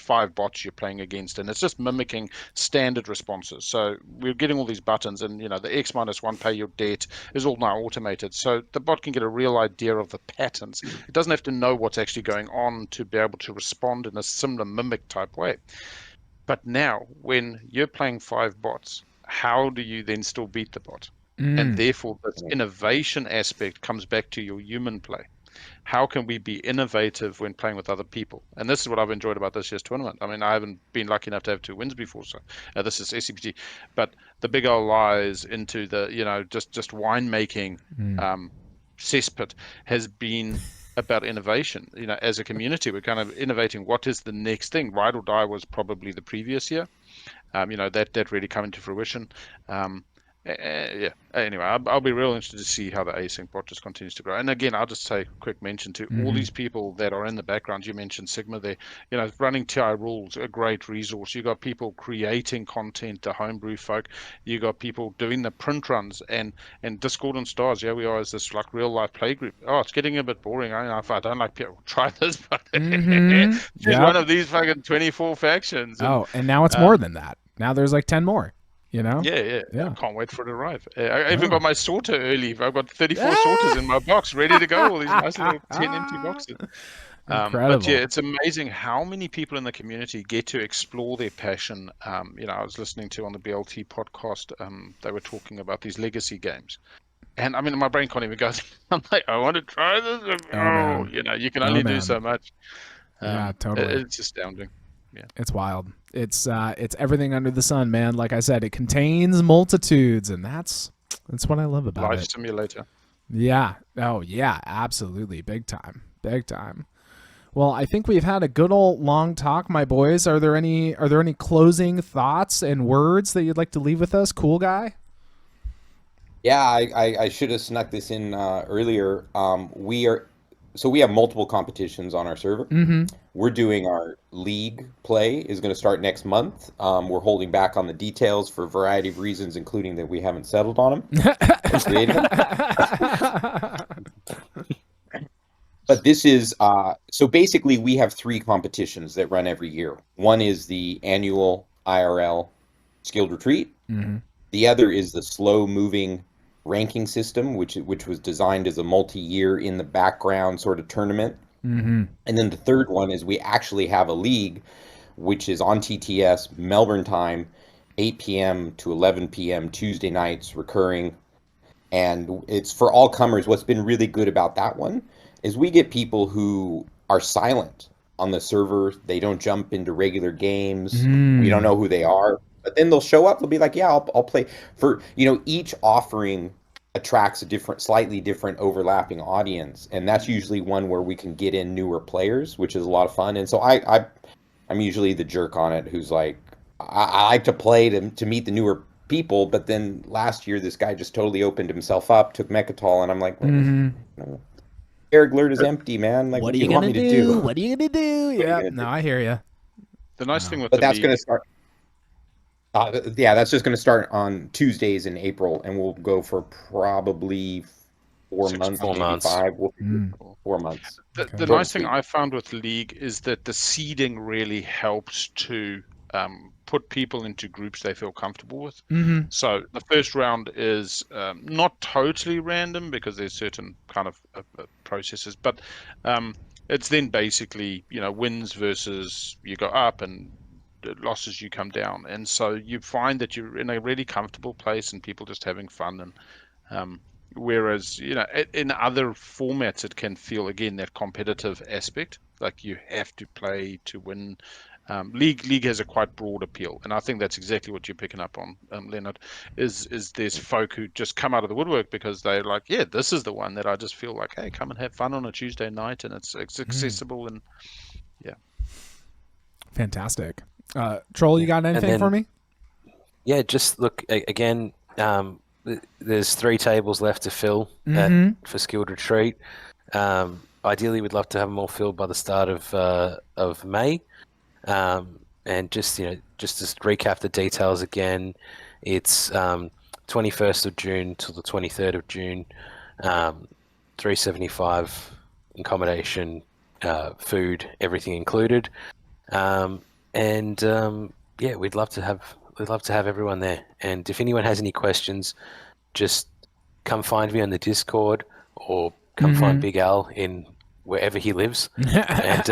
5 bots you're playing against, and it's just mimicking standard responses. So we're getting all these buttons, and, the X-1 pay your debt is all now automated. So the bot can get a real idea of the patterns. It doesn't have to know what's actually going on to be able to respond in a similar mimic type way. But now, when you're playing 5 bots, how do you then still beat the bot? And therefore, this innovation aspect comes back to your human play. How can we be innovative when playing with other people? And this is what I've enjoyed about this year's tournament. I mean, I haven't been lucky enough to have 2 wins before, so this is SCPT. But the big old lies into the, just winemaking cesspit has been about innovation. As a community, we're kind of innovating. What is the next thing? Ride or Die was probably the previous year. That really come into fruition. Yeah. Anyway, I'll be real interested to see how the async bot just continues to grow. And again, I'll just say a quick mention to all these people that are in the background. You mentioned Sigma there. Running TI rules, a great resource. You got people creating content, the homebrew folk. You got people doing the print runs and Discord and Stars. Yeah, we are as this like real life play group. Oh, it's getting a bit boring. If I don't like people, try this. But choose one of these fucking 24 factions. And now it's more than that. Now there's like 10 more. Yeah. I can't wait for it to arrive. I even got my sorter early. I've got 34 sorters in my box ready to go. All these nice little 10 empty boxes. Incredible. But yeah, it's amazing how many people in the community get to explore their passion. I was listening to on the BLT podcast, they were talking about these legacy games. And I mean, my brain can't even go. I'm like, I want to try this. You can only do so much. Yeah, totally. It's astounding. Yeah. It's wild. It's everything under the sun, man. Like I said, it contains multitudes, and that's what I love about it. Life simulator. Yeah. Oh yeah, absolutely. Big time. Well, I think we've had a good old long talk, my boys. Are there any closing thoughts and words that you'd like to leave with us, Cool Guy? Yeah, I should have snuck this in earlier. We have multiple competitions on our server. We're doing our league play is going to start next month. We're holding back on the details for a variety of reasons, including that we haven't settled on them. But this is so basically we have 3 competitions that run every year. One is the annual IRL skilled retreat. The other is the slow moving ranking system, which was designed as a multi-year in the background sort of tournament. And then the third one is we actually have a league, which is on TTS, Melbourne time, 8 p.m. to 11 p.m. Tuesday nights, recurring. And it's for all comers. What's been really good about that one is we get people who are silent on the server. They don't jump into regular games. We don't know who they are. But then they'll show up. They'll be like, yeah, I'll play. For each offering attracts a slightly different overlapping audience, and that's usually one where we can get in newer players, which is a lot of fun. And so I'm usually the jerk on it, who's like, I like to play to meet the newer people. But then last year, this guy just totally opened himself up, took Mechatol, and I'm like, Eric Lert is empty, man. Like, what do you want me to do? What are you gonna do? Yeah, no, I hear you. The nice thing with that's going to start. That's just going to start on Tuesdays in April, and we'll go for probably 4 months, maybe 5. 4 months. The nice thing I found with League is that the seeding really helps to put people into groups they feel comfortable with. So the first round is not totally random because there's certain kind of processes, but it's then basically wins versus you go up and losses you come down, and so you find that you're in a really comfortable place and people just having fun. And whereas in other formats it can feel again that competitive aspect, like you have to play to win. League has a quite broad appeal, and I think that's exactly what you're picking up on, Leonard. Is there's folk who just come out of the woodwork because they're like, yeah, this is the one that I just feel like, hey, come and have fun on a Tuesday night, and it's accessible. And yeah, fantastic. Troll, you got anything for me? Yeah, just look again. There's 3 tables left to fill for Skilled Retreat. Ideally, we'd love to have them all filled by the start of May. and just just to recap the details again, it's 21st of June till the 23rd of June, 375 accommodation, food, everything included, and we'd love to have everyone there. And if anyone has any questions, just come find me on the Discord or come find Big Al in wherever he lives, and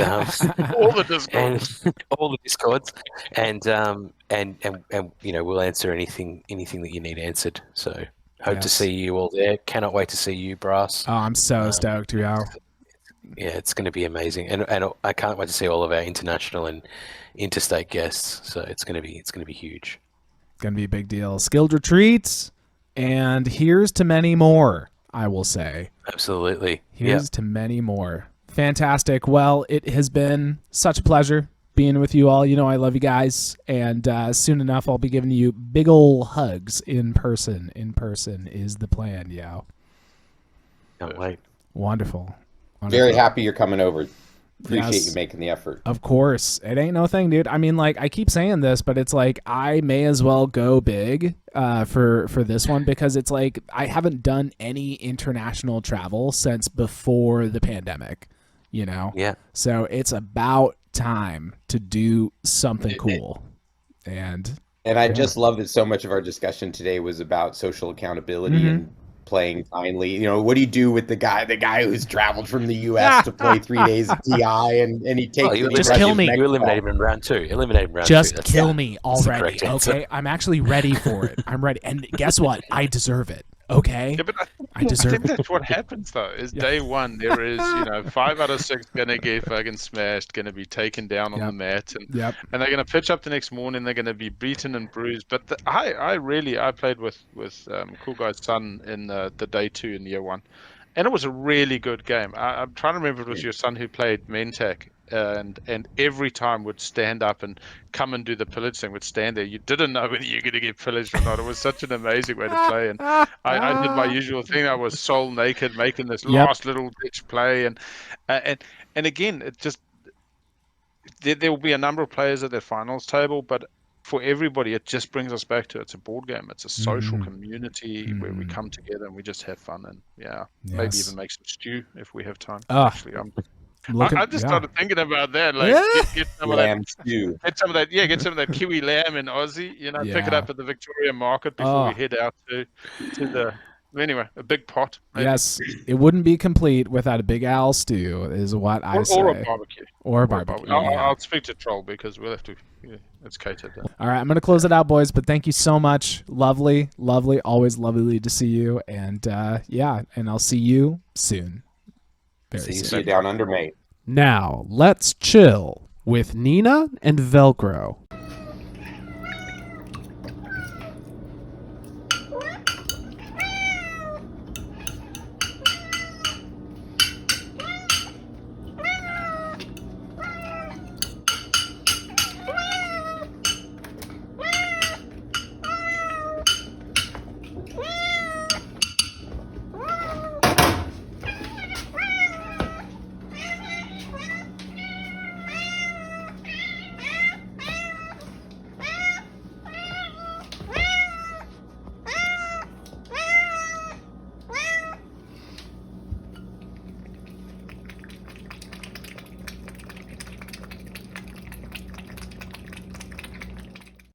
All the Discords. and all the Discords, and we'll answer anything that you need answered. So hope to see you all there. Cannot wait to see you, Brass. Oh, I'm so stoked, yo. Yeah, it's going to be amazing, and I can't wait to see all of our international and interstate guests. So it's going to be huge. Gonna be a big deal. Skilled retreats, and here's to many more, I will say. Absolutely. Here's to many more. Fantastic. Well, it has been such a pleasure being with you all. You know I love you guys, and soon enough I'll be giving you big ol' hugs in person. In person is the plan, yo. Can't wait. Wonderful. Very happy you're coming over. Appreciate Yes. you making the effort. Of course. It ain't no thing, dude. I mean, like, I keep saying this, but it's like I may as well go big for this one, because it's like I haven't done any international travel since before the pandemic, you know? Yeah. So it's about time to do something cool. And I just love that so much of our discussion today was about social accountability and playing kindly. You know, what do you do with the guy who's traveled from the U.S. to play 3 days of TI and he takes Just kill me. You eliminate him in round two. just two. kill me already, correct answer. okay? I'm actually ready for it. I'm ready. And guess what? I deserve it, okay? Yeah, but I deserve think it. that's what happens though. Is day one there is 5 out of 6 gonna get fucking smashed, gonna be taken down on the mat, and and they're gonna pitch up the next morning. They're gonna be beaten and bruised. But I played with CoolGuy's son in the day 2 in year 1, and it was a really good game. I'm trying to remember if it was your son who played Mentec. And every time would stand up and come and do the pillage thing, would stand there. You didn't know whether you're going to get pillaged or not. It was such an amazing way to play. And I did my usual thing. I was soul naked, making this last little ditch play. And again, it just there will be a number of players at their finals table, but for everybody, it just brings us back to it's a board game. It's a social community where we come together and we just have fun, and maybe even make some stew if we have time. Actually, I just started thinking about that. Like, get some of that stew. Get some of that kiwi lamb in Aussie. Pick it up at the Victoria Market before we head out to the. Anyway, a big pot. Maybe. Yes, it wouldn't be complete without a Big Al stew, is what I say. Or a barbecue. Or a barbecue. I'll speak to Troll because we'll have to. It's catered. All right, I'm going to close it out, boys, but thank you so much. Lovely, lovely, always lovely to see you. And and I'll see you soon. Very soon. See you down under, mate. Now, let's chill with Nina and Velcro.